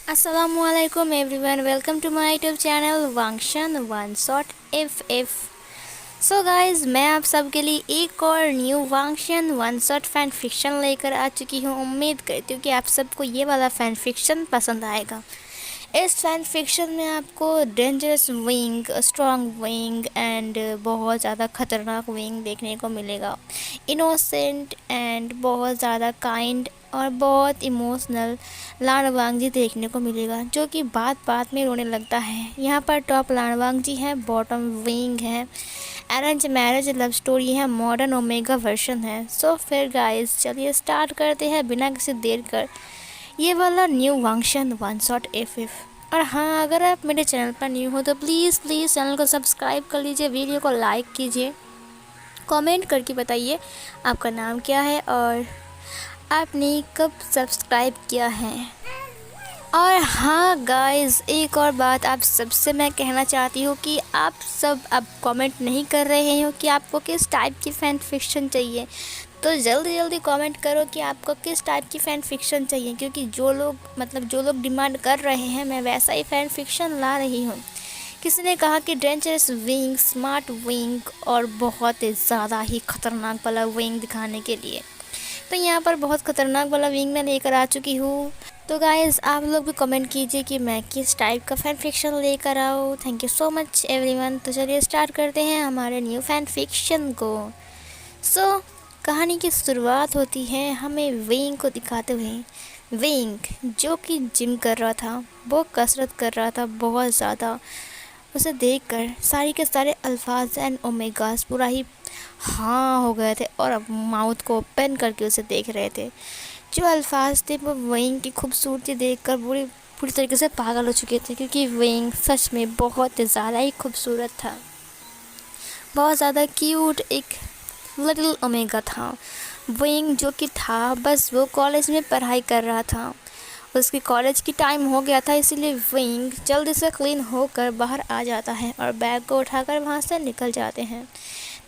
Assalamualaikum everyone, welcome to my YouTube channel Wangshan One Shot FF। So guys, मैं आप सबके लिए एक और new Wangshan one shot fan fiction लेकर आ चुकी हूँ। उम्मीद करती हूँ कि आप सबको ये वाला फैन फिक्शन पसंद आएगा। इस फैन फिक्शन में आपको dangerous wing, strong wing and बहुत ज़्यादा ख़तरनाक विंग देखने को मिलेगा। इनोसेंट एंड बहुत ज़्यादा काइंड और बहुत इमोशनल लानवांग जी देखने को मिलेगा, जो कि बात बात में रोने लगता है। यहाँ पर टॉप लानवांग जी हैं, बॉटम विंग है, अरेंज मैरिज लव स्टोरी है, मॉडर्न ओमेगा वर्जन है। सो फिर गाइस चलिए स्टार्ट करते हैं बिना किसी देर कर ये वाला new Wangshan one shot F. और हाँ, अगर आप मेरे चैनल पर न्यू हो तो प्लीज़ चैनल को सब्सक्राइब कर लीजिए, वीडियो को लाइक कीजिए, कमेंट करके बताइए आपका नाम क्या है और आपने कब सब्सक्राइब किया है। और हाँ गाइस, एक और बात आप सबसे मैं कहना चाहती हूँ कि आप सब अब कमेंट नहीं कर रहे हो कि आपको किस टाइप की फ़ैन फिक्शन चाहिए। तो जल्दी जल्दी कमेंट करो कि आपको किस टाइप की फ़ैन फिक्शन चाहिए, क्योंकि जो लोग डिमांड कर रहे हैं मैं वैसा ही फ़ैन फिक्शन ला रही हूँ। किसी ने कहा कि डेंजरस विंग, स्मार्ट विंग और बहुत ज़्यादा ही ख़तरनाक वाला विंग दिखाने के लिए, तो यहाँ पर बहुत ख़तरनाक वाला विंग मैं लेकर आ चुकी हूँ। तो गाइज़ आप लोग भी कमेंट कीजिए कि मैं किस टाइप का फ़ैन फिक्शन लेकर आऊँ। Thank you so much everyone. तो चलिए स्टार्ट करते हैं हमारे न्यू फ़ैन फिक्शन को। कहानी की शुरुआत होती है हमें विंग को दिखाते हुए। विंग जो कि जिम कर रहा था, वो कसरत कर रहा था बहुत ज़्यादा। उसे देखकर सारे के सारे अल्फाज एंड ओमेगास पूरा ही हाँ हो गए थे और अब माउथ को ओपन करके उसे देख रहे थे। जो अल्फाज थे वो विंग की खूबसूरती देखकर पूरी पूरी तरीके से पागल हो चुके थे, क्योंकि विंग सच में बहुत ज़्यादा ही खूबसूरत था, बहुत ज़्यादा क्यूट एक लिटिल ओमेगा था। विंग जो कि था बस वो कॉलेज में पढ़ाई कर रहा था, उसकी कॉलेज की टाइम हो गया था, इसीलिए विंग जल्दी से क्लीन होकर बाहर आ जाता है और बैग को उठाकर वहाँ से निकल जाते हैं।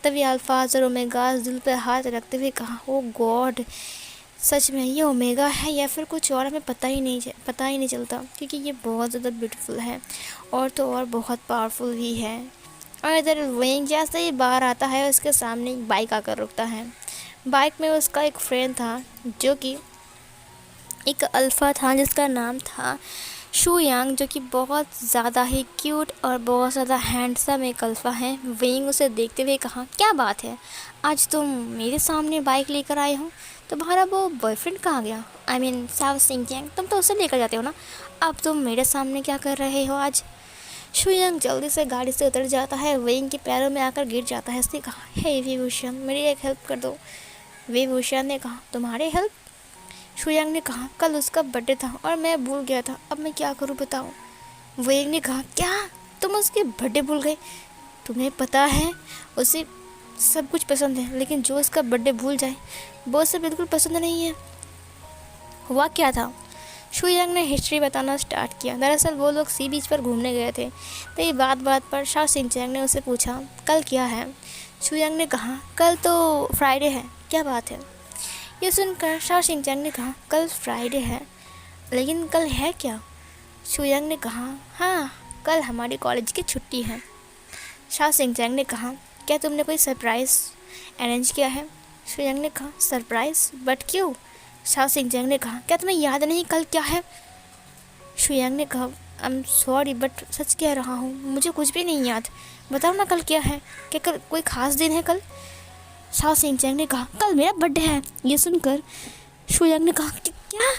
तभी अल्फाज और ओमेगास दिल पर हाथ रखते हुए कहा, ओ गॉड, सच में ये ओमेगा है या फिर कुछ और, हमें पता ही नहीं चलता, क्योंकि ये बहुत ज़्यादा ब्यूटीफुल है और तो और बहुत पावरफुल भी है। और इधर विंग जैसे ही बाहर आता है उसके सामने एक बाइक आकर रुकता है। बाइक में उसका एक फ्रेंड था जो कि एक अल्फ़ा था, जिसका नाम था शू यांग, जो कि बहुत ज़्यादा ही क्यूट और बहुत ज़्यादा हैंडसम एक अल्फ़ा है। विंग उसे देखते हुए कहा, क्या बात है, आज तुम मेरे सामने बाइक लेकर आए हो, तुम्हारा वो बॉयफ्रेंड कहाँ गया? आई मीन साव सिंह यांग, तुम तो उसे लेकर जाते हो ना, अब तुम मेरे सामने क्या कर रहे हो आज? शू यांग जल्दी से गाड़ी से उतर जाता है, विंग के पैरों में आकर गिर जाता है। उसने कहा, हे विभूषण, मेरी एक हेल्प कर दो। विभूषण ने कहा, तुम्हारे हेल्प? शुयांग ने कहा, कल उसका बर्थडे था और मैं भूल गया था, अब मैं क्या करूं बताओ। वेंग ने कहा, क्या तुम उसके बर्थडे भूल गए? तुम्हें पता है उसे सब कुछ पसंद है, लेकिन जो उसका बर्थडे भूल जाए वो उसे बिल्कुल पसंद नहीं है। हुआ क्या था? शुयांग ने हिस्ट्री बताना स्टार्ट किया। दरअसल वो लोग सी बीच पर घूमने गए थे, तो ये बात बात पर शाओ सिंचैंग ने उसे पूछा, कल क्या है? शुयांग ने कहा, कल तो फ्राइडे है, क्या बात है? ये सुनकर शाओ सिंचैंग ने कहा, कल फ्राइडे है, लेकिन कल है क्या? शुयांग ने कहा, हाँ, कल हमारी कॉलेज की छुट्टी है। शाओ सिंचैंग ने कहा, क्या तुमने कोई सरप्राइज़ अरेंज किया है? शुयांग ने कहा, सरप्राइज़? बट क्यों? शाओ सिंचैंग ने कहा, क्या तुम्हें याद नहीं कल क्या है? शुयांग ने कहा, आई एम सॉरी बट सच कह रहा हूँ, मुझे कुछ भी नहीं याद, बताओ ना कल क्या है, क्या कल कोई ख़ास दिन है कल? शाओ सिंचैंग ने कहा, कल मेरा बर्थडे है। ये सुनकर शुयांग ने कहा, क्या?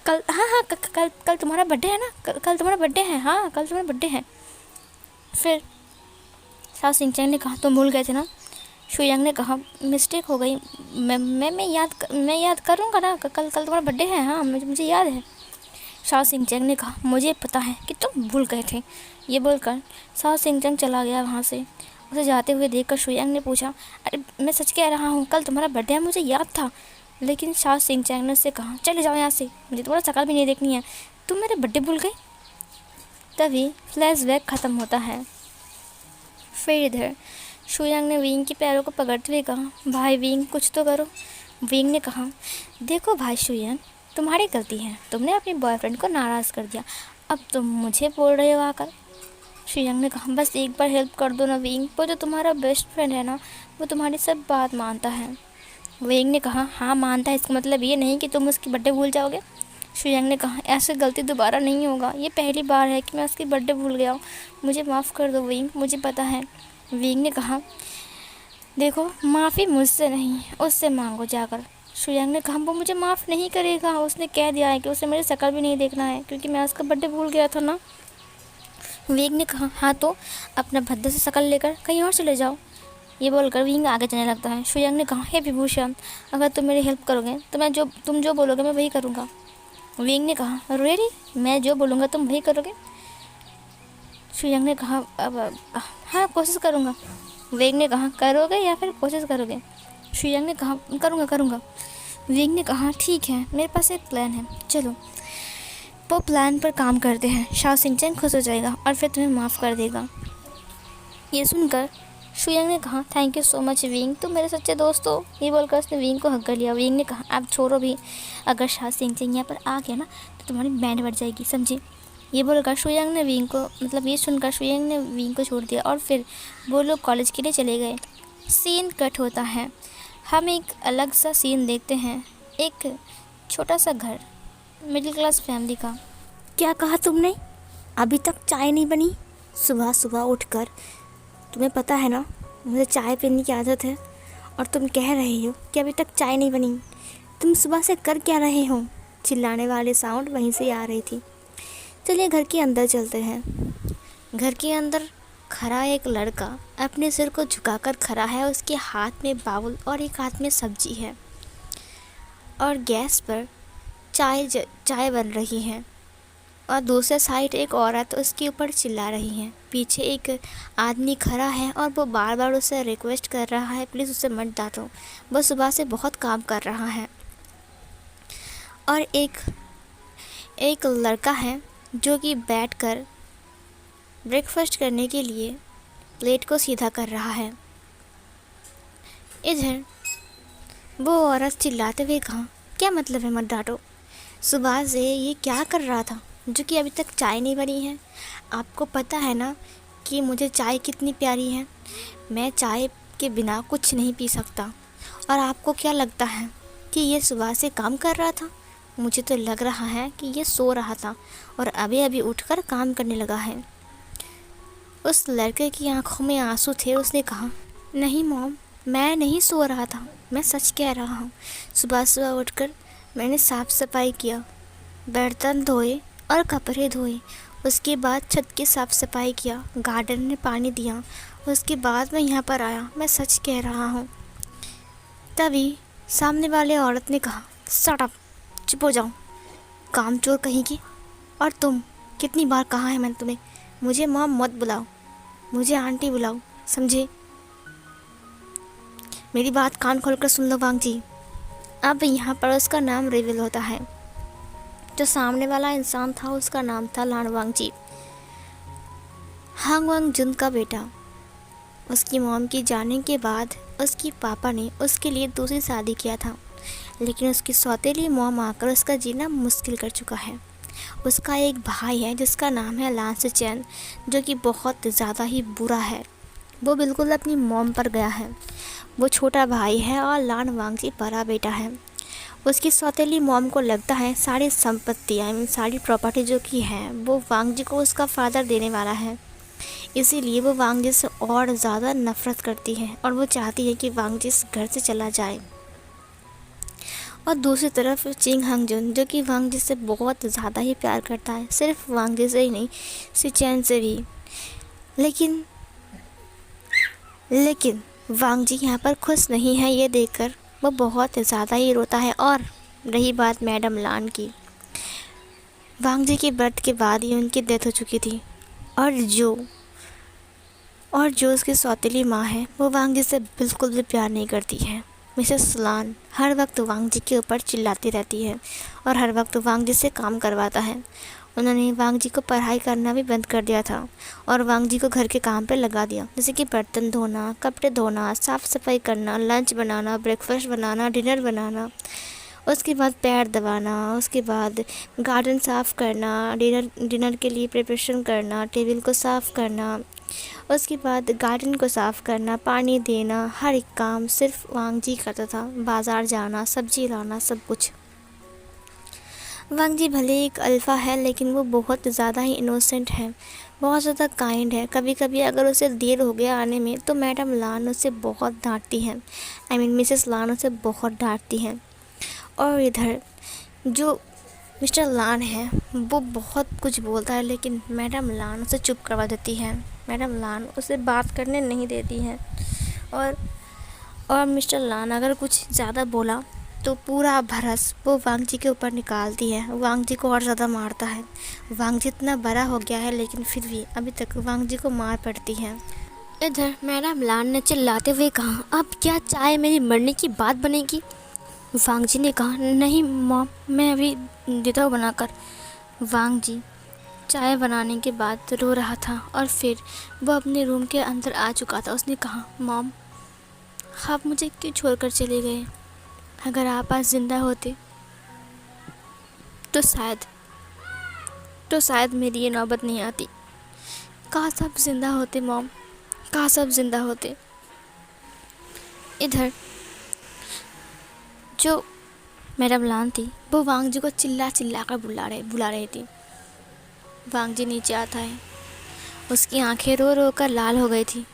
कल? हाँ हाँ, कल कल तुम्हारा बर्थडे है ना, कल तुम्हारा बर्थडे है, हाँ कल तुम्हारा बर्थडे है। फिर शाओ सिंचैंग ने कहा, तुम भूल गए थे ना? शुयांग ने कहा, मिस्टेक हो गई, मैं याद करूँगा ना, कल तुम्हारा बर्थडे है, हाँ मुझे याद है। शाओ सिंचैंग ने कहा, मुझे पता है कि तुम भूल गए थे। ये बोलकर शाओ सिंचैंग चला गया वहाँ से। उसे जाते हुए देखकर शुयांग ने पूछा, अरे मैं सच कह रहा हूँ, कल तुम्हारा बर्थडे है, मुझे याद था। लेकिन शाओ सिंचैंग ने उससे कहा, चले जाओ यहाँ से, मुझे तुम्हारा शक्ल भी नहीं देखनी है, तुम मेरे बर्थडे भूल गए। तभी फ्लैशबैक ख़त्म होता है। फिर इधर शुयांग ने विंग के पैरों को पकड़ते हुए कहा, भाई विंग कुछ तो करो। विंग ने कहा, देखो भाई शुयांग, तुम्हारी गलती है, तुमने अपने बॉयफ्रेंड को नाराज़ कर दिया, अब तुम मुझे बोल रहे हो आकर। शुयांग ने कहा, बस एक बार हेल्प कर दो ना विंग, वो जो तुम्हारा बेस्ट फ्रेंड है ना, वो तुम्हारी सब बात मानता है। विंग ने कहा, हाँ मानता है, इसका मतलब ये नहीं कि तुम उसकी बर्थडे भूल जाओगे। शुयांग ने कहा, ऐसी गलती दोबारा नहीं होगा, ये पहली बार है कि मैं उसकी बर्थडे भूल गया हूँ, मुझे माफ़ कर दो विंग, मुझे पता है। विंग ने कहा, देखो माफ़ी मुझसे नहीं, उससे मांगो जाकर। शुयांग ने कहा, वो मुझे माफ़ नहीं करेगा, उसने कह दिया है कि उसे मेरी शक्ल भी नहीं देखना है क्योंकि मैं उसका बर्थडे भूल गया था ना। विंग ने कहा, हाँ तो अपना भद्दे से शक्ल लेकर कहीं और चले जाओ। ये बोलकर विंग आगे चलने लगता है। शुयांग ने कहा, हे विभूषण, अगर तुम मेरी हेल्प करोगे तो तुम जो बोलोगे मैं वही करूँगा। विंग ने कहा, रियली, मैं जो बोलूँगा तुम वही करोगे? शुयांग ने कहा, अब हाँ कोशिश करूँगा। विंग ने कहा, करोगे या फिर कोशिश करोगे? शुयांग ने कहा, करूँगा। विंग ने कहा, ठीक है, मेरे पास एक प्लान है, चलो वो प्लान पर काम करते हैं, शाओ सिंचन खुश हो जाएगा और फिर तुम्हें माफ़ कर देगा। ये सुनकर शुयांग ने कहा, thank you so much wing, तुम मेरे सच्चे दोस्त हो। ये बोलकर उसने विंग को हक कर लिया। विंग ने कहा, अब छोड़ो भी, अगर शाओ सिंचन यहाँ पर आ गया ना तो तुम्हारी बैंड बढ़ जाएगी, समझे? ये बोलकर शुयांग ने विंग को ये सुनकर शुयांग ने विंग को छोड़ दिया और फिर वो लोग कॉलेज के लिए चले गए। सीन कट होता है, हम एक अलग सा सीन देखते हैं, एक छोटा सा घर, मिडिल क्लास फैमिली का। क्या कहा तुमने? अभी तक चाय नहीं बनी? सुबह सुबह उठकर, तुम्हें पता है ना मुझे चाय पीने की आदत है, और तुम कह रहे हो कि अभी तक चाय नहीं बनी। तुम सुबह से कर क्या रहे हो? चिल्लाने वाले साउंड वहीं से आ रही थी। चलिए घर के अंदर चलते हैं। घर के अंदर खड़ा एक लड़का अपने सिर को झुकाकर खड़ा है, उसके हाथ में बाउल और एक हाथ में सब्जी है और गैस पर चाय बन रही है, और दूसरे साइड एक औरत उसके ऊपर चिल्ला रही है। पीछे एक आदमी खड़ा है और वो बार बार उसे रिक्वेस्ट कर रहा है, प्लीज़ उसे मत डांटो, वो सुबह से बहुत काम कर रहा है। और एक लड़का है जो कि बैठकर ब्रेकफास्ट करने के लिए प्लेट को सीधा कर रहा है। इधर वो औरत चिल्लाते हुए कहा, क्या मतलब है मत डांटो? सुबह से ये क्या कर रहा था जो कि अभी तक चाय नहीं बनी है? आपको पता है ना कि मुझे चाय कितनी प्यारी है, मैं चाय के बिना कुछ नहीं पी सकता। और आपको क्या लगता है कि ये सुबह से काम कर रहा था? मुझे तो लग रहा है कि ये सो रहा था और अभी अभी उठकर काम करने लगा है। उस लड़के की आंखों में आंसू थे। उसने कहा, नहीं मॉम, मैं नहीं सो रहा था, मैं सच कह रहा हूँ। सुबह सुबह उठकर मैंने साफ़ सफाई किया, बर्तन धोए और कपड़े धोए, उसके बाद छत की साफ़ सफाई किया, गार्डन में पानी दिया, उसके बाद मैं यहाँ पर आया, मैं सच कह रहा हूँ। तभी सामने वाले औरत ने कहा, शट अप, चुप हो जाओ, कामचोर कहीं की। और तुम, कितनी बार कहा है मैंने तुम्हें, मुझे मॉम मत बुलाओ, मुझे आंटी बुलाओ, समझे? मेरी बात कान खोलकर सुन लो वांग जी। अब यहाँ पर उसका नाम रिवील होता है। जो सामने वाला इंसान था उसका नाम था लान वांग जी, हांग वांग जुन का बेटा। उसकी मॉम के जाने के बाद उसके पापा ने उसके लिए दूसरी शादी किया था, लेकिन उसकी सौतेली मॉम आकर उसका जीना मुश्किल कर चुका है। उसका एक भाई है जिसका नाम है लान से चैन, जो कि बहुत ज़्यादा ही बुरा है। वो बिल्कुल अपनी मॉम पर गया है। वो छोटा भाई है और लान वांगजी बड़ा बेटा है। उसकी सौतेली मॉम को लगता है सारी संपत्ति, सारी प्रॉपर्टी जो कि है वो वांगजी को उसका फादर देने वाला है। इसीलिए वो वांगजी से और ज़्यादा नफरत करती है और वो चाहती है कि वांगजी इस घर से चला जाए। और दूसरी तरफ चिंग हांगजुन, जो कि वांगजी से बहुत ज़्यादा ही प्यार करता है, सिर्फ वांगजी से ही नहीं, सिचैन से भी। लेकिन वांगजी यहाँ पर खुश नहीं है। ये देखकर वो बहुत ज़्यादा ही रोता है। और रही बात मैडम लान की, वांगजी की बर्थ के बाद ही उनकी डेथ हो चुकी थी। और जो उसकी सौतेली माँ है वो वांगजी से बिल्कुल भी प्यार नहीं करती है। मिसेस लान हर वक्त वांगजी के ऊपर चिल्लाती रहती है और हर वक्त वांगजी से काम करवाता है। उन्होंने वांगजी को पढ़ाई करना भी बंद कर दिया था और वांगजी को घर के काम पे लगा दिया, जैसे कि बर्तन धोना, कपड़े धोना, साफ़ सफाई करना, लंच बनाना, ब्रेकफास्ट बनाना, डिनर बनाना। उसके बाद पैर दबाना, उसके बाद गार्डन साफ़ करना, डिनर के लिए प्रिपरेशन करना, टेबल को साफ़ करना, उसके बाद गार्डन को साफ़ करना, पानी देना, हर एक काम सिर्फ वांग जी करता था। बाज़ार जाना, सब्ज़ी लाना, सब कुछ। वांग जी भले एक अल्फ़ा है, लेकिन वो बहुत ज़्यादा ही इनोसेंट है, बहुत ज़्यादा काइंड है। कभी कभी अगर उसे देर हो गया आने में तो मैडम लान उसे बहुत डांटती हैं, मिसेस लान उसे बहुत डांटती हैं। और इधर जो मिस्टर लान है वो बहुत कुछ बोलता है, लेकिन मैडम लान उसे चुप करवा देती है। मैडम लान उसे बात करने नहीं देती हैं। और मिस्टर लान अगर कुछ ज़्यादा बोला तो पूरा भरस वो वांग जी के ऊपर निकालती है। वांग जी को और ज़्यादा मारता है। वांग जी इतना बड़ा हो गया है, लेकिन फिर भी अभी तक वांग जी को मार पड़ती है। इधर मैडम लान ने चिल्लाते हुए कहा, अब क्या चाय मेरी मरने की बात बनेगी? वांग जी ने कहा, नहीं मॉम, मैं अभी देता हूँ बनाकर। वांग जी चाय बनाने के बाद रो रहा था और फिर वो अपने रूम के अंदर आ चुका था। उसने कहा, मॉम, आप मुझे क्यों छोड़कर चले गए? अगर आप आज ज़िंदा होते तो शायद मेरी ये नौबत नहीं आती। काश आप ज़िंदा होते मॉम, काश आप ज़िंदा होते। इधर जो मैडम लान थी वो वांग जी को चिल्ला कर बुला रही थी। वांग जी नीचे आता है, उसकी आंखें रो रो कर लाल हो गई थी।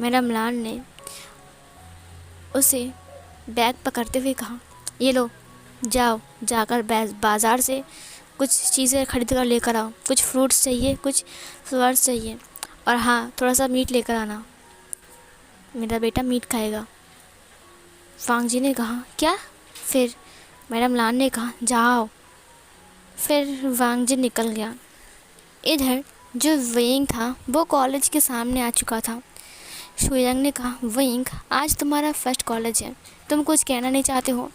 मैडम लान ने उसे बैग पकड़ते हुए कहा, ये लो, जाओ जाकर बाज़ार से कुछ चीज़ें खरीद कर लेकर आओ। कुछ फ्रूट्स चाहिए, कुछ फ्लावर्स चाहिए, और हाँ, थोड़ा सा मीट लेकर आना, मेरा बेटा मीट खाएगा। वांग जी ने कहा, क्या? फिर मैडम लान ने कहा, जाओ। फिर वांग जी निकल गया। इधर जो वेइंग था वो कॉलेज के सामने आ चुका था। शुयांग ने कहा, वेइंग, आज तुम्हारा फर्स्ट कॉलेज है, तुम कुछ कहना नहीं चाहते हो?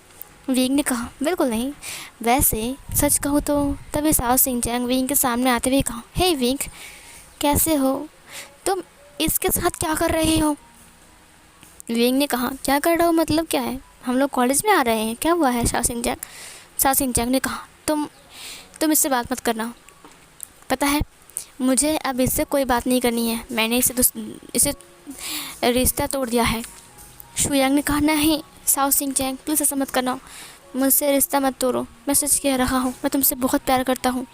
वेइंग ने कहा, बिल्कुल नहीं। वैसे सच कहूँ तो तभी साओ सिंचैंग वेइंग के सामने आते हुए कहा, हे वेइंग, कैसे हो तुम? इसके साथ क्या कर रहे हो? वेइंग ने कहा, क्या कर रहा हो मतलब क्या है? हम लोग कॉलेज में आ रहे हैं, क्या हुआ है? साओ सिंचैंग ने कहा, तुम इससे बात मत करना। पता है, मुझे अब इससे कोई बात नहीं करनी है। मैंने इसे रिश्ता तोड़ दिया है। शुयांग ने कहा, नहीं साओ सिंचैंग, प्लीज़ ऐसा मत करना, मुझसे रिश्ता मत तोड़ो, मैं सच कह रहा हूँ, मैं तुमसे बहुत प्यार करता हूँ।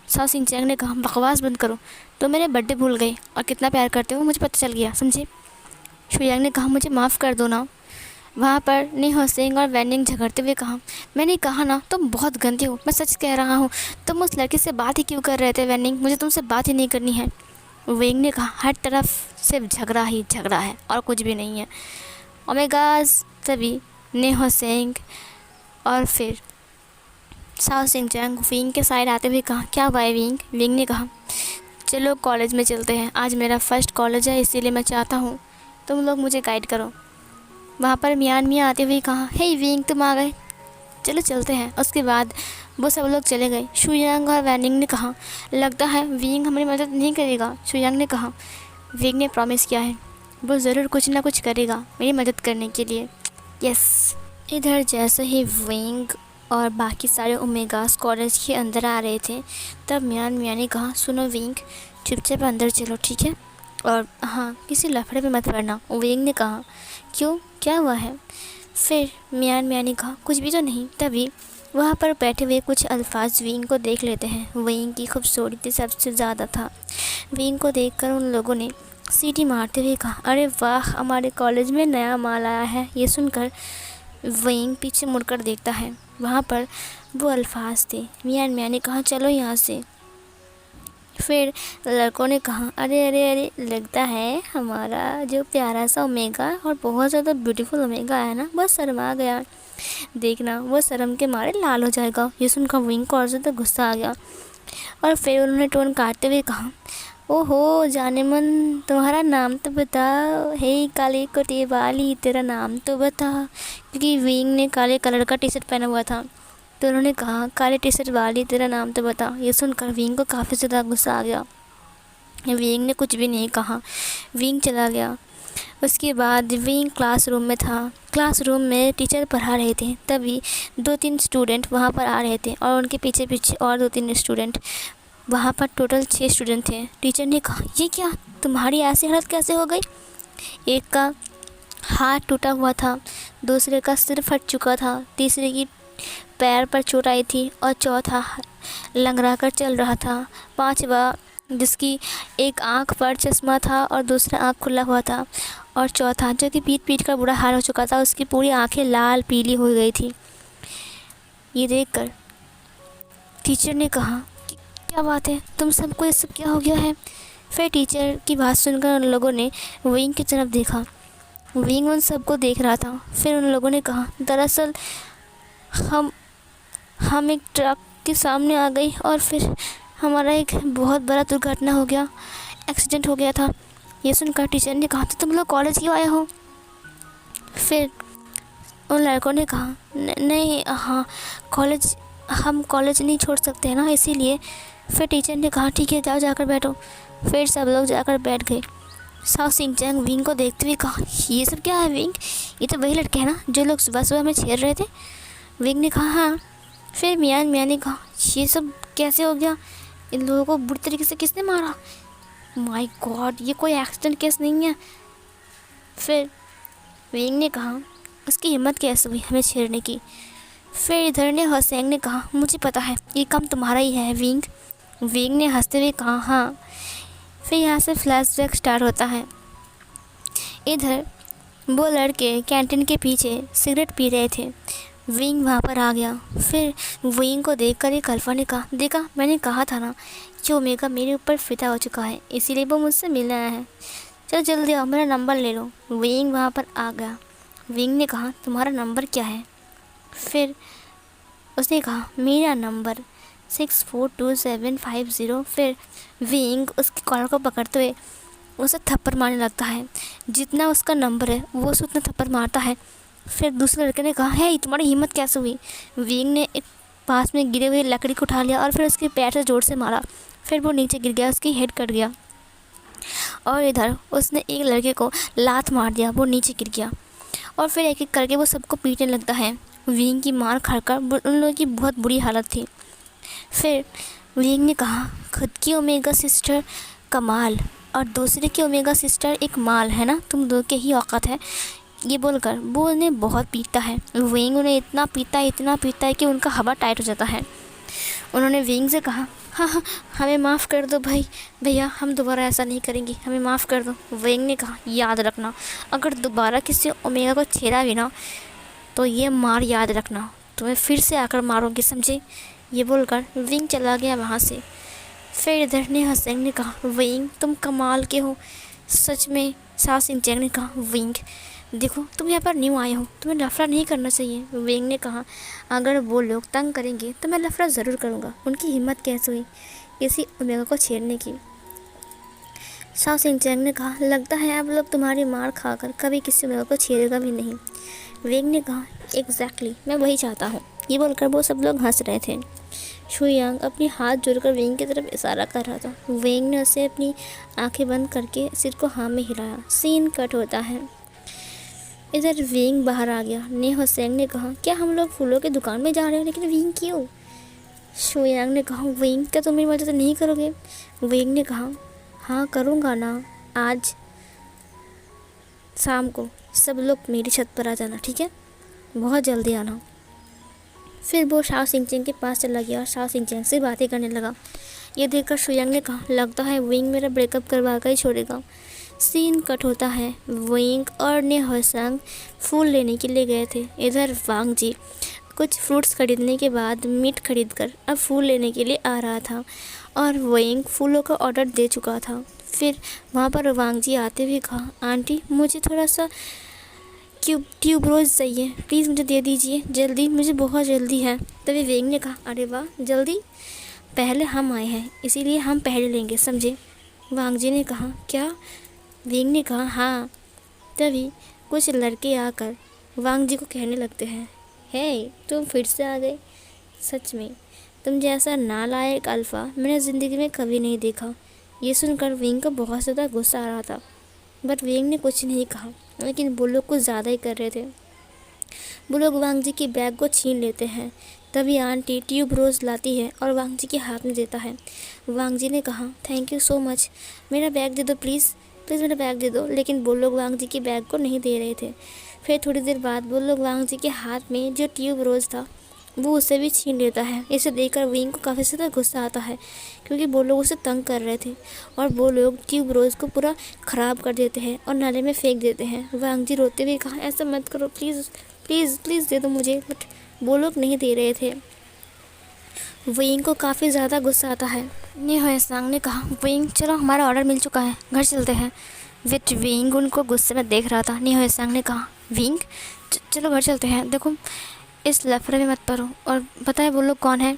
साओ सिंचैंग ने कहा, बकवास बंद करो, तो मेरे बर्थडे भूल गई और कितना प्यार करते हो मुझे पता चल गया, समझे? शुयांग ने कहा, मुझे माफ़ कर दो ना। वहाँ पर नी होसेंग और वैनिंग झगड़ते हुए कहा, मैंने कहा ना, तुम बहुत गंदी हो, मैं सच कह रहा हूँ। तुम उस लड़के से बात ही क्यों कर रहे थे वैनिंग? मुझे तुमसे बात ही नहीं करनी है। वेंग ने कहा, हर तरफ सिर्फ झगड़ा ही झगड़ा है और कुछ भी नहीं है। ओमेगाज तभी नी होसेंग और फिर साओ सिंचैंग विंग के साइड आते हुए कहा, क्या हुआ है विंग? विंग ने कहा, चलो कॉलेज में चलते हैं, आज मेरा फर्स्ट कॉलेज है, इसीलिए मैं चाहता हूँ तुम लोग मुझे गाइड करो। वहाँ पर मियाँ आते हुए कहा, हे विंग, तुम आ गए, चलो चलते हैं। उसके बाद वो सब लोग चले गए। शुयांग और वैनिंग ने कहा, लगता है विंग हमारी मदद नहीं करेगा। शुयांग ने कहा, विंग ने प्रॉमिस किया है, वो ज़रूर कुछ ना कुछ करेगा मेरी मदद करने के लिए। यस। इधर जैसे ही विंग और बाकी सारे ओमेगास कॉलेज के अंदर आ रहे थे तब मियाँ ने कहा, सुनो विंग, चुपचाप अंदर चलो, ठीक है, और हाँ, किसी लफड़े में मत पड़ना। विंग ने कहा, क्यों, क्या हुआ है? फिर मियाँ ने कहा, कुछ भी तो नहीं। तभी वहाँ पर बैठे हुए कुछ अल्फाज विंग को देख लेते हैं। विंग की खूबसूरती सबसे ज़्यादा था। विंग को देखकर उन लोगों ने सीटी मारते हुए कहा, अरे वाह, हमारे कॉलेज में नया माल आया है। ये सुनकर विंग पीछे मुड़कर देखता है, वहाँ पर वो अल्फाज थे। मियाँ ने कहा, चलो यहाँ से। फिर लड़कों ने कहा, अरे अरे अरे, लगता है हमारा जो प्यारा सा ओमेगा और बहुत ज़्यादा ब्यूटीफुल ओमेगा है ना, बस शर्मा गया, देखना वो शर्म के मारे लाल हो जाएगा। ये सुनकर विंग को और ज़्यादा गुस्सा आ गया और फिर उन्होंने टोन काटते हुए कहा, ओहो जाने मन, तुम्हारा नाम तो बता, हे काले कोटे वाली, तेरा नाम तो बता। क्योंकि विंग ने काले कलर का टी शर्ट पहना हुआ था तो उन्होंने कहा, काले टी शर्ट वाली, तेरा नाम तो बता। ये सुनकर विंग को काफ़ी ज़्यादा गुस्सा आ गया। विंग ने कुछ भी नहीं कहा, विंग चला गया। उसके बाद विंग क्लासरूम में था। क्लासरूम में टीचर पढ़ा रहे थे, तभी 2-3 स्टूडेंट वहाँ पर आ रहे थे और उनके पीछे पीछे और 2-3 स्टूडेंट। वहाँ पर टोटल 6 स्टूडेंट थे। टीचर ने कहा, ये क्या, तुम्हारी ऐसी हालत कैसे हो गई? एक का हाथ टूटा हुआ था, दूसरे का सिर फट चुका था, तीसरे की पैर पर चोट आई थी और चौथा लंगड़ा कर चल रहा था। पांचवा जिसकी एक आंख पर चश्मा था और दूसरा आंख खुला हुआ था, और चौथा जो कि पीट पीट कर बुरा हाल हो चुका था, उसकी पूरी आंखें लाल पीली हो गई थी। ये देखकर टीचर ने कहा कि क्या बात है, तुम सबको ये सब क्या हो गया है? फिर टीचर की बात सुनकर उन लोगों ने विंग की तरफ देखा। विंग उन सबको देख रहा था। फिर उन लोगों ने कहा, दरअसल हम एक ट्रक के सामने आ गई और फिर हमारा एक बहुत बड़ा दुर्घटना हो गया, एक्सीडेंट हो गया था। ये सुनकर टीचर ने कहा, तो तुम लोग कॉलेज क्यों आए हो? फिर उन लड़कों ने कहा, नहीं, हाँ कॉलेज, हम कॉलेज नहीं छोड़ सकते हैं ना, इसीलिए। फिर टीचर ने कहा, ठीक है, जाओ जाकर बैठो। फिर सब लोग जाकर बैठ गए। साओ सिंह-चैंग विंग को देखते हुए कहा, ये सब क्या है विंग? ये तो वही लड़के हैं ना जो लोग सुबह सुबह हमें छेड़ रहे थे? विंग ने कहा, हाँ। फिर मियाँ ने कहा, ये सब कैसे हो गया? इन लोगों को बुरी तरीके से किसने मारा? माय गॉड, ये कोई एक्सीडेंट केस नहीं है। फिर विंग ने कहा, उसकी हिम्मत कैसे हुई हमें छेड़ने की? फिर इधर ने होसेंग ने कहा, मुझे पता है, ये काम तुम्हारा ही है विंग। विंग ने हंसते हुए कहा, हाँ। फिर यहाँ से फ्लैशबैक स्टार्ट होता है। इधर वो लड़के कैंटीन के पीछे सिगरेट पी रहे थे। विंग वहाँ पर आ गया। फिर विंग को देखकर एक अल्फा ने कहा, देखा, मैंने कहा था ना कि ओमेगा मेरे ऊपर फिदा हो चुका है, इसीलिए वो मुझसे मिलने आया है। चलो जल्दी आओ, मेरा नंबर ले लो। विंग वहाँ पर आ गया। विंग ने कहा, तुम्हारा नंबर क्या है? फिर उसने कहा, मेरा नंबर 642750। फिर विंग उसकी कॉलर को पकड़ते हुए उसे थप्पड़ मारने लगता है। जितना उसका नंबर है वो उसे उतना थप्पड़ मारता है। फिर दूसरे लड़के ने कहा, है तुम्हारी हिम्मत कैसे हुई? विंग ने एक पास में गिरे हुए लकड़ी को उठा लिया और फिर उसके पैर से जोर से मारा। फिर वो नीचे गिर गया, उसकी हेड कट गया। और इधर उसने एक लड़के को लात मार दिया, वो नीचे गिर गया। और फिर एक एक करके वो सबको पीटने लगता है। विंग की मार खाकर उन लोगों की बहुत बुरी हालत थी। फिर विंग ने कहा, खुद की ओमेगा सिस्टर कमाल और दूसरे की ओमेगा सिस्टर एक माल है ना, तुम दो के ही औकात है। ये बोलकर वो उन्हें बहुत पीटता है। विंग उन्हें इतना पीटता है कि उनका हवा टाइट हो जाता है। उन्होंने विंग से कहा, हाँ हाँ, हमें माफ़ कर दो भैया, हम दोबारा ऐसा नहीं करेंगे, हमें माफ़ कर दो। विंग ने कहा, याद रखना, अगर दोबारा किसी ओमेगा को छेड़ा भी ना तो ये मार याद रखना, तुम्हें फिर से आकर मारोगे, समझे? ये बोलकर विंग चला गया वहाँ से। फिर इधर ने होसेंग ने कहा, विंग तुम कमाल के हो सच में। साओ सिंह-चैंग ने कहा, विंग देखो, तुम यहाँ पर न्यू आए हो, तुम्हें लफड़ा नहीं करना चाहिए। विंग ने कहा, अगर वो लोग तंग करेंगे तो मैं लफड़ा ज़रूर करूँगा। उनकी हिम्मत कैसे हुई किसी ओमेगा को छेड़ने की? साओ सिंह-चैंग ने कहा, लगता है अब लोग तुम्हारी मार खाकर कभी किसी ओमेगा को छेड़ेगा भी नहीं। विंग ने कहा, एग्जैक्टली, मैं वही चाहता हूँ। ये बोलकर वो सब लोग हंस रहे थे। शुयांग अपनी हाथ जोड़कर विंग की तरफ इशारा कर रहा था। विंग ने उसे अपनी आंखें बंद करके सिर को हाँ में हिलाया। सीन कट होता है। इधर विंग बाहर आ गया। ने होसेंग ने कहा, क्या हम लोग फूलों की दुकान में जा रहे हैं, लेकिन विंग क्यों? शुयांग ने कहा, विंग क्या तुम मेरी मदद नहीं करोगे? विंग ने कहा, हाँ करूँगा ना, आज शाम को सब लोग मेरी छत पर आ जाना, ठीक है? बहुत जल्दी आना। फिर वो साओ सिंह-चैंग के पास चला गया और साओ सिंह-चैंग से बातें करने लगा। ये देखकर शुयांग ने कहा, लगता है विंग मेरा ब्रेकअप करवा कर ही छोड़ेगा। सीन कट होता है। विंग और ने होसेंग फूल लेने के लिए गए थे। इधर वांग जी कुछ फ्रूट्स खरीदने के बाद मीट खरीदकर अब फूल लेने के लिए आ रहा था और विंग फूलों का ऑर्डर दे चुका था। फिर वहाँ पर वांग जी आते हुए कहा, आंटी मुझे थोड़ा सा ट्यूबरोज चाहिए, प्लीज़ मुझे दे दीजिए जल्दी, मुझे बहुत जल्दी है। तभी विंग ने कहा, अरे वाह, जल्दी? पहले हम आए हैं इसीलिए हम पहले लेंगे, समझे? वांग जी ने कहा, क्या? विंग ने कहा, हाँ। तभी कुछ लड़के आकर वांग जी को कहने लगते हैं, हे तुम फिर से आ गए, सच में तुम जैसा नालायक अल्फ़ा मैंने ज़िंदगी में कभी नहीं देखा। ये सुनकर विंग को बहुत ज़्यादा गुस्सा आ रहा था। बट वेंग ने कुछ नहीं कहा, लेकिन वो लोग कुछ ज़्यादा ही कर रहे थे। वो लोग वांग जी की बैग को छीन लेते हैं। तभी आंटी ट्यूब रोज़ लाती है और वांग जी के हाथ में देता है। वांग जी ने कहा, थैंक यू सो मच, मेरा बैग दे दो प्लीज़, प्लीज़ मेरा बैग दे दो। लेकिन वो लोग वांग जी की बैग को नहीं दे रहे थे। फिर थोड़ी देर बाद वो लोग वांग जी के हाथ में जो ट्यूब रोज़ था वो उसे भी छीन लेता है। इसे देखकर विंग को काफ़ी ज़्यादा गुस्सा आता है, क्योंकि वो लोग उसे तंग कर रहे थे और वो लोग ट्यूब रोज़ को पूरा ख़राब कर देते हैं और नाले में फेंक देते हैं। वांग जी रोते हुए कहा, ऐसा मत करो प्लीज़, प्लीज़ प्लीज़ दे दो मुझे। बट वो लोग नहीं दे रहे थे। विंग को काफ़ी ज़्यादा गुस्सा आता है। नी हुएसांग ने कहा, विंग चलो हमारा ऑर्डर मिल चुका है, घर चलते हैं। विच विंग उनको गुस्से में देख रहा था। नी हुएसांग ने कहा, विंग चलो घर चलते हैं, देखो इस लफड़े में मत पड़ो। और पता है वो लोग कौन है?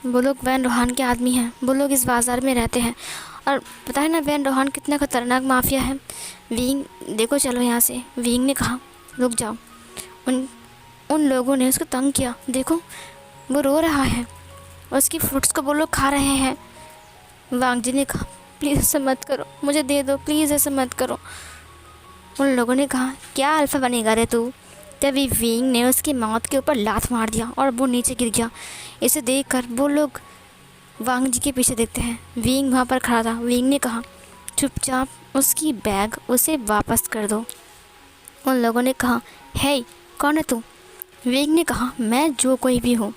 वो लोग वैन रोहान के आदमी हैं। वो लोग इस बाज़ार में रहते हैं और पता है ना वैन रोहान कितना ख़तरनाक माफिया है। विंग देखो चलो यहाँ से। विंग ने कहा, रुक जाओ, उन उन लोगों ने उसको तंग किया, देखो वो रो रहा है और उसकी फ्रूट्स को वो लोग खा रहे हैं। वांग जी ने कहा, प्लीज़ ऐसा मत करो, मुझे दे दो प्लीज़, ऐसा मत करो। उन लोगों ने कहा, क्या अल्फ़ा बनेगा रे तू? तभी विंग ने उसकी मौत के ऊपर लात मार दिया और वो नीचे गिर गया। इसे देखकर वो लोग वांग जी के पीछे देखते हैं। विंग वहाँ पर खड़ा था। विंग ने कहा, चुपचाप उसकी बैग उसे वापस कर दो। उन लोगों ने कहा, हे कौन है तू? विंग ने कहा, मैं जो कोई भी हूँ,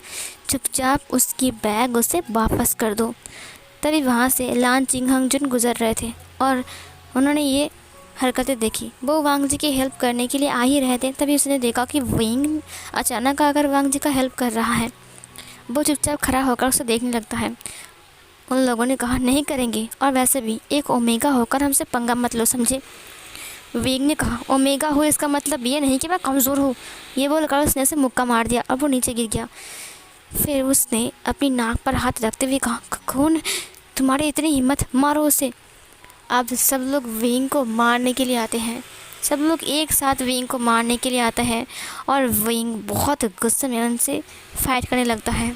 चुपचाप उसकी बैग उसे वापस कर दो। तभी वहाँ से लान चिंगहंग जुन गुजर रहे थे और उन्होंने ये हरकतें देखी। वो वांग जी की हेल्प करने के लिए आ ही रहे थे। तभी उसने देखा कि विंग अचानक आकर वांग जी का हेल्प कर रहा है। वो चुपचाप खड़ा होकर उसे देखने लगता है। उन लोगों ने कहा, नहीं करेंगे, और वैसे भी एक ओमेगा होकर हमसे पंगा मत लो, समझे? विंग ने कहा, ओमेगा हो इसका मतलब ये नहीं कि मैं कमज़ोर हूँ। ये बोलकर उसने उसे मुक्का मार दिया और वो नीचे गिर गया। फिर उसने अपनी नाक पर हाथ रखते हुए कहा, कौन तुम्हारी इतनी हिम्मत, मारो उसे। अब सब लोग विंग को मारने के लिए आते हैं। सब लोग एक साथ विंग को मारने के लिए आता है और विंग बहुत गुस्से में उनसे फाइट करने लगता है।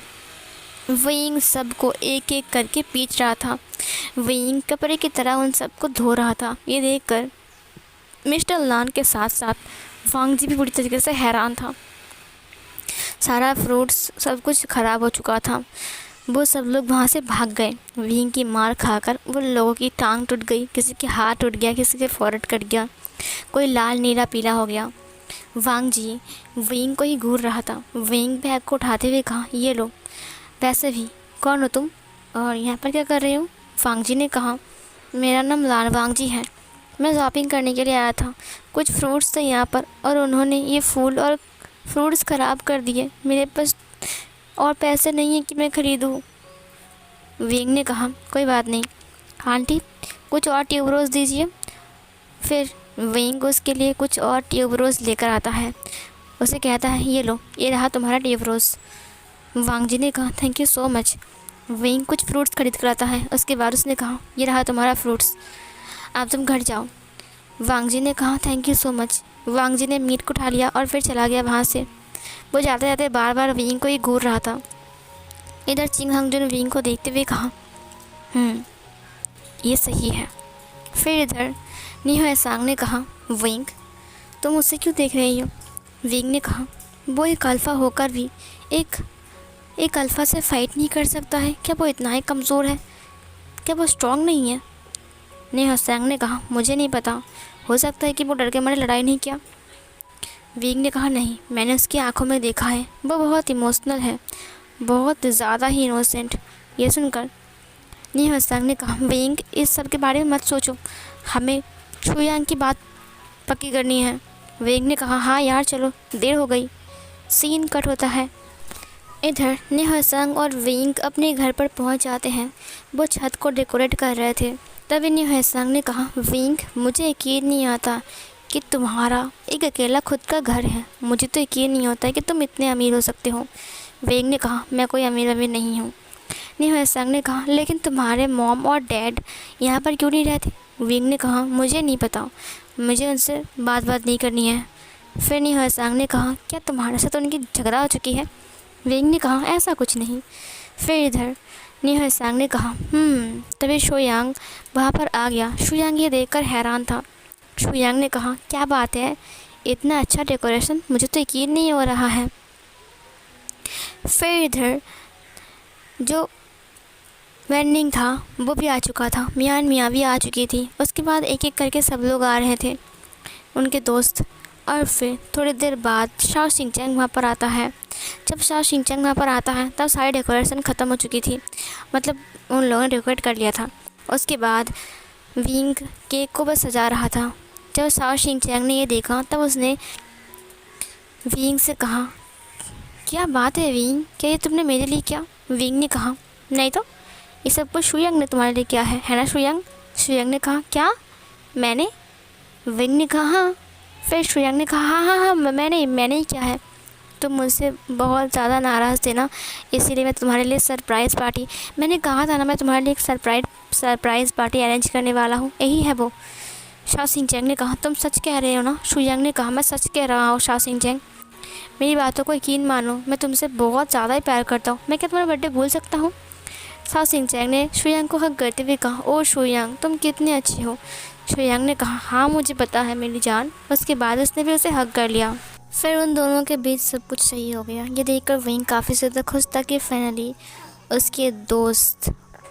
विंग सबको एक एक करके पीट रहा था। विंग कपड़े की तरह उन सबको धो रहा था। ये देखकर मिस्टर लान के साथ साथ वांग जी भी बुरी तरीके से हैरान था। सारा फ्रूट्स सब कुछ ख़राब हो चुका था। वो सब लोग वहाँ से भाग गए। विंग की मार खाकर वो लोगों की टांग टूट गई, किसी के हाथ टूट गया, किसी के फोrehead कट गया, कोई लाल नीला पीला हो गया। वांग जी विंग को ही घूर रहा था। विंग बैग को उठाते हुए कहा, ये लो। वैसे भी कौन हो तुम और यहाँ पर क्या कर रहे हो? वांग जी ने कहा, मेरा नाम लान वांग जी है, मैं शॉपिंग करने के लिए आया था। कुछ फ्रूट्स थे यहाँ पर और उन्होंने ये फूल और फ्रूट्स ख़राब कर दिए। मेरे पास और पैसे नहीं हैं कि मैं ख़रीदूँ। विंग ने कहा, कोई बात नहीं आंटी, कुछ और ट्यूब रोज़ दीजिए। फिर विंग उसके लिए कुछ और ट्यूब रोज़ लेकर आता है। उसे कहता है, ये लो, ये रहा तुम्हारा ट्यूब रोज़। वांग जी ने कहा, thank you so much. Wing कुछ फ्रूट्स खरीद कर आता है। उसके बाद उसने कहा, ये रहा तुम्हारा फ्रूट्स, अब तुम घर जाओ। वांग जी ने कहा, थैंक यू सो मच। वांग जी ने मीट को उठा लिया और फिर चला गया वहाँ से। वो जाते जाते बार बार विंग को ही घूर रहा था। इधर चिंगहंग जुन विंग को देखते हुए कहा, ये सही है। फिर इधर नी हुएसांग ने कहा, विंग तुम उसे क्यों देख रही हो? विंग ने कहा, वो एक अल्फ़ा होकर भी एक अल्फ़ा से फाइट नहीं कर सकता है क्या? वो इतना ही कमज़ोर है क्या? वो स्ट्रांग नहीं है? नी हुएसांग ने कहा, मुझे नहीं पता, हो सकता है कि वो डर के मारे लड़ाई नहीं किया। विंग ने कहा, नहीं, मैंने उसकी आंखों में देखा है, वो बहुत इमोशनल है, बहुत ज़्यादा ही इनोसेंट। ये सुनकर नी हुएसांग ने कहा, विंग इस सब के बारे में मत सोचो, हमें शुयांग की बात पक्की करनी है। विंग ने कहा, हाँ यार चलो, देर हो गई। सीन कट होता है। इधर नी हुएसांग और विंग अपने घर पर पहुंच जाते हैं। वो छत को डेकोरेट कर रहे थे। तभी नी हुएसांग ने कहा, विंग मुझे यकीन नहीं आता कि तुम्हारा एक अकेला खुद का घर है। मुझे तो यकीन नहीं होता है कि तुम इतने अमीर हो सकते हो। विंग ने कहा, मैं कोई अमीर नहीं हूँ। नी हुएसांग ने कहा, लेकिन तुम्हारे मॉम और डैड यहाँ पर क्यों नहीं रहते? विंग ने कहा, मुझे नहीं पता, मुझे उनसे बात नहीं करनी है। फिर नी हुएसांग ने कहा, क्या तुम्हारे साथ उनकी झगड़ा हो चुकी है? विंग ने कहा, ऐसा कुछ नहीं। फिर इधर नी हुएसांग ने कहा, तभी शुयांग वहाँ पर आ गया। शुयांग ये देखकर हैरान था। शुयांग ने कहा, क्या बात है, इतना अच्छा डेकोरेशन, मुझे तो यकीन नहीं हो रहा है। फिर इधर जो वेंडिंग था वो भी आ चुका था, मियान मियाँ भी आ चुकी थी। उसके बाद एक एक करके सब लोग आ रहे थे, उनके दोस्त। और फिर थोड़ी देर बाद शाओ शिनचैंग वहाँ पर आता है। जब शाओ शिनचैंग वहाँ पर आता है तब सारी डेकोरेशन ख़त्म हो चुकी थी, मतलब उन लोगों ने डेकोरेट कर लिया था। उसके बाद विंग केक को बस सजा रहा था। जब शाओ शिनचैंग ने ये देखा तब उसने विंग से कहा, क्या बात है विंग, क्या ये तुमने मेरे लिए किया? विंग ने कहा, नहीं तो, ये सब कुछ शुयांग ने तुम्हारे लिए किया है ना शुयांग? शुयांग ने कहा, क्या मैंने? विंग ने कहा, हाँ। फिर शुयांग ने कहा, हाँ हाँ हाँ, मैंने ही किया है। तुम मुझसे बहुत ज़्यादा नाराज़ थे ना, इसीलिए मैं तुम्हारे लिए सरप्राइज़ पार्टी, मैंने कहा था ना मैं तुम्हारे लिए एक सरप्राइज़ पार्टी अरेंज करने वाला हूँ, यही है वो। शाओ शिनचैंग ने कहा, तुम सच कह रहे हो ना? शुयांग ने कहा, मैं सच कह रहा हूँ शाओ शिनचैंग, मेरी बातों को यकीन मानो, मैं तुमसे बहुत ज़्यादा ही प्यार करता हूँ, मैं क्या तुम्हारा बर्थडे भूल सकता हूँ? शाओ शिनचैंग ने शुयांग को हक करते हुए कहा, ओ शुयांग, तुम कितनी अच्छी हो। शुयांग ने कहा, हाँ मुझे पता है मेरी जान। उसके बाद उसने भी उसे हक कर लिया। फिर उन दोनों के बीच सब कुछ सही हो गया। ये देखकर विंग काफ़ी ज़्यादा खुश था कि फाइनली उसके दोस्त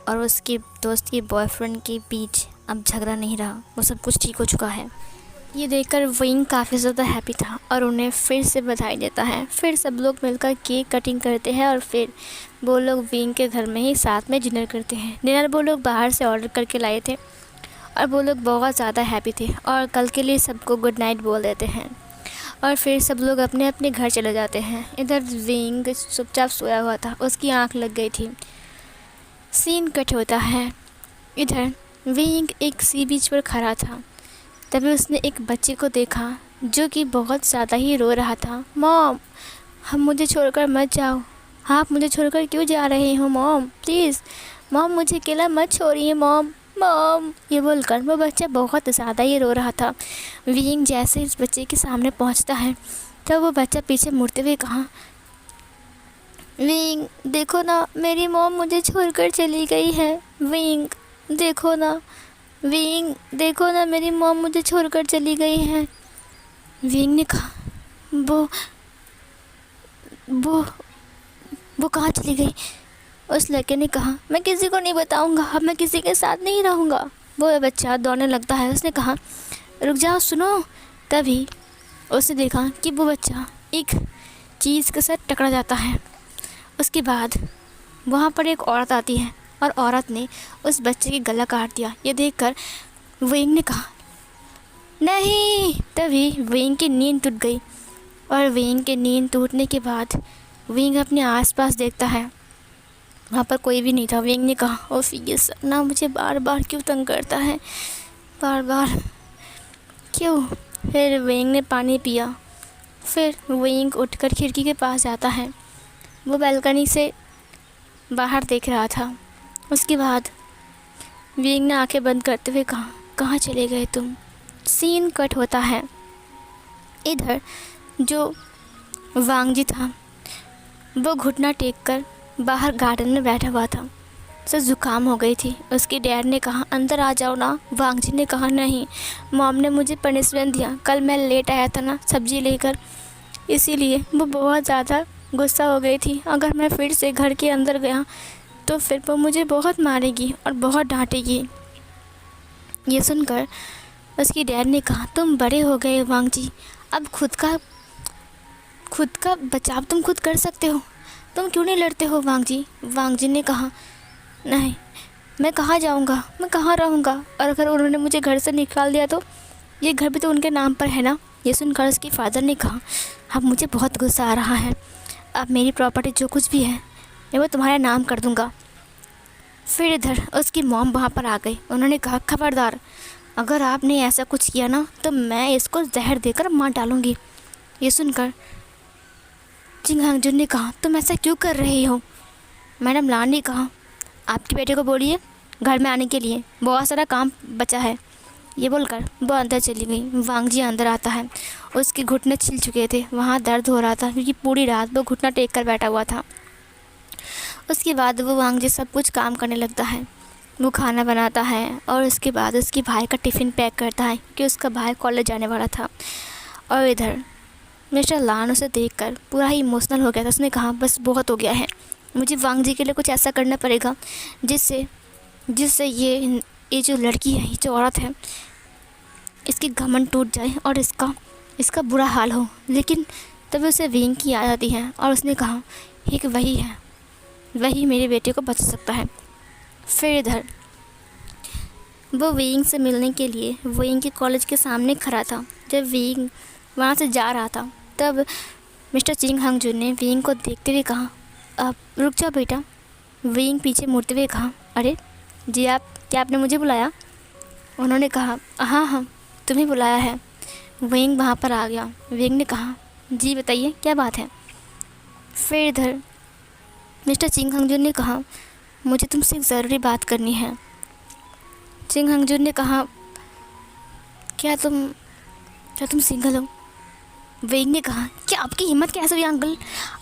और उसके दोस्त के बॉयफ्रेंड के बीच अब झगड़ा नहीं रहा, वो सब कुछ ठीक हो चुका है। ये देखकर विंग काफ़ी ज़्यादा हैप्पी था और उन्हें फिर से बधाई देता है। फिर सब लोग मिलकर केक कटिंग करते हैं और फिर वो लोग विंग के घर में ही साथ में डिनर करते हैं। डिनर वो लोग बाहर से ऑर्डर करके लाए थे और वो लोग बहुत ज़्यादा हैप्पी थे और कल के लिए सबको गुड नाइट बोल देते हैं और फिर सब लोग अपने अपने घर चले जाते हैं। इधर विंग चुपचाप सोया हुआ था, उसकी आंख लग गई थी। सीन कट होता है। इधर विंग एक सी बीच पर खड़ा था, तभी उसने एक बच्चे को देखा जो कि बहुत ज़्यादा ही रो रहा था। मॉम, हम मुझे छोड़कर मत जाओ, आप मुझे छोड़कर क्यों जा रहे हो मॉम, प्लीज़ मॉम, मुझे अकेला मत छोड़िए मॉम, मॉम, ये बोलकर वो बच्चा बहुत ज़्यादा ही रो रहा था। विंग जैसे इस बच्चे के सामने पहुंचता है तब वो बच्चा पीछे मुड़ते हुए कहा, विंग देखो ना, मेरी मॉम मुझे छोड़कर चली गई है, विंग देखो ना, विंग देखो ना, मेरी मॉम मुझे छोड़कर चली गई है। विंग ने कहा, वो वो वो कहाँ चली गई? उस लड़के ने कहा, मैं किसी को नहीं बताऊंगा, अब मैं किसी के साथ नहीं रहूँगा। वो बच्चा दौड़ने लगता है। उसने कहा, रुक जाओ, सुनो। तभी उसने देखा कि वो बच्चा एक चीज़ के साथ टकरा जाता है। उसके बाद वहाँ पर एक औरत आती है और औरत ने उस बच्चे की गला काट दिया। ये देखकर विंग ने कहा, नहीं। तभी विंग की नींद टूट गई और विंग की नींद टूटने के बाद विंग अपने आसपास देखता है, वहाँ पर कोई भी नहीं था। विंग ने कहा, ओफ, ये सपना मुझे बार बार क्यों तंग करता है, बार बार क्यों? फिर विंग ने पानी पिया। फिर विंग उठकर खिड़की के पास जाता है। वो बालकनी से बाहर देख रहा था। उसके बाद विंग ने आंखें बंद करते हुए कहा, कहाँ चले गए तुम? सीन कट होता है। इधर जो वांग जी था वो घुटना टेक कर बाहर गार्डन में बैठा हुआ था। उसे ज़ुकाम हो गई थी। उसके डैड ने कहा, अंदर आ जाओ ना। वांग जी ने कहा, नहीं, मॉम ने मुझे पनिशमेंट दिया, कल मैं लेट आया था ना सब्ज़ी लेकर, इसीलिए वो बहुत ज़्यादा गुस्सा हो गई थी। अगर मैं फिर से घर के अंदर गया तो फिर वो मुझे बहुत मारेगी और बहुत डांटेगी। ये सुनकर उसकी डैड ने कहा, तुम बड़े हो गए वांग जी, अब खुद का बचाव तुम खुद कर सकते हो, तुम क्यों नहीं लड़ते हो वांग जी? वांग जी ने कहा, नहीं, मैं कहाँ जाऊँगा, मैं कहाँ रहूँगा, और अगर उन्होंने मुझे घर से निकाल दिया तो ये घर भी तो उनके नाम पर है ना। ये सुनकर उसके फादर ने कहा, अब मुझे बहुत गुस्सा आ रहा है, अब मेरी प्रॉपर्टी जो कुछ भी है मैं वो तुम्हारा नाम कर दूँगा। फिर इधर उसकी मॉम वहाँ पर आ गई। उन्होंने कहा, खबरदार, अगर आपने ऐसा कुछ किया ना तो मैं इसको जहर देकर मार डालूँगी। ये सुनकर जिंग हांगजून ने कहा, तुम ऐसा क्यों कर रहे हो? मैडम लान ने कहा, आपके बेटे को बोलिए घर में आने के लिए, बहुत सारा काम बचा है। ये बोलकर वो अंदर चली गई। वांग जी अंदर आता है। उसके घुटने छिल चुके थे, वहाँ दर्द हो रहा था क्योंकि पूरी रात वो घुटना टेक कर बैठा हुआ था। उसके बाद वो वांग जी सब कुछ काम करने लगता है। वो खाना बनाता है और उसके बाद उसके भाई का टिफ़िन पैक करता है कि उसका भाई कॉलेज जाने वाला था। और इधर मिस्टर लान उसे देखकर पूरा ही इमोशनल हो गया था। उसने कहा बस बहुत हो गया है, मुझे वांग जी के लिए कुछ ऐसा करना पड़ेगा जिससे जिससे ये जो लड़की है, ये जो औरत है, इसकी घमंड टूट जाए और इसका बुरा हाल हो। लेकिन तभी उसे विंग की याद आती है और उसने कहा एक वही है, वही मेरे बेटे को बचा सकता है। फिर इधर वो विंग से मिलने के लिए विंग के कॉलेज के सामने खड़ा था। जब विंग वहाँ से जा रहा था तब मिस्टर चिंग हंग जुन ने विंग को देखते हुए कहा अब रुक जाओ बेटा। विंग पीछे मुड़ते हुए कहा अरे जी आप, क्या आपने मुझे बुलाया? उन्होंने कहा हाँ हाँ तुम्हें बुलाया है। विंग वहाँ पर आ गया। विंग ने कहा जी बताइए क्या बात है। फिर इधर मिस्टर चिंग हंग जुन ने कहा मुझे तुमसे एक ज़रूरी बात करनी है। चिंग हंग जुन ने कहा क्या तुम सिंगल हो? विंग ने कहा क्या आपकी हिम्मत कैसे हुई अंकल,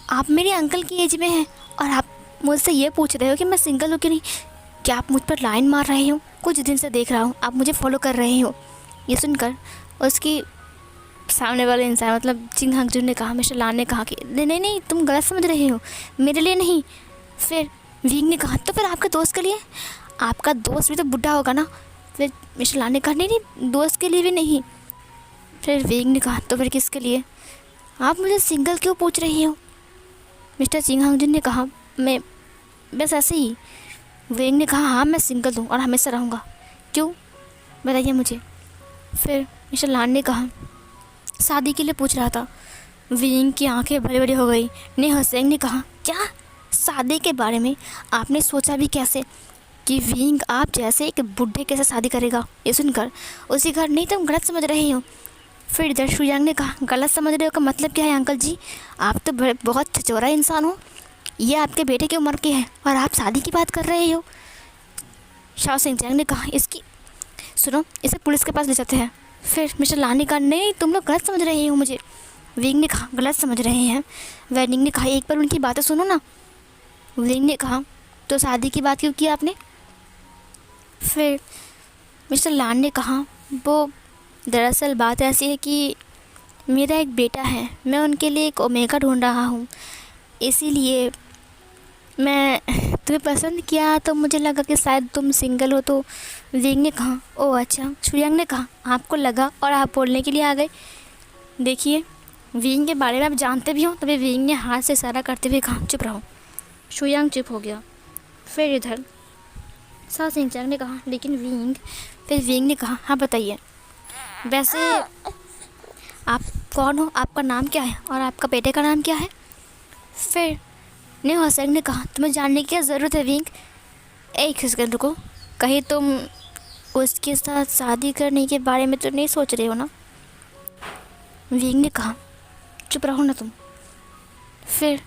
आप मेरे अंकल की एज में हैं और आप मुझसे ये पूछ रहे हो कि मैं सिंगल हूँ कि नहीं? क्या आप मुझ पर लाइन मार रहे हो? कुछ दिन से देख रहा हूँ आप मुझे फॉलो कर रहे हो। ये सुनकर उसकी सामने वाले इंसान मतलब चिंग हंग जुन ने कहा, मिस्टर लान ने कहा कि नहीं नहीं नहीं तुम गलत समझ रहे हो, मेरे लिए नहीं। फिर विंग ने कहा तो फिर आपके दोस्त के लिए? आपका दोस्त भी तो बुढ़ा होगा ना। फिर मिस्टर लान ने कहा नहीं नहीं दोस्त के लिए भी नहीं। फिर विंग ने कहा तो फिर किसके लिए? आप मुझे सिंगल क्यों पूछ रही हो? मिस्टर चिंग हंग जुन ने कहा मैं बस ऐसे ही। विंग ने कहा हाँ मैं सिंगल हूँ और हमेशा रहूँगा। क्यों बताइए मुझे। फिर मिस्टर लान ने कहा शादी के लिए पूछ रहा था। विंग की आंखें बड़ी बड़ी हो गई। ने हसेंग ने कहा क्या शादी के बारे में आपने सोचा भी कैसे कि विंग आप जैसे एक बुढ़े कैसे शादी करेगा? ये सुनकर उसी घर नहीं तुम गलत समझ रहे हो। फिर इधर शुयांग ने कहा गलत समझ रहे हो का मतलब क्या है अंकल जी? आप तो बहुत छिछोरा इंसान हो। ये आपके बेटे की उम्र के है और आप शादी की बात कर रहे हो। शाओ सिंह ने कहा इसकी सुनो इसे पुलिस के पास ले जाते हैं। फिर मिस्टर लान ने कहा नहीं तुम लोग गलत समझ रहे हो मुझे। विंग ने कहा गलत समझ रहे हैं? वेनिंग ने कहा एक बार उनकी बातें सुनो ना। विंग ने कहा तो शादी की बात क्यों की आपने? फिर मिस्टर लान ने कहा वो दरअसल बात ऐसी है कि मेरा एक बेटा है, मैं उनके लिए एक ओमेगा ढूंढ रहा हूँ, इसीलिए मैं तुम्हें पसंद किया तो मुझे लगा कि शायद तुम सिंगल हो। तो विंग ने कहा ओह अच्छा। शुयांग ने कहा आपको लगा और आप बोलने के लिए आ गए। देखिए विंग के बारे में आप जानते भी हो। तभी विंग ने हाथ से इशारा करते हुए कहा चुप रहो। शुयांग चुप हो गया। फिर इधर शाओ सिंह ने कहा लेकिन विंग। फिर विंग ने कहा हाँ बताइए वैसे आप कौन हो, आपका नाम क्या है और आपका बेटे का नाम क्या है? फिर ने हसेंग ने कहा तुम्हें जानने की क्या ज़रूरत है विंग? एक सेकंड रुको, कहीं तुम उसके साथ शादी करने के बारे में तो नहीं सोच रहे हो ना? विंग ने कहा चुप रहो ना तुम। फिर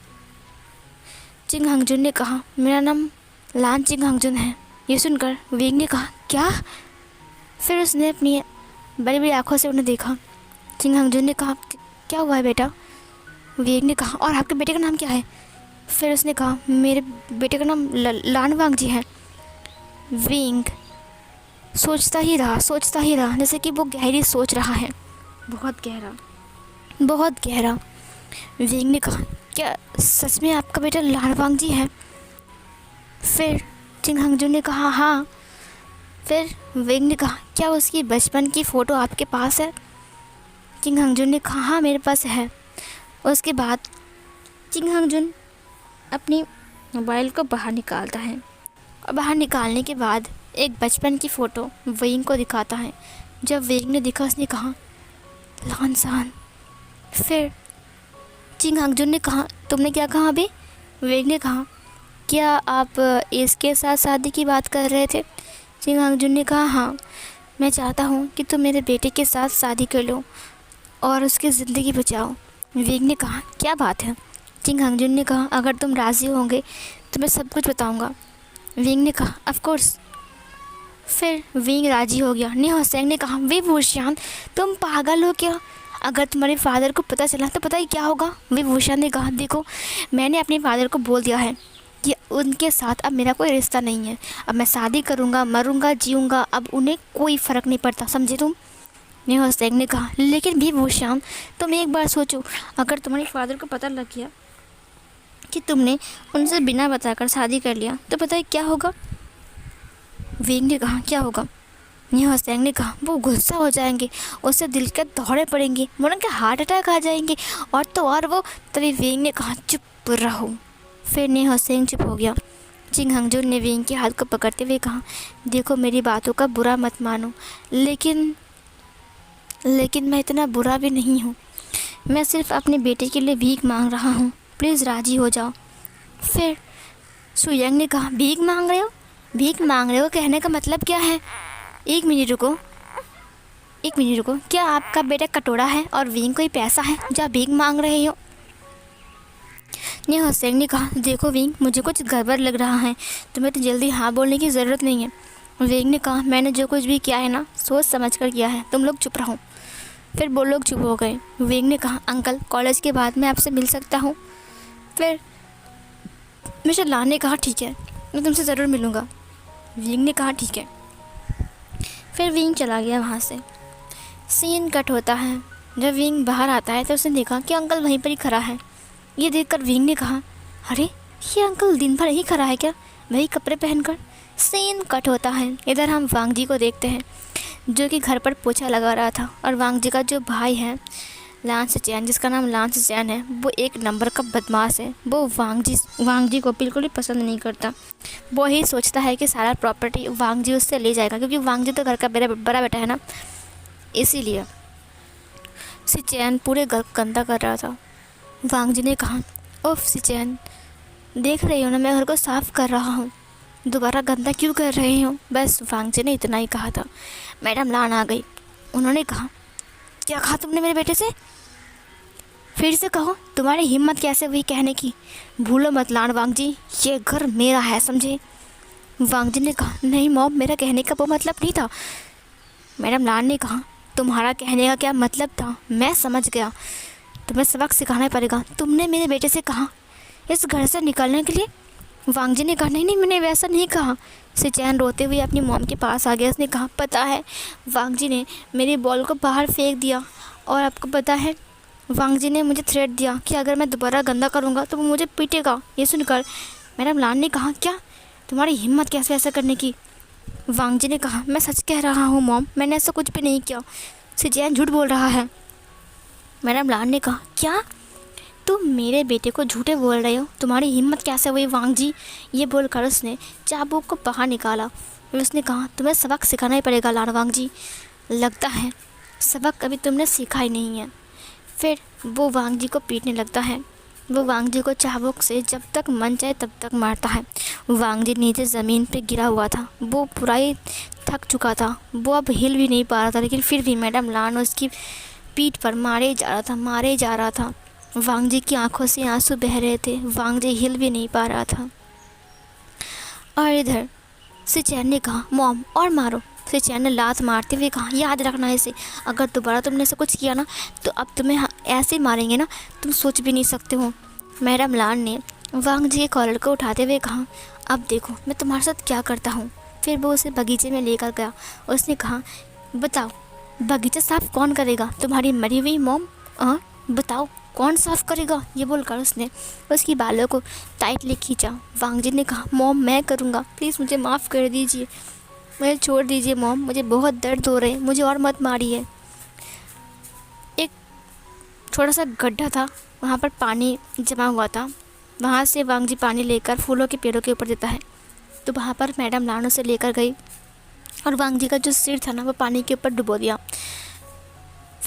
चिंग हंग जुन ने कहा मेरा नाम लान चिंग हंग जुन है। ये सुनकर विंग ने कहा क्या? फिर उसने अपनी बड़ी बड़ी आँखों से उन्हें देखा। चिंग हंग जुन ने कहा क्या हुआ है बेटा? विंग ने कहा और आपके बेटे का नाम क्या है? फिर उसने कहा मेरे बेटे का नाम लान वांग जी है। विंग सोचता ही रहा जैसे कि वो गहरी सोच रहा है, बहुत गहरा। विंग ने कहा क्या सच में आपका बेटा लान वांग जी है? फिर चिंग हंग जुन ने कहा हाँ। फिर विंग ने कहा क्या उसकी बचपन की फ़ोटो आपके पास है? चिंग हंग जुन ने कहा हाँ मेरे पास है। उसके बाद चिंग हंग जुन अपनी मोबाइल को बाहर निकालता है और बाहर निकालने के बाद एक बचपन की फ़ोटो विंग को दिखाता है। जब विंग ने देखा उसने कहा लान सान। फिर चिंग हंग जुन ने कहा तुमने क्या कहा अभी? विंग ने कहा क्या आप इसके साथ शादी की बात कर रहे थे? चिंग हंग जुन ने कहा हाँ मैं चाहता हूँ कि तुम मेरे बेटे के साथ शादी कर लो और उसकी ज़िंदगी बचाओ। विंग ने कहा क्या बात है? चिंग हंग जुन ने कहा अगर तुम राज़ी होंगे तो मैं सब कुछ बताऊंगा। विंग ने कहा ऑफ कोर्स। फिर विंग राज़ी हो गया। ने हसेंग ने कहा वे वुशियान तुम पागल हो क्या? अगर तुम्हारे फादर को पता चला तो पता ही क्या होगा? वे वुशियान ने कहा देखो मैंने अपने फादर को बोल दिया है कि उनके साथ अब मेरा कोई रिश्ता नहीं है। अब मैं शादी करूँगा, मरूँगा, जीऊँगा, अब उन्हें कोई फ़र्क नहीं पड़ता, समझे तुम? नेहा सिंह ने कहा, लेकिन भी वो शाम, तुम एक बार सोचो, अगर तुम्हारे फादर को पता लग गया कि तुमने उनसे बिना बताकर शादी कर लिया तो पता है क्या होगा? वेंग ने कहा, क्या होगा? नेहा सिंह ने कहा, वो गुस्सा हो जाएंगे, उससे दिल के दौरे पड़ेंगे, वरना के हार्ट अटैक आ जाएंगे, और तो और वो। तभी वेंग ने कहा, चुप रहो। फिर नेहा सिंह चुप हो गया। चिंग हंगजुन ने वेंग के हाथ को पकड़ते हुए कहा, देखो मेरी बातों का बुरा मत मानो, लेकिन मैं इतना बुरा भी नहीं हूँ। मैं सिर्फ अपने बेटे के लिए भीख मांग रहा हूँ, प्लीज़ राज़ी हो जाओ। फिर सुयंग ने कहा, भीख मांग रहे हो? भीख मांग रहे हो कहने का मतलब क्या है? एक मिनट रुको, क्या आपका बेटा कटोरा है और विंग कोई पैसा है जो आप भीख मांग रहे हो? नेहा सिंह ने कहा, देखो विंग, मुझे कुछ गड़बड़ लग रहा है, तुम्हें तो जल्दी हाँ बोलने की ज़रूरत नहीं है। विंग ने कहा, मैंने जो कुछ भी किया है ना, सोच समझ कर किया है, तुम लोग चुप रहो। फिर वो लोग चुप हो गए। विंग ने कहा, अंकल, कॉलेज के बाद मैं आपसे मिल सकता हूँ? फिर मिस्टर लान ने कहा, ठीक है, मैं तुमसे ज़रूर मिलूँगा। विंग ने कहा, ठीक है। फिर विंग चला गया वहाँ से। सीन कट होता है। जब विंग बाहर आता है तो उसने देखा कि अंकल वहीं पर ही खड़ा है। ये देखकर विंग ने कहा, अरे ये अंकल दिन भर ही खड़ा है क्या, वही कपड़े पहनकर? सीन कट होता है। इधर हम वांग जी को देखते हैं, जो कि घर पर पोछा लगा रहा था, और वांग जी का जो भाई है लांस चैन, जिसका नाम लांस चैन है, वो एक नंबर का बदमाश है। वो वांग जी को बिल्कुल भी पसंद नहीं करता। वो ही सोचता है कि सारा प्रॉपर्टी वांग जी उससे ले जाएगा, क्योंकि वांग जी तो घर का बड़ा बेटा है ना, इसीलिए। सिचैन पूरे घर गंदा कर रहा था। वांग जी ने कहा, ओफ सिचैन, देख रही हो ना, मैं घर को साफ़ कर रहा हूँ, दोबारा गंदा क्यों कर रहे हो? बस वांग जी ने इतना ही कहा था। मैडम लान आ गई। उन्होंने कहा, क्या कहा तुमने मेरे बेटे से? फिर से कहो, तुम्हारी हिम्मत कैसे हुई कहने की? भूलो मत लान वांग जी, ये घर मेरा है, समझे? वांग जी ने कहा, नहीं मॉम, मेरा कहने का वो मतलब नहीं था। मैडम लान ने कहा, तुम्हारा कहने का क्या मतलब था? मैं समझ गया, तुम्हें सबक सिखाना पड़ेगा। तुमने मेरे बेटे से कहा इस घर से निकलने के लिए? वांग जी ने कहा, नहीं, मैंने वैसा नहीं कहा। सिचैन रोते हुए अपनी मॉम के पास आ गया। उसने कहा, पता है, वांग जी ने मेरी बॉल को बाहर फेंक दिया, और आपको पता है, वांग जी ने मुझे थ्रेट दिया कि अगर मैं दोबारा गंदा करूँगा तो वो मुझे पीटेगा। ये सुनकर मैडम लान ने कहा, क्या तुम्हारी हिम्मत कैसे ऐसा करने की? वांग जी ने कहा, मैं सच कह रहा हूँ मॉम, मैंने ऐसा कुछ भी नहीं किया। सिचैन झूठ बोल रहा है। मैडम लान ने कहा, क्या तुम मेरे बेटे को झूठे बोल रहे हो? तुम्हारी हिम्मत कैसे हुई वांग जी? ये बोलकर उसने चाबुक को बाहर निकाला। फिर उसने कहा, तुम्हें सबक सिखाना ही पड़ेगा लान वांग जी, लगता है सबक अभी तुमने सीखा ही नहीं है। फिर वो वांग जी को पीटने लगता है। वो वांग जी को चाबुक से जब तक मन चाहे तब तक मारता है। वांग जी नीचे ज़मीन पे गिरा हुआ था। वो पूरा ही थक चुका था, वो अब हिल भी नहीं पा रहा था, लेकिन फिर भी मैडम लान उसकी पीठ पर मारे जा रहा था। वांग जी की आंखों से आंसू बह रहे थे। वांग जी हिल भी नहीं पा रहा था। और इधर सिचैन ने कहा, मॉम और मारो। सिचैन ने लात मारते हुए कहा, याद रखना इसे, अगर दोबारा तुमने ऐसा कुछ किया ना तो अब तुम्हें ऐसे मारेंगे ना, तुम सोच भी नहीं सकते हो। मैडम लान ने वांग जी के कॉलर को उठाते हुए कहा, अब देखो मैं तुम्हारे साथ क्या करता हूँ। फिर वो उसे बगीचे में लेकर गया। उसने कहा, बताओ बगीचा साफ कौन करेगा? तुम्हारी मरी हुई मॉम? बताओ कौन साफ़ करेगा? ये बोलकर उसने उसकी बालों को टाइटली खींचा। वांग जी ने कहा, मॉम मैं करूँगा, प्लीज़ मुझे माफ़ कर दीजिए, मुझे छोड़ दीजिए मॉम, मुझे बहुत दर्द हो रहे हैं, मुझे और मत मारिए। एक छोटा सा गड्ढा था, वहाँ पर पानी जमा हुआ था। वहाँ से वांग जी पानी लेकर फूलों के पेड़ों के ऊपर देता है। तो वहाँ पर मैडम लान उसे लेकर गई, और वांग जी का जो सिर था ना, वो पानी के ऊपर डुबो दिया।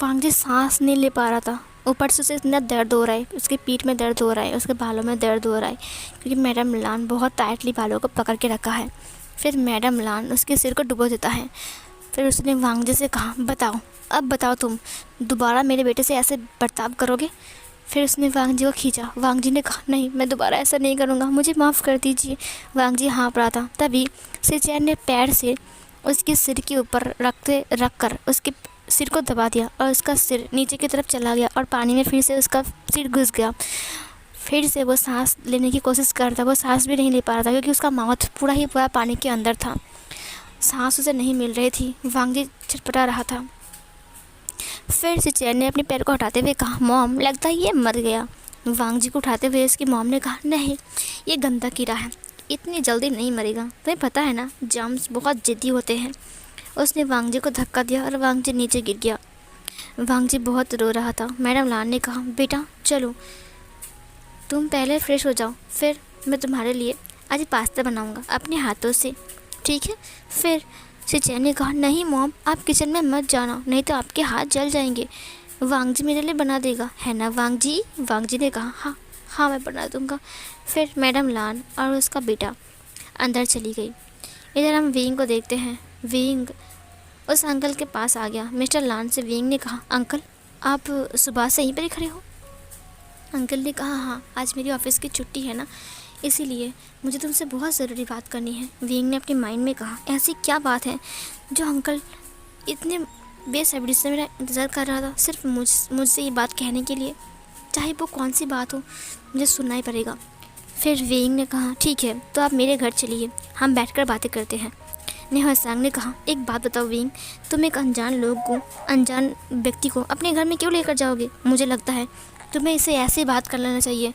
वांग जी सांस नहीं ले पा रहा था। ऊपर से उसे इतना दर्द हो रहा है, उसके पीठ में दर्द हो रहा है, उसके बालों में दर्द हो रहा है, क्योंकि मैडम लान बहुत टाइटली बालों को पकड़ के रखा है। फिर मैडम लान उसके सिर को डुबो देता है। फिर उसने वांग जी से कहा, बताओ, अब बताओ तुम दोबारा मेरे बेटे से ऐसे बर्ताव करोगे? फिर उसने वांग जी को खींचा। वांग जी ने कहा, नहीं मैं दोबारा ऐसा नहीं करूँगा, मुझे माफ़ कर दीजिए। वांग जी हाँफ रहा था। तभी सिचैन ने पैर से उसके सिर के ऊपर रख कर उसके सिर को दबा दिया, और उसका सिर नीचे की तरफ चला गया, और पानी में फिर से उसका सिर घुस गया। फिर से वो सांस लेने की कोशिश कर रहा था। वो सांस भी नहीं ले पा रहा था क्योंकि उसका माउथ पूरा ही पूरा पानी के अंदर था। सांस उसे नहीं मिल रही थी। वांग जी छटपटा रहा था। फिर से चैन ने अपने पैर को हटाते हुए कहा, मॉम लगता है ये मर गया। वांग जी को उठाते हुए उसकी मॉम ने कहा, नहीं ये गंदा कीड़ा है, इतनी जल्दी नहीं मरेगा, तुम्हें पता है ना जर्म्स बहुत जिद्दी होते हैं। उसने वांग जी को धक्का दिया और वांग जी नीचे गिर गया। वांग जी बहुत रो रहा था। मैडम लान ने कहा, बेटा चलो तुम पहले फ्रेश हो जाओ, फिर मैं तुम्हारे लिए आज पास्ता बनाऊंगा अपने हाथों से, ठीक है। फिर चैन ने कहा, नहीं मॉम आप किचन में मत जाना, नहीं तो आपके हाथ जल जाएंगे। वांग जी मेरे लिए बना देगा, है ना वांग जी। वांग जी ने कहा, हाँ हाँ मैं बना दूंगा। फिर मैडम लान और उसका बेटा अंदर चली गई। इधर हम विंग को देखते हैं। विंग उस अंकल के पास आ गया। मिस्टर लान से विंग ने कहा, अंकल आप सुबह से यहीं पर ही खड़े हो। अंकल ने कहा, हाँ आज मेरी ऑफिस की छुट्टी है ना, इसीलिए मुझे तुमसे बहुत ज़रूरी बात करनी है। विंग ने अपने माइंड में कहा, ऐसी क्या बात है जो अंकल इतने बेसब्री से मेरा इंतज़ार कर रहा था सिर्फ मुझसे ये बात कहने के लिए। चाहे वो कौन सी बात हो मुझे सुनना ही पड़ेगा। फिर विंग ने कहा, ठीक है तो आप मेरे घर चलिए, हम बैठकर बातें करते हैं। नेहा ने कहा, एक बात बताओ विंग, तुम एक अनजान व्यक्ति को अपने घर में क्यों लेकर जाओगे? मुझे लगता है तुम्हें इसे ऐसे बात कर लेना चाहिए।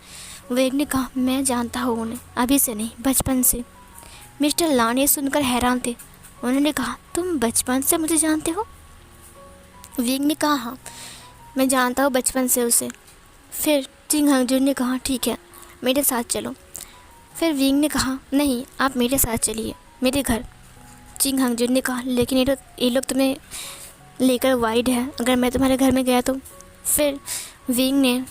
विंग ने कहा, मैं जानता हूँ उन्हें, अभी से नहीं बचपन से। मिस्टर लान ये सुनकर हैरान थे। उन्होंने कहा, तुम बचपन से मुझे जानते हो? विंग ने कहा, हाँ मैं जानता हूँ बचपन से उसे। फिर चिंग हंगजुन ने कहा, ठीक है मेरे साथ चलो। फिर विंग ने कहा, नहीं आप मेरे साथ चलिए मेरे घर। चिंग हंगजुन ने कहा, लेकिन ये लोग तुम्हें लेकर वाइड है, अगर मैं तुम्हारे घर में गया तो। फिर विंग ने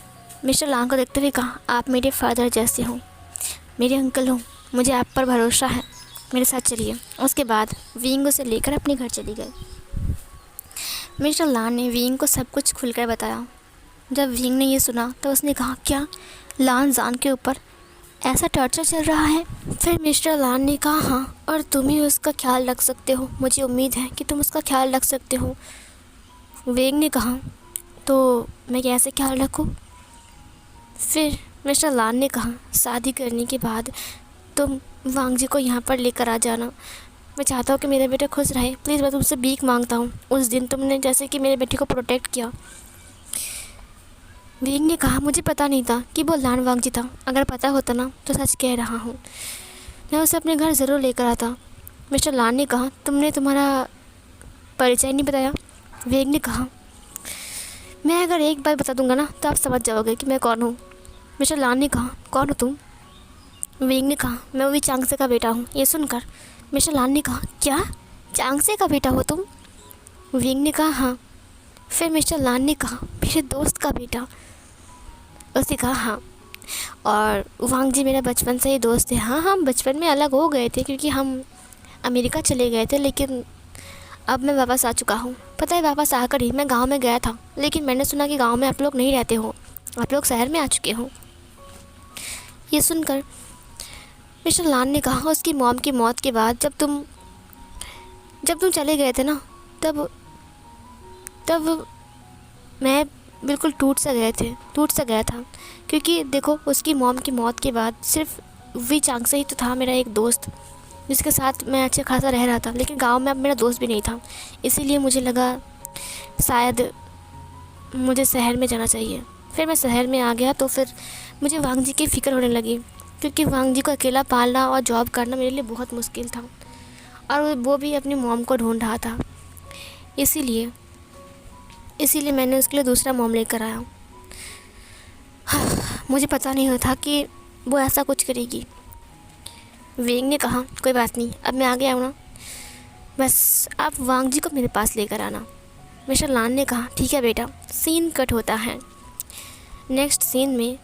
मिस्टर लांग को देखते हुए कहा, आप मेरे फादर जैसे हो, मेरे अंकल हो, मुझे आप पर भरोसा है, मेरे साथ चलिए। उसके बाद विंग उसे लेकर अपने घर चली गई। मिस्टर लान ने विंग को सब कुछ खुलकर बताया। जब विंग ने ये सुना तो उसने कहा, क्या लान जान के ऊपर ऐसा टॉर्चर चल रहा है? फिर मिस्टर लान ने कहा, हाँ और तुम ही उसका ख्याल रख सकते हो, मुझे उम्मीद है कि तुम उसका ख्याल रख सकते हो। विंग ने कहा, तो मैं कैसे ख्याल रखूं? फिर मिस्टर लान ने कहा, शादी करने के बाद तुम वांग जी को यहाँ पर लेकर आ जाना। मैं चाहता हूँ कि मेरा बेटा खुश रहे, प्लीज़ मैं तुमसे भीख मांगता हूँ। उस दिन तुमने जैसे कि मेरे बेटे को प्रोटेक्ट किया। विंग ने कहा, मुझे पता नहीं था कि वो लान वांग जी था, अगर पता होता ना तो सच कह रहा हूँ, मैं उसे अपने घर ज़रूर लेकर आता। मिस्टर लान ने कहा, तुमने तुम्हारा परिचय नहीं बताया। विंग ने कहा, मैं अगर एक बार बता दूंगा ना तो आप समझ जाओगे कि मैं कौन हूँ। मिस्टर लान ने कहा, कौन हो तुम? विंग ने कहा, मैं वही चांगसे का बेटा हूँ। ये सुनकर मिस्टर लान ने कहा, क्या चांगसे का बेटा हो तुम? विंग ने कहा, हाँ। फिर मिस्टर लान ने कहा, मेरे दोस्त का बेटा? उसने कहा, हाँ और वांग जी मेरा बचपन से ही दोस्त है। हाँ हम बचपन में अलग हो गए थे क्योंकि हम अमेरिका चले गए थे, लेकिन अब मैं वापस आ चुका हूँ। पता है वापस आकर ही मैं गांव में गया था, लेकिन मैंने सुना कि गांव में आप लोग नहीं रहते हो, आप लोग शहर में आ चुके हो। ये सुनकर मिस्टर लान ने कहा, उसकी मॉम की मौत के बाद जब तुम चले गए थे ना, तब मैं बिल्कुल टूट सा गया था क्योंकि देखो उसकी मॉम की मौत के बाद सिर्फ वी चांग से ही तो था मेरा एक दोस्त जिसके साथ मैं अच्छा खासा रह रहा था, लेकिन गांव में अब मेरा दोस्त भी नहीं था। इसीलिए मुझे लगा शायद मुझे शहर में जाना चाहिए। फिर मैं शहर में आ गया तो फिर मुझे वांग जी की फ़िक्र होने लगी क्योंकि वांग जी को अकेला पालना और जॉब करना मेरे लिए बहुत मुश्किल था और वो भी अपनी मॉम को ढूंढ रहा था। इसीलिए मैंने उसके लिए दूसरा मॉम लेकर आया। मुझे पता नहीं था कि वो ऐसा कुछ करेगी। विंग ने कहा, कोई बात नहीं, अब मैं आ गया हूँ ना, बस आप वांग जी को मेरे पास लेकर आना। मिस्टर लान ने कहा, ठीक है बेटा। सीन कट होता है। नेक्स्ट सीन में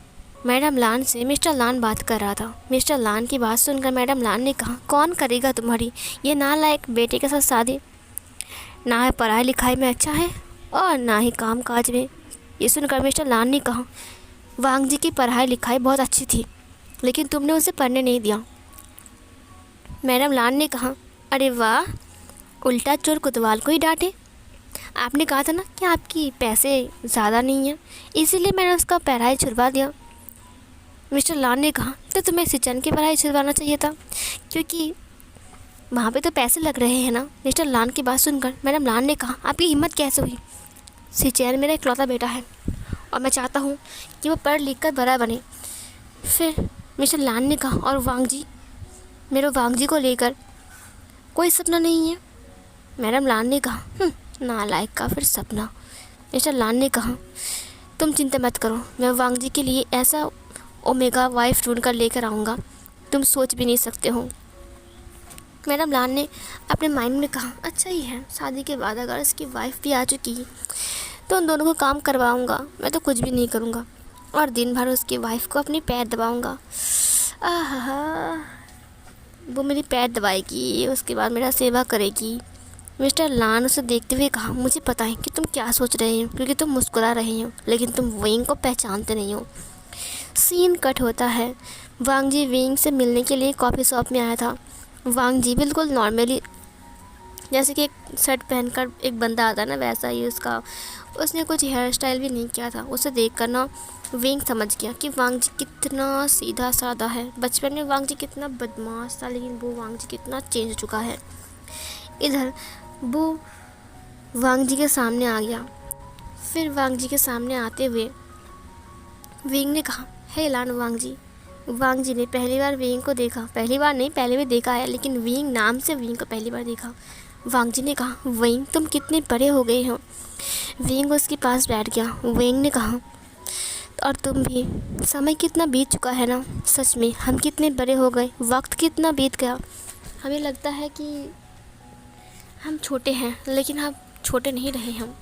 मैडम लान से मिस्टर लान बात कर रहा था। मिस्टर लान की बात सुनकर मैडम लान ने कहा, कौन करेगा तुम्हारी ये नालायक बेटे के साथ शादी? ना है पढ़ाई लिखाई में अच्छा है और ना ही काम काज में। ये सुनकर मिस्टर लान ने कहा, वांग जी की पढ़ाई लिखाई बहुत अच्छी थी लेकिन तुमने उसे पढ़ने नहीं दिया। मैडम लान ने कहा, अरे वाह, उल्टा चोर कोतवाल को ही डांटे। आपने कहा था ना कि आपकी पैसे ज़्यादा नहीं हैं, इसीलिए मैंने उसका पढ़ाई छुड़वा दिया। मिस्टर लान ने कहा, तो तुम्हें सिचन की पढ़ाई छुड़वाना चाहिए था, क्योंकि वहाँ पे तो पैसे लग रहे हैं ना। मिस्टर लान की बात सुनकर मैडम लान ने कहा, आपकी हिम्मत कैसे हुई? सिचन मेरा इकलौता बेटा है और मैं चाहता हूँ कि वो पढ़ लिख कर बड़ा बने। फिर मिस्टर लान ने कहा, और वांग जी, मेरे वांग जी को लेकर कोई सपना नहीं है? मैडम लान ने कहा, नालायक का फिर सपना। मिस्टर लान ने कहा, तुम चिंता मत करो, मैं वांग जी के लिए ऐसा ओमेगा वाइफ ढूंढ कर लेकर आऊँगा, तुम सोच भी नहीं सकते हो। मैडम लान ने अपने माइंड में कहा, अच्छा ही है, शादी के बाद अगर इसकी वाइफ भी आ चुकी है तो उन दोनों को काम करवाऊँगा, मैं तो कुछ भी नहीं करूँगा और दिन भर उसकी वाइफ को अपनी पैर दबाऊँगा। आहा, वो मेरी पैर दबाएगी, उसके बाद मेरा सेवा करेगी। मिस्टर लान उसे देखते हुए कहा, मुझे पता है कि तुम क्या सोच रहे हो, क्योंकि तुम मुस्कुरा रहे हो, लेकिन तुम विंग को पहचानते नहीं हो। सीन कट होता है। वांग जी विंग से मिलने के लिए कॉफ़ी शॉप में आया था। वांग जी बिल्कुल नॉर्मली, जैसे कि एक शर्ट पहनकर एक बंदा आता है ना, वैसा ही उसने कुछ हेयर स्टाइल भी नहीं किया था। उसे देखकर ना विंग समझ गया कि वांग जी कितना सीधा साधा है। बचपन में वांग जी कितना बदमाश था, लेकिन वो वांग जी कितना चेंज हो चुका है। इधर वो वांग जी के सामने आ गया। फिर वांग जी के सामने आते हुए विंग ने कहा, हे लान वांग जी। वांग जी ने पहली बार विंग को देखा, पहली बार नहीं, पहले भी देखा है, लेकिन विंग नाम से विंग को पहली बार देखा। वांग जी ने कहा, विंग तुम कितने बड़े हो गए हो। विंग उसके पास बैठ गया। विंग ने कहा, और तुम भी, समय कितना बीत चुका है ना, सच में हम कितने बड़े हो गए, वक्त कितना बीत गया। हमें लगता है कि हम छोटे हैं, लेकिन हम छोटे नहीं रहे हम।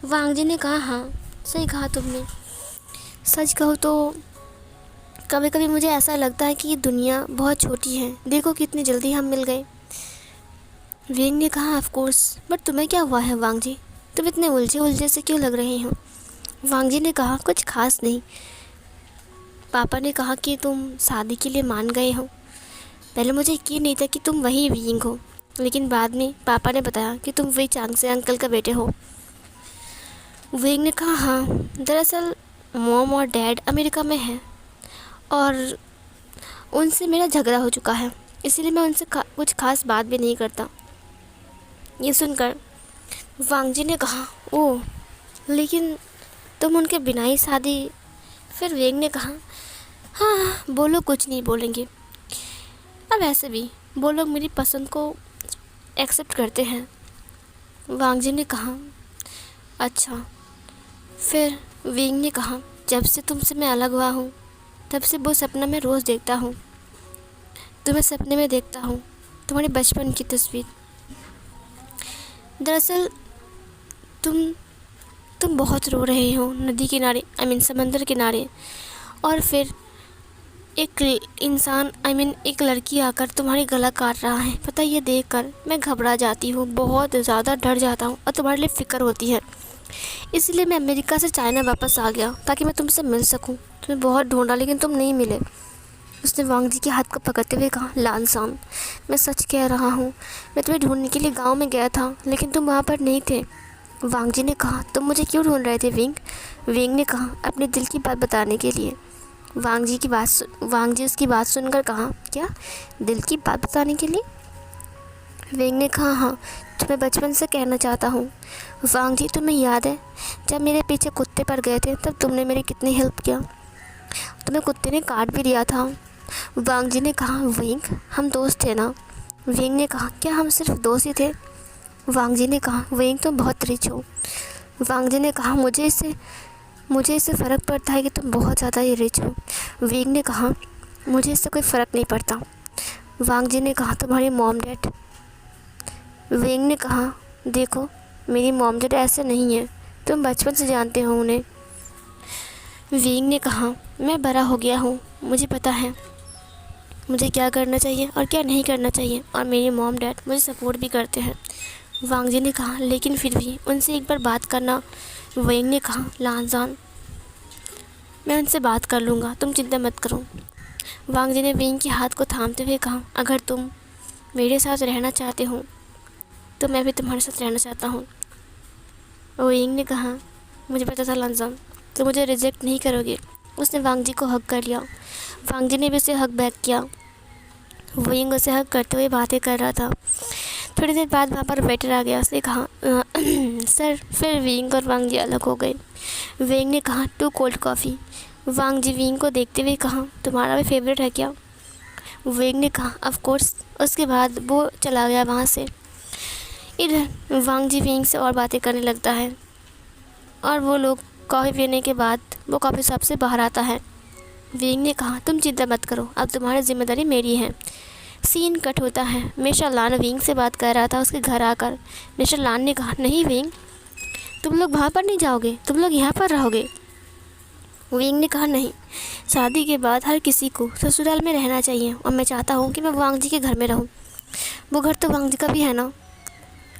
वांग जी ने कहा, हाँ सही कहा तुमने। सच कहूँ तो कभी कभी मुझे ऐसा लगता है कि ये दुनिया बहुत छोटी है, देखो कितनी जल्दी हम मिल गए। विंग ने कहा, ऑफ कोर्स, बट तुम्हें क्या हुआ है वांग जी, तुम इतने उलझे उलझे से क्यों लग रहे हो। वांग जी ने कहा, कुछ खास नहीं, पापा ने कहा कि तुम शादी के लिए मान गए हो। पहले मुझे यकीन नहीं था कि तुम वही विंग हो, लेकिन बाद में पापा ने बताया कि तुम वही चांग से अंकल का बेटे हो। विंग ने कहा, हाँ, दरअसल मॉम और डैड अमेरिका में हैं और उनसे मेरा झगड़ा हो चुका है, इसीलिए मैं उनसे कुछ खास बात भी नहीं करता। ये सुनकर वांग जी ने कहा, ओह, लेकिन तुम उनके बिना ही शादी। फिर विंग ने कहा, हाँ बोलो, कुछ नहीं बोलेंगे, अब ऐसे भी वो लोग मेरी पसंद को एक्सेप्ट करते हैं। वांग जी ने कहा, अच्छा। फिर विंग ने कहा, जब से तुमसे मैं अलग हुआ हूँ तब से वो सपना मैं रोज़ देखता हूँ, तुम्हें सपने में देखता हूँ, तुम्हारे बचपन की तस्वीर। दरअसल तुम बहुत रो रहे हो नदी किनारे, समंदर किनारे, और फिर एक इंसान एक लड़की आकर तुम्हारी गला काट रहा है। पता ये देखकर मैं घबरा जाती हूँ, बहुत ज़्यादा डर जाता हूँ और तुम्हारे लिए फ़िक्र होती है। इसलिए मैं अमेरिका से चाइना वापस आ गया ताकि मैं तुमसे मिल सकूं। तुम्हें बहुत ढूंढा लेकिन तुम नहीं मिले। उसने वांग जी के हाथ को पकड़ते हुए कहा, लानसान, मैं सच कह रहा हूँ, मैं तुम्हें ढूंढने के लिए गांव में गया था, लेकिन तुम वहाँ पर नहीं थे। वांग जी ने कहा, तुम मुझे क्यों ढूंढ रहे थे विंग? विंग ने कहा, अपने दिल की बात बताने के लिए। वांग जी उसकी बात सुनकर कहा, क्या दिल की बात बताने के लिए? विंग ने कहा, हाँ, तुम्हें बचपन से कहना चाहता हूँ। वांग जी, तुम्हें याद है जब मेरे पीछे कुत्ते पड़ गए थे तब तुमने मेरी कितनी हेल्प किया, तुम्हें कुत्ते ने काट भी दिया था। वांग जी ने कहा, विंग, हम दोस्त थे ना? विंग ने कहा, क्या हम सिर्फ दोस्त ही थे? वांग जी ने कहा, विंग तुम बहुत रिच हो। वांग जी ने कहा, मुझे इससे फ़र्क पड़ता है कि तुम बहुत ज़्यादा ही रिच हो। विंग ने कहा, मुझे इससे कोई फ़र्क नहीं पड़ता। वांग जी ने कहा, तुम्हारी मॉम डैड? विंग ने कहा, देखो, मेरी मॉम डैड ऐसे नहीं है, तुम बचपन से जानते हो उन्हें। विंग ने कहा, मैं बड़ा हो गया हूँ, मुझे पता है मुझे क्या करना चाहिए और क्या नहीं करना चाहिए, और मेरी मॉम डैड मुझे सपोर्ट भी करते हैं। वांग जी ने कहा, लेकिन फिर भी उनसे एक बार बात करना। विंग ने कहा, लानजान, मैं उनसे बात कर लूँगा, तुम चिंता मत करो। वांग जी ने विंग के हाथ को थामते हुए कहा, अगर तुम मेरे साथ रहना चाहते हो तो मैं भी तुम्हारे साथ रहना चाहता हूँ। विंग ने कहा, मुझे पता था लानजान, तो मुझे रिजेक्ट नहीं करोगे, उसने वांग जी को हक कर लिया। वांग जी ने भी उसे हक बैक किया। विंग उसे हक करते हुए बातें कर रहा था। थोड़ी देर बाद वहाँ पर वेटर आ गया। उसने कहा सर। फिर विंग और वांग जी अलग हो गए। विंग ने कहा 2 कोल्ड कॉफ़ी। वांग जी विंग को देखते हुए कहा तुम्हारा भी फेवरेट है क्या? विंग ने कहा ऑफ कोर्स। उसके बाद वो चला गया वहाँ से। इधर वांग जी विंग से और बातें करने लगता है और वो लोग कॉफ़ी पीने के बाद वो कॉफ़ी शॉप से बाहर आता है। विंग ने कहा तुम चिंता मत करो, अब तुम्हारी जिम्मेदारी मेरी है। सीन कट होता है। मिस्टर लान विंग से बात कर रहा था उसके घर आकर। मिस्टर लान ने कहा नहीं विंग, तुम लोग वहाँ पर नहीं जाओगे, तुम लोग यहाँ पर रहोगे। विंग ने कहा नहीं, शादी के बाद हर किसी को ससुराल में रहना चाहिए और मैं चाहता हूँ कि मैं वांग जी के घर में रहूँ। वो घर तो वांग जी का भी है ना।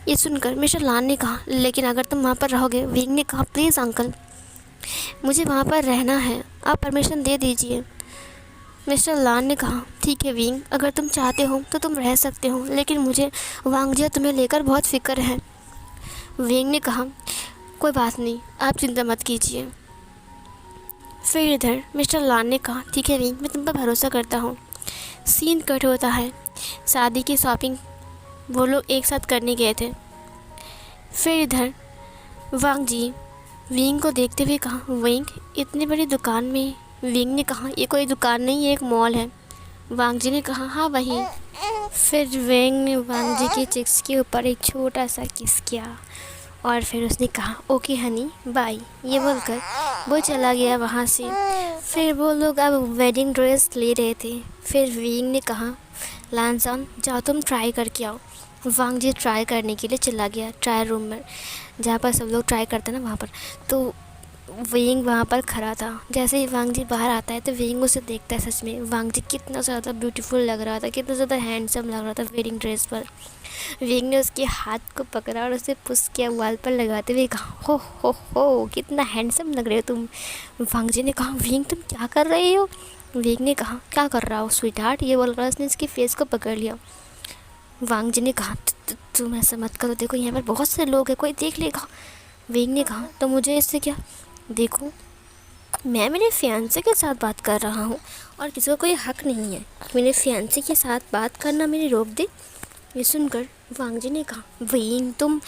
ये सुनकर मिस्टर लान ने कहा लेकिन अगर तुम वहाँ पर रहोगे। विंग ने कहा प्लीज़ अंकल, मुझे वहाँ पर रहना है, आप परमिशन दे दीजिए। मिस्टर लान ने कहा ठीक है विंग, अगर तुम चाहते हो तो तुम रह सकते हो, लेकिन मुझे वांग जी तुम्हें लेकर बहुत फ़िक्र है। विंग ने कहा कोई बात नहीं, आप चिंता मत कीजिए। फिर इधर मिस्टर लान ने कहा ठीक है विंग, मैं तुम पर भरोसा करता हूँ। सीन कट होता है। शादी की शॉपिंग वो लोग एक साथ करने गए थे। फिर इधर वांग जी विंग को देखते हुए कहा विंग, इतनी बड़ी दुकान में। विंग ने कहा ये कोई दुकान नहीं, ये एक मॉल है। वांग जी ने कहा हाँ वही। फिर विंग ने वांग जी के चिक्स के ऊपर एक छोटा सा किस किया और फिर उसने कहा ओके हनी बाय। ये बोलकर वो चला गया वहाँ से। फिर वो लोग अब वेडिंग ड्रेस ले रहे थे। फिर विंग ने कहा लानसान जाओ तुम ट्राई करके आओ। वांग जी ट्राई करने के लिए चला गया ट्रायल रूम में, जहाँ पर सब लोग ट्राई करते हैं ना वहाँ पर। तो विंग वहाँ पर खड़ा था। जैसे ही वांग जी बाहर आता है तो विंग उसे देखता है। सच में वांग जी कितना ज़्यादा ब्यूटीफुल लग रहा था, कितना ज़्यादा हैंडसम लग रहा था वेडिंग ड्रेस पर। विंग ने उसके हाथ को पकड़ा और उसे पुश किया वाल पर लगाते हुए कहा हो कितना हैंडसम लग रहे हो तुम। वांग जी ने कहा विंग तुम क्या कर रहे हो? विंग ने कहा क्या कर रहा हो स्वीट हार्ट? ये बोल रहा उसने उसके फेस को पकड़ लिया। वांग जी ने कहा तुम ऐसा मत करो, देखो यहाँ पर बहुत से लोग हैं, कोई देख लेगा। विंग ने कहा तो मुझे इससे क्या, देखो मैं मेरे फियांसे के साथ बात कर रहा हूँ और किसी को कोई हक नहीं है मेरे फियांसे के साथ बात करना मेरी रोक दे। ये सुनकर वांग जी ने कहा विंग तुम।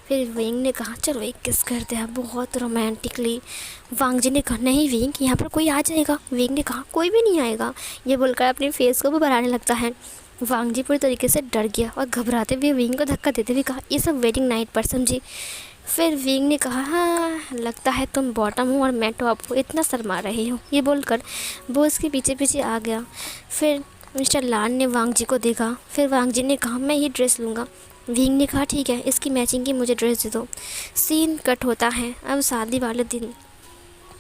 फिर विंग ने कहा चलो एक किस करते हैं बहुत रोमांटिकली। वांग जी ने कहा नहीं विंग, यहाँ पर कोई आ जाएगा। विंग ने कहा कोई भी नहीं आएगा। ये बोलकर अपने फेस को भी बढ़ाने लगता है। वांग जी पूरी तरीके से डर गया और घबराते हुए विंग को धक्का देते हुए कहा ये सब वेडिंग नाइट पर समझी। फिर विंग ने कहा हाँ लगता है तुम बॉटम हो और मैं टॉप हो, इतना शर्मा रही हो। ये बोलकर वो उसके पीछे पीछे आ गया। फिर मिस्टर लान ने वांग जी को देखा। फिर वांग जी ने कहा मैं ये ड्रेस लूँगा। विंग ने कहा ठीक है, इसकी मैचिंग की मुझे ड्रेस दे दो। सीन कट होता है। अब शादी वाले दिन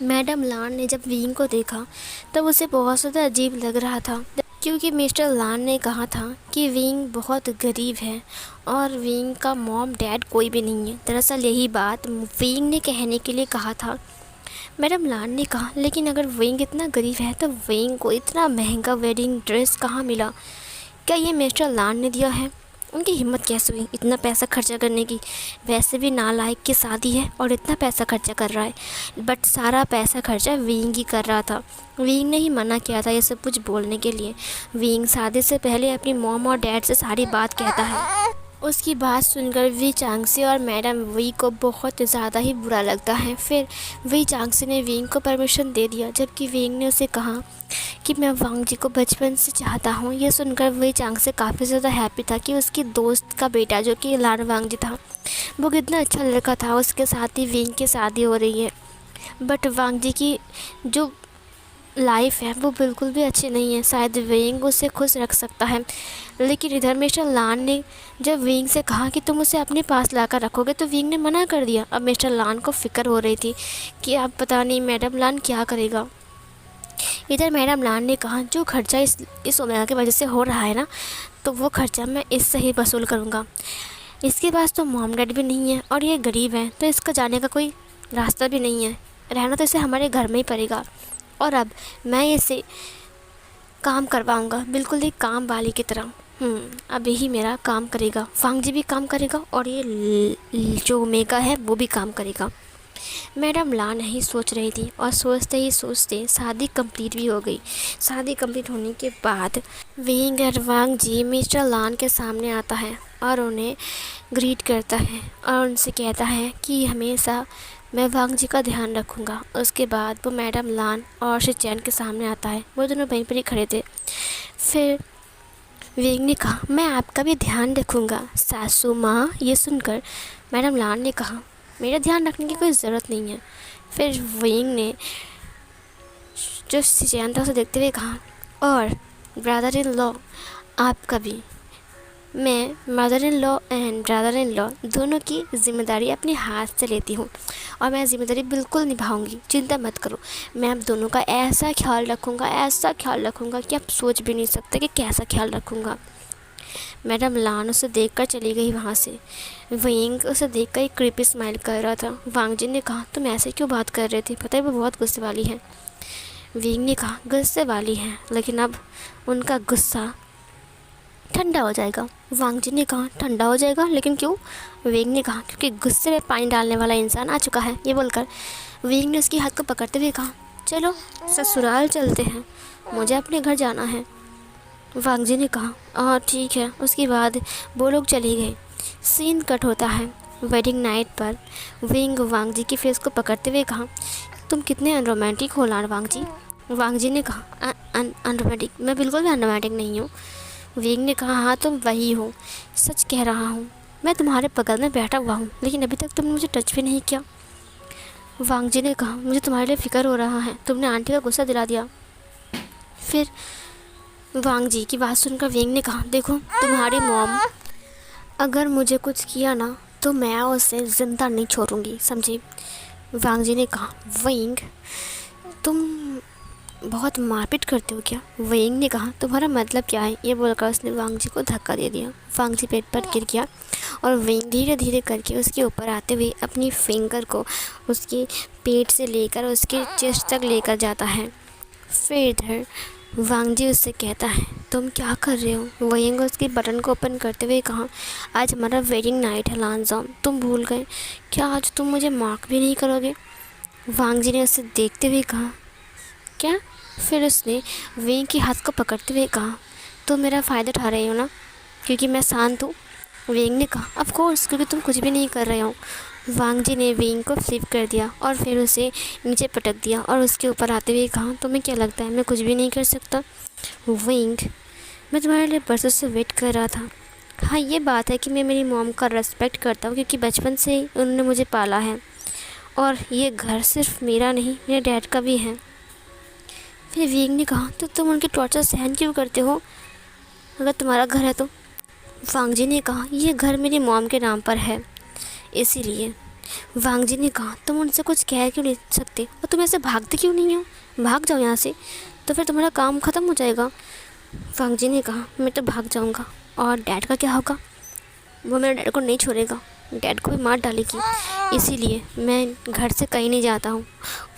मैडम लान ने जब विंग को देखा तब उसे बहुत ज़्यादा अजीब लग रहा था, क्योंकि मिस्टर लान ने कहा था कि विंग बहुत गरीब है और विंग का मॉम डैड कोई भी नहीं है। दरअसल यही बात विंग ने कहने के लिए कहा था। मैडम लान ने कहा लेकिन अगर विंग इतना गरीब है तो विंग को इतना महंगा वेडिंग ड्रेस कहाँ मिला? क्या ये मिस्टर लान ने दिया है? उनकी हिम्मत कैसे हुई इतना पैसा खर्चा करने की? वैसे भी नालायक की शादी है और इतना पैसा खर्चा कर रहा है। बट सारा पैसा खर्चा विंग ही कर रहा था। विंग ने ही मना किया था ये सब कुछ बोलने के लिए। विंग शादी से पहले अपनी मॉम और डैड से सारी बात कहता है। उसकी बात सुनकर वी चांगसी और मैडम वी को बहुत ज़्यादा ही बुरा लगता है। फिर वी चांगसी ने विंग को परमिशन दे दिया, जबकि विंग ने उसे कहा कि मैं वांग जी को बचपन से चाहता हूँ। यह सुनकर वी चांगसी काफ़ी ज़्यादा हैप्पी था कि उसकी दोस्त का बेटा जो कि लान वांग जी था वो कितना अच्छा लड़का था, उसके साथ ही विंग की शादी हो रही है। बट वांग जी की जो लाइफ है वो बिल्कुल भी अच्छी नहीं है। शायद विंग उसे खुश रख सकता है, लेकिन इधर मिस्टर लान ने जब विंग से कहा कि तुम उसे अपने पास लाकर रखोगे तो विंग ने मना कर दिया। अब मिस्टर लान को फ़िक्र हो रही थी कि अब पता नहीं मैडम लान क्या करेगा। इधर मैडम लान ने कहा जो खर्चा इस ओमेगा की वजह से हो रहा है ना, तो वो खर्चा मैं इससे ही वसूल करूँगा। इसके पास तो मॉम डैड भी नहीं है और ये गरीब है, तो इसका जाने का कोई रास्ता भी नहीं है, रहना तो इसे हमारे घर में ही पड़ेगा। और अब मैं इसे काम करवाऊँगा बिल्कुल एक काम वाली की तरह। अब यही मेरा काम करेगा, वांग जी भी काम करेगा और ये जो ओमेगा है वो भी काम करेगा। मैडम लान ही सोच रही थी और सोचते ही सोचते शादी कंप्लीट भी हो गई। शादी कंप्लीट होने के बाद विंग और वांग जी मिस्टर लान के सामने आता है और उन्हें ग्रीट करता है और उनसे कहता है कि हमेशा मैं वांग जी का ध्यान रखूँगा। उसके बाद वो मैडम लान और शिचैन के सामने आता है। वो दोनों वहीं पर ही खड़े थे। फिर विंग ने कहा, मैं आपका भी ध्यान रखूँगा सासू माँ। ये सुनकर मैडम लान ने कहा, मेरा ध्यान रखने की कोई ज़रूरत नहीं है। फिर विंग ने जो शिचैन था उसे देखते हुए कहा, और ब्रदर इन लॉ आपका भी। मैं mother in law and brother in law दोनों की जिम्मेदारी अपने हाथ से लेती हूँ और मैं जिम्मेदारी बिल्कुल निभाऊंगी, चिंता मत करो। मैं आप दोनों का ऐसा ख्याल रखूँगा कि आप सोच भी नहीं सकते कि कैसा ख्याल रखूँगा। मैडम लान उसे देखकर चली गई वहाँ से। विंग उसे देखकर एक क्रीपी स्माइल कर रहा था। वांग जी ने कहा, तुम ऐसे क्यों बात कर रहे थे, पता है वो बहुत गुस्से वाली है। विंग ने कहा, गुस्से वाली है, लेकिन अब उनका गुस्सा ठंडा हो जाएगा। वांग जी ने कहा, ठंडा हो जाएगा, लेकिन क्यों? विंग ने कहा, क्योंकि गुस्से में पानी डालने वाला इंसान आ चुका है। ये बोलकर विंग ने उसके हाथ को पकड़ते हुए कहा, चलो ससुराल चलते हैं, मुझे अपने घर जाना है। वांग जी ने कहा, हाँ ठीक है। उसके बाद वो लोग चले गए। सीन कट होता है वेडिंग नाइट पर। विंग वांग जी की फेस को पकड़ते हुए कहा, तुम कितने अनरोमांटिक हो लाड वांग जी। वांग जी ने कहा, अनरोमांटिक? मैं बिल्कुल भी अनरोमांटिक नहीं हूँ। विंग ने कहा, हाँ तुम वही हो, सच कह रहा हूँ। मैं तुम्हारे बगल में बैठा हुआ हूँ, लेकिन अभी तक तुमने मुझे टच भी नहीं किया। वांग जी ने कहा, मुझे तुम्हारे लिए फ़िक्र हो रहा है, तुमने आंटी का गुस्सा दिला दिया। फिर वांग जी की बात सुनकर विंग ने कहा, देखो तुम्हारी मॉम अगर मुझे कुछ किया ना तो मैं उसे ज़िंदा नहीं छोड़ूंगी, समझी। वांग जी ने कहा, विंग तुम बहुत मारपीट करते हो क्या? विंग ने कहा, तुम्हारा मतलब क्या है? ये बोलकर उसने वांग जी को धक्का दे दिया। वांग जी पेट पर गिर गया और विंग धीरे धीरे करके उसके ऊपर आते हुए अपनी फिंगर को उसके पेट से लेकर उसके चेस्ट तक लेकर जाता है। फिर इधर वांग जी उससे कहता है, तुम क्या कर रहे हो? विंग उसके बटन को ओपन करते हुए कहा, आज हमारा वेडिंग नाइट है लानजाम, तुम भूल गए क्या? आज तुम मुझे मार्क भी नहीं करोगे? वांग जी ने उसे देखते हुए कहा, क्या? फिर उसने विंग के हाथ को पकड़ते हुए कहा, तुम मेरा फ़ायदा उठा रहे हो ना, क्योंकि मैं शांत हूँ? विंग ने कहा, ऑफ कोर्स, क्योंकि तुम कुछ भी नहीं कर रहे हो। वांग जी ने विंग को फ्लिप कर दिया और फिर उसे नीचे पटक दिया और उसके ऊपर आते हुए कहा, तुम्हें क्या लगता है मैं कुछ भी नहीं कर सकता? विंग, मैं तुम्हारे लिए बरसों से वेट कर रहा था। हाँ ये बात है कि मैं मेरी मॉम का रेस्पेक्ट करता हूँ, क्योंकि बचपन से ही उन्होंने मुझे पाला है और ये घर सिर्फ मेरा नहीं, मेरे डैड का भी है। फिर विंग ने कहा, तो तुम उनकी टॉर्चर सहन क्यों करते हो अगर तुम्हारा घर है तो? वांग जी ने कहा, ये घर मेरी मॉम के नाम पर है इसीलिए। वांग जी ने कहा, तुम उनसे कुछ कह क्यों नहीं सकते और तुम ऐसे भागते क्यों नहीं हो? भाग जाओ यहाँ से, तो फिर तुम्हारा काम ख़त्म हो जाएगा। वांग जी ने कहा, मैं तो भाग जाऊँगा, और डैड का क्या होगा? वो मेरे डैड को नहीं छोड़ेगा, डैड को भी मार डालेगी, इसीलिए मैं घर से कहीं नहीं जाता हूँ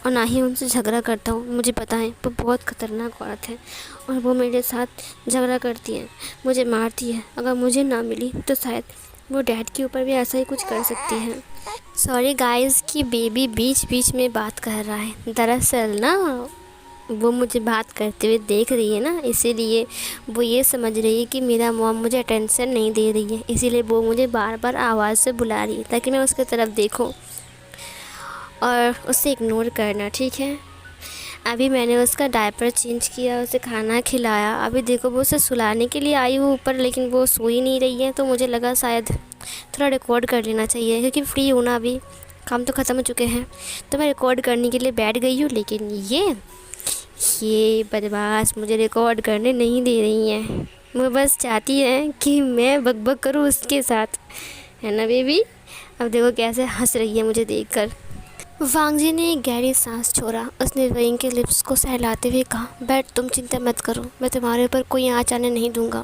और ना ही उनसे झगड़ा करता हूँ। मुझे पता है वो बहुत ख़तरनाक औरत है और वो मेरे साथ झगड़ा करती है, मुझे मारती है। अगर मुझे ना मिली तो शायद वो डैड के ऊपर भी ऐसा ही कुछ कर सकती है। सॉरी गाइस कि बेबी बीच बीच में बात कर रहा है, दरअसल ना वो मुझे बात करते हुए देख रही है ना, इसीलिए वो ये समझ रही है कि मेरा मॉम मुझे अटेंशन नहीं दे रही है, इसीलिए वो मुझे बार बार आवाज़ से बुला रही है ताकि मैं उसकी तरफ देखूं और उसे इग्नोर करना, ठीक है। अभी मैंने उसका डायपर चेंज किया, उसे खाना खिलाया, अभी देखो वो उसे सुलाने के लिए आई हूँ ऊपर, लेकिन वो सो ही नहीं रही है, तो मुझे लगा शायद थोड़ा रिकॉर्ड कर लेना चाहिए, क्योंकि फ्री हूँ ना, अभी काम तो ख़त्म हो चुके हैं, तो मैं रिकॉर्ड करने के लिए बैठ गई हूँ। लेकिन ये बदमाश मुझे रिकॉर्ड करने नहीं दे रही हैं, वो बस चाहती है कि मैं बकबक करूँ उसके साथ, है ना बेबी? अब देखो कैसे हंस रही है मुझे देखकर। वांग जी ने एक गहरी सांस छोड़ा। उसने विंग के लिप्स को सहलाते हुए कहा, बैठ, तुम चिंता मत करो, मैं तुम्हारे ऊपर कोई आँच आने नहीं दूंगा।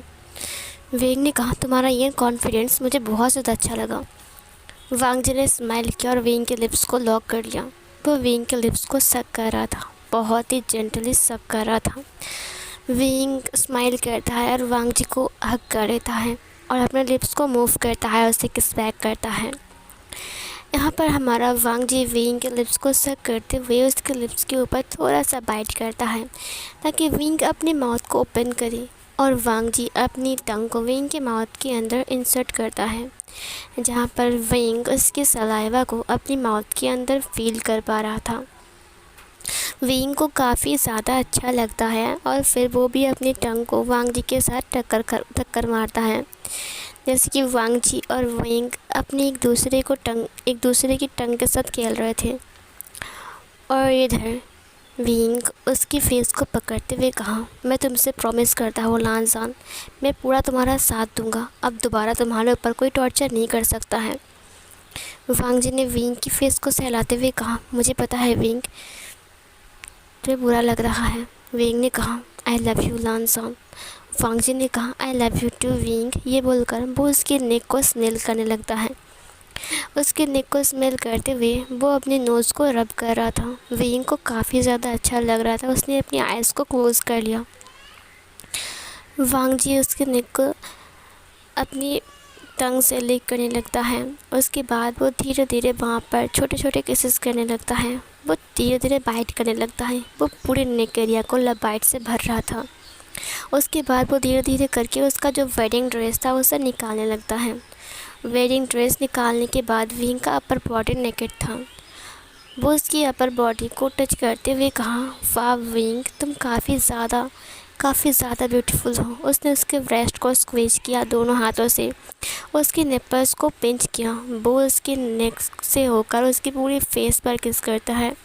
विंग ने कहा, तुम्हारा ये कॉन्फिडेंस मुझे बहुत ज़्यादा अच्छा लगा। वांग जी ने स्माइल किया और विंग के लिप्स को लॉक कर लिया। वो विंग के लिप्स को सक कर रहा था, बहुत ही जेंटली सक कर रहा था। विंग स्माइल करता है और वांग जी को हग कर देता है और अपने लिप्स को मूव करता है, उसे किस बैक करता है। यहाँ पर हमारा वांग जी विंग के लिप्स को सक करते हुए उसके लिप्स के ऊपर थोड़ा सा बाइट करता है ताकि विंग अपने माउथ को ओपन करे, और वांग जी अपनी टंग को विंग के माउथ के अंदर इंसर्ट करता है, जहाँ पर विंग उसके सलाइवा को अपनी माउथ के अंदर फील कर पा रहा था। विंग को काफ़ी ज़्यादा अच्छा लगता है और फिर वो भी अपनी टंग को वांग जी के साथ टक्कर मारता है, जैसे कि वांग जी और विंग अपनी एक दूसरे की टंग के साथ खेल रहे थे। और इधर विंग उसकी फेस को पकड़ते हुए कहा, मैं तुमसे प्रॉमिस करता हूँ लानजान, मैं पूरा तुम्हारा साथ दूंगा, अब दोबारा तुम्हारे ऊपर कोई टॉर्चर नहीं कर सकता है। वांग जी ने विंग की फेस को सहलाते हुए कहा, मुझे पता है विंग, तुम्हें बुरा लग रहा है। विंग ने कहा, आई लव यू लानजान। वांग जी ने कहा, I love you too Wing. ये बोलकर वो उसकी नेक को स्मेल करने लगता है। उसके नेक को स्मेल करते हुए वो अपने नोज़ को रब कर रहा था। विंग को काफ़ी ज़्यादा अच्छा लग रहा था। उसने अपनी आइज़ को क्लोज कर लिया। वांग जी उसके नेक को अपनी टंग से लिक करने लगता है। उसके बाद वो धीरे धीरे वहाँ पर छोटे छोटे किसेस करने लगता है। वो धीरे धीरे बाइट करने लगता है। वो पूरे नेक एरिया को लव बाइट से भर रहा था। उसके बाद वो धीरे धीरे करके उसका जो वेडिंग ड्रेस था उसे निकालने लगता है। वेडिंग ड्रेस निकालने के बाद विंग का अपर बॉडी नेकेड था। वो उसकी अपर बॉडी को टच करते हुए कहा, वाह विंग, तुम काफ़ी ज़्यादा ब्यूटीफुल हो। उसने उसके ब्रेस्ट को स्क्वीज किया दोनों हाथों से, उसके निप्पल्स को पिंच किया। वो उसके नेक से होकर उसकी पूरी फेस पर किस करता है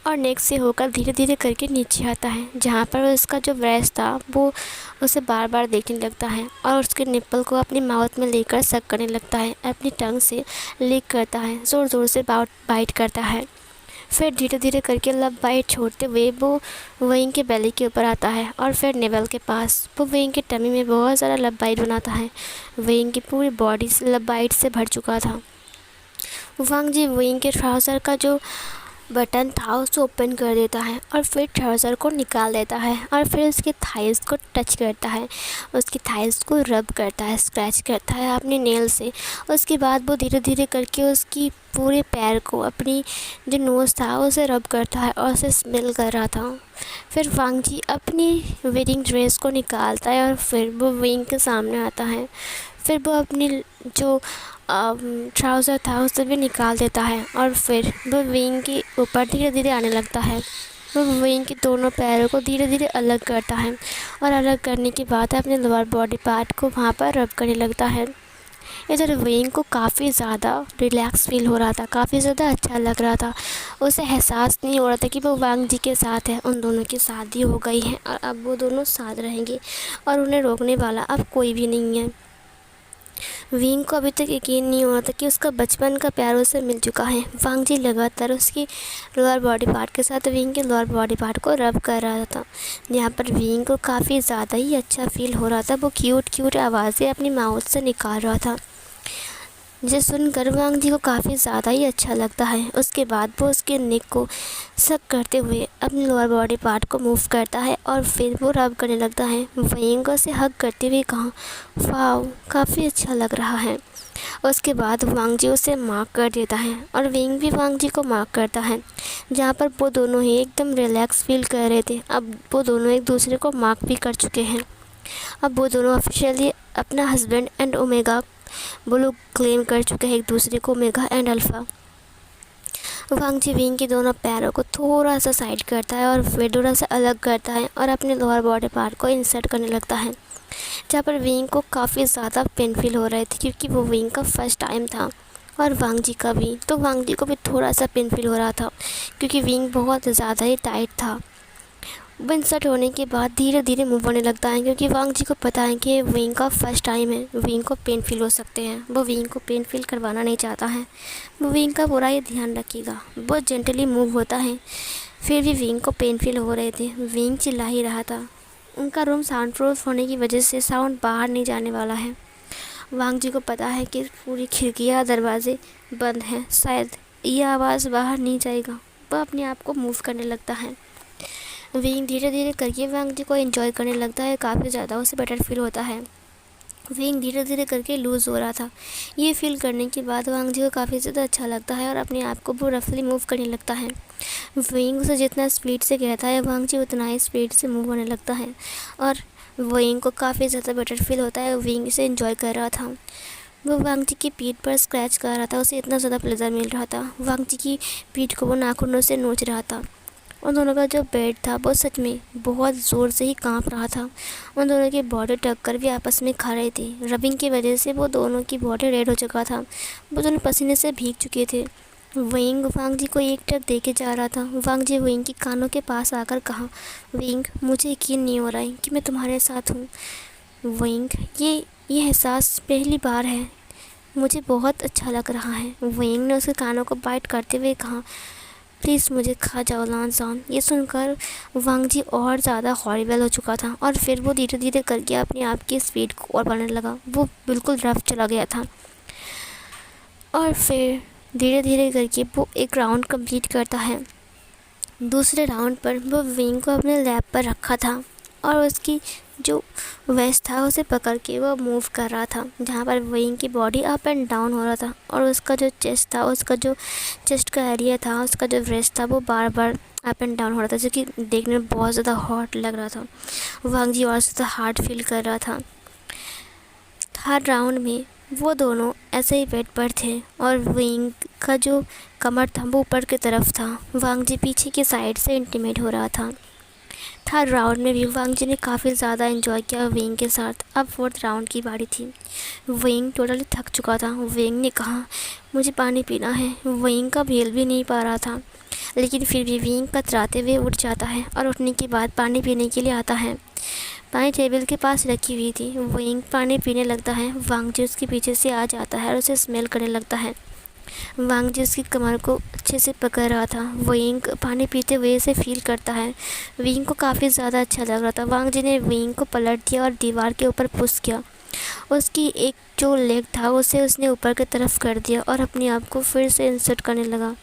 और नेक से होकर धीरे धीरे करके नीचे आता है, जहाँ पर उसका जो ब्रेस्ट था वो उसे बार बार देखने लगता है और उसके निप्पल को अपनी माउथ में लेकर सक करने लगता है। अपनी टंग से लिक करता है, ज़ोर ज़ोर से बाइट करता है। फिर धीरे धीरे करके लव बाइट छोड़ते हुए वो विंग के बेली के ऊपर आता है और फिर नेवल के पास वो विंग के टमी में बहुत सारा लव बाइट बनाता है। विंग की पूरी बॉडी लव बाइट से भर चुका था। वांग जी विंग के ट्राउज़र का जो बटन था उसे ओपन कर देता है और फिर ट्राउज़र को निकाल देता है और फिर उसके थाइस को टच करता है, उसकी थाइस को रब करता है, स्क्रैच करता है अपने नेल से। उसके बाद वो धीरे धीरे करके उसकी पूरे पैर को अपनी जो नोज़ था उसे रब करता है और उसे स्मेल कर रहा था। फिर वांग जी अपनी वेडिंग ड्रेस को निकालता है और फिर वो विंग के सामने आता है। फिर वो अपनी जो ट्राउज़र था उसे भी निकाल देता है और फिर वो विंग के ऊपर धीरे धीरे आने लगता है। वो विंग के दोनों पैरों को धीरे धीरे अलग करता है और अलग करने के बाद अपने लोअर बॉडी पार्ट को वहाँ पर रब करने लगता है। इधर विंग को काफ़ी ज़्यादा रिलैक्स फील हो रहा था, काफ़ी ज़्यादा अच्छा लग रहा था। उसे एहसास नहीं हो रहा था कि वो वांग जी के साथ है। उन दोनों की शादी हो गई है और अब वो दोनों साथ रहेंगे और उन्हें रोकने वाला अब कोई भी नहीं है। विंग को अभी तक यकीन नहीं हो रहा था कि उसका बचपन का प्यार उसे मिल चुका है। वांग जी लगातार उसकी लोअर बॉडी पार्ट के साथ विंग के लोअर बॉडी पार्ट को रब कर रहा था, जहाँ पर विंग को काफ़ी ज़्यादा ही अच्छा फील हो रहा था। वो क्यूट आवाज़ें अपनी माउथ से निकाल रहा था, जिसे सुनकर वांग जी को काफ़ी ज़्यादा ही अच्छा लगता है। उसके बाद वो उसके नेक को सक करते हुए अपनी लोअर बॉडी पार्ट को मूव करता है और फिर वो रब करने लगता है। विंग से हग करते हुए कहा, वाह, काफ़ी अच्छा लग रहा है। उसके बाद वांग जी उसे मार्क कर देता है और विंग भी वांग जी को मार्क करता है, जहाँ पर वो दोनों ही एकदम रिलैक्स फील कर रहे थे। अब वो दोनों एक दूसरे को मार्क भी कर चुके हैं। अब वो दोनों ऑफिशियली अपना हस्बैंड एंड ओमेगा वो लोग क्लेम कर चुके हैं, एक दूसरे को omega and alpha. Wang ji Wing के दोनों पैरों को थोड़ा सा साइड करता है और फिर थोड़ा सा अलग करता है और अपने लोअर बॉडी पार्ट को इंसर्ट करने लगता है, जहाँ पर विंग को काफ़ी ज़्यादा पेन फील हो रहे थे क्योंकि वो विंग का फर्स्ट टाइम था और वांग जी का भी। तो वांग जी को भी थोड़ा सा पेन फील हो रहा था क्योंकि विंग बहुत ज़्यादा ही टाइट था। वो इंसर्ट होने के बाद धीरे धीरे मूव होने लगता है क्योंकि वांग जी को पता है कि विंग का फर्स्ट टाइम है, विंग को पेन फील हो सकते हैं। वो विंग को पेन फील करवाना नहीं चाहता है, वो विंग का पूरा ये ध्यान रखेगा। वो जेंटली मूव होता है, फिर भी विंग को पेन फील हो रहे थे। विंग चिल्ला ही रहा था। उनका रूम साउंड प्रूफ होने की वजह से साउंड बाहर नहीं जाने वाला है। वांग जी को पता है कि पूरी खिड़कियाँ दरवाजे बंद हैं, शायद ये आवाज़ बाहर नहीं जाएगा। वह अपने आप को मूव करने लगता है। विंग धीरे धीरे करके वांग जी को एंजॉय करने लगता है, काफ़ी ज़्यादा उसे बेटर फील होता है। विंग धीरे धीरे करके लूज़ हो रहा था। ये फील करने के बाद वांग जी को काफ़ी ज़्यादा अच्छा लगता है और अपने आप को वो रफली मूव करने लगता है। विंग उसे जितना स्पीड से कहता है वांग जी उतना ही स्पीड से मूव होने लगता है और विंग को काफ़ी ज़्यादा बेटर फील होता है। विंग इसे एंजॉय कर रहा था। वो वांग जी की पीठ पर स्क्रैच कर रहा था। उसे इतना ज़्यादा प्लेजर मिल रहा था। वांग जी की पीठ को वो नाखूनों से नोच रहा था। उन दोनों का जो बेड था वो सच में बहुत ज़ोर से ही कांप रहा था। उन दोनों की बॉडी टक्कर भी आपस में खा रही थी। रबिंग की वजह से वो दोनों की बॉडी रेड हो चुका था। वो दोनों पसीने से भीग चुके थे। विंग वांग जी को एक टक दे के जा रहा था। वांग जी विंग की कानों के पास आकर कहा, विंग मुझे यकीन नहीं हो रहा है कि मैं तुम्हारे साथ हूँ। विंग ये एहसास पहली बार है। मुझे बहुत अच्छा लग रहा है। विंग ने उसके कानों को बाइट करते हुए कहा, प्लीज़ मुझे खा जाओ लानसान। ये सुनकर वांग जी और ज़्यादा हॉरिबल हो चुका था और फिर वो धीरे धीरे करके अपने आप की स्पीड को और बढ़ाने लगा। वो बिल्कुल रफ चला गया था और फिर धीरे धीरे करके वो एक राउंड कंप्लीट करता है। दूसरे राउंड पर वो विंग को अपने लैब पर रखा था और उसकी जो वेस्ट था उसे पकड़ के वो मूव कर रहा था, जहाँ पर विंग की बॉडी अप एंड डाउन हो रहा था और उसका जो चेस्ट था, उसका जो चेस्ट का एरिया था, उसका जो वेस्ट था वो बार बार अप एंड डाउन हो रहा था, जो कि देखने में बहुत ज़्यादा हॉट लग रहा था। वांग जी और ज़्यादा हार्ड फील कर रहा था। थर्ड राउंड में वो दोनों ऐसे ही बेड पर थे और विंग का जो कमर था वो ऊपर की तरफ था। वांग जी पीछे की साइड से इंटीमेट हो रहा था। थर्ड राउंड में भी वांग जी ने काफ़ी ज़्यादा एंजॉय किया विंग के साथ। अब फोर्थ राउंड की बारी थी। विंग टोटली थक चुका था। विंग ने कहा, मुझे पानी पीना है। विंग का भेल भी नहीं पा रहा था, लेकिन फिर भी विंग कतराते हुए उठ जाता है और उठने के बाद पानी पीने के लिए आता है। पानी टेबल के पास रखी हुई थी। विंग पानी पीने लगता है। वांग जी उसके पीछे से आ जाता है और उसे स्मेल करने लगता है। वांग जी उसकी कमर को अच्छे से पकड़ रहा था। विंग पानी पीते हुए इसे फील करता है। विंग को काफ़ी ज़्यादा अच्छा लग रहा था। वांग जी ने विंग को पलट दिया और दीवार के ऊपर पुश किया। उसकी एक जो लेग था उसे उसने ऊपर की तरफ कर दिया और अपने आप को फिर से इंसर्ट करने लगा।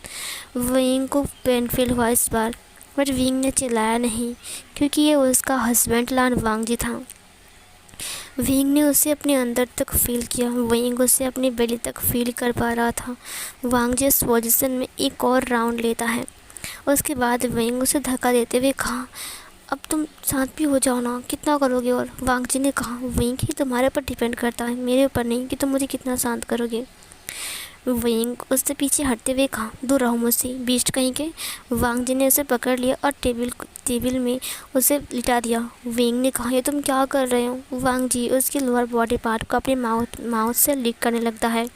विंग को पेन फील हुआ इस बार, बट विंग ने चिल्लाया नहीं क्योंकि ये उसका हस्बैंड लान वांग जी था। विंग ने उसे अपने अंदर तक फील किया। विंग उसे अपनी बेली तक फील कर पा रहा था। वांग जी इस पोजीशन में एक और राउंड लेता है। उसके बाद विंग उसे धक्का देते हुए कहा, अब तुम शांत भी हो जाओ ना, कितना करोगे। और वांग जी ने कहा, विंग ही तुम्हारे ऊपर डिपेंड करता है, मेरे ऊपर नहीं कि तुम मुझे कितना शांत करोगे। विंग उससे पीछे हटते हुए कहा, दूर रहो मुझसे बीस्ट कहीं के। वांग जी ने उसे पकड़ लिया और टेबल में उसे लिटा दिया। विंग ने कहा, ये तुम क्या कर रहे हो। वांग जी उसकी लोअर बॉडी पार्ट को अपने माउथ से लिक करने लगता है।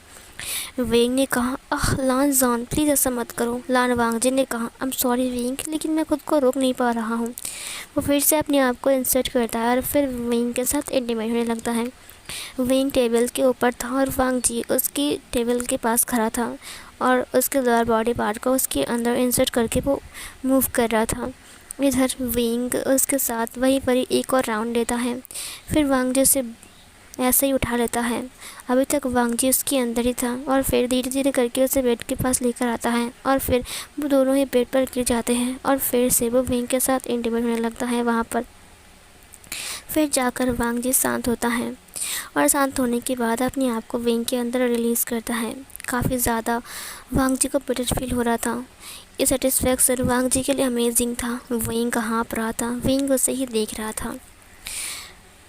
विंग ने कहा, आह लान जॉन प्लीज़ ऐसा मत करो। लान वांग जी ने कहा, आई एम सॉरी विंग, लेकिन मैं खुद को रोक नहीं पा रहा हूँ। वो फिर से अपने आप को इंसर्ट करता है और फिर विंग के साथ इंटीमेट होने लगता है। विंग टेबल के ऊपर था और वांग जी उसकी टेबल के पास खड़ा था और उसके लोअर बॉडी पार्ट को उसके अंदर इंसर्ट करके वो मूव कर रहा था। इधर विंग उसके साथ वहीं पर ही एक और राउंड लेता है। फिर वांग जी उसे ऐसे ही उठा लेता है। अभी तक वांग जी उसके अंदर ही था और फिर धीरे धीरे करके उसे बेड के पास लेकर आता है और फिर वो दोनों ही बेड पर गिर जाते हैं और फिर से वो विंग के साथ इंटीमेट होने लगता है वहाँ पर। फिर जाकर वांग जी शांत होता है और शांत होने के बाद अपने आप को विंग के अंदर रिलीज़ करता है। काफ़ी ज़्यादा वांग जी को बेटर फील हो रहा था। ये सेटिस्फैक्शन वांग जी के लिए अमेजिंग था। विंग हाँप रहा था। विंग उसे ही देख रहा था।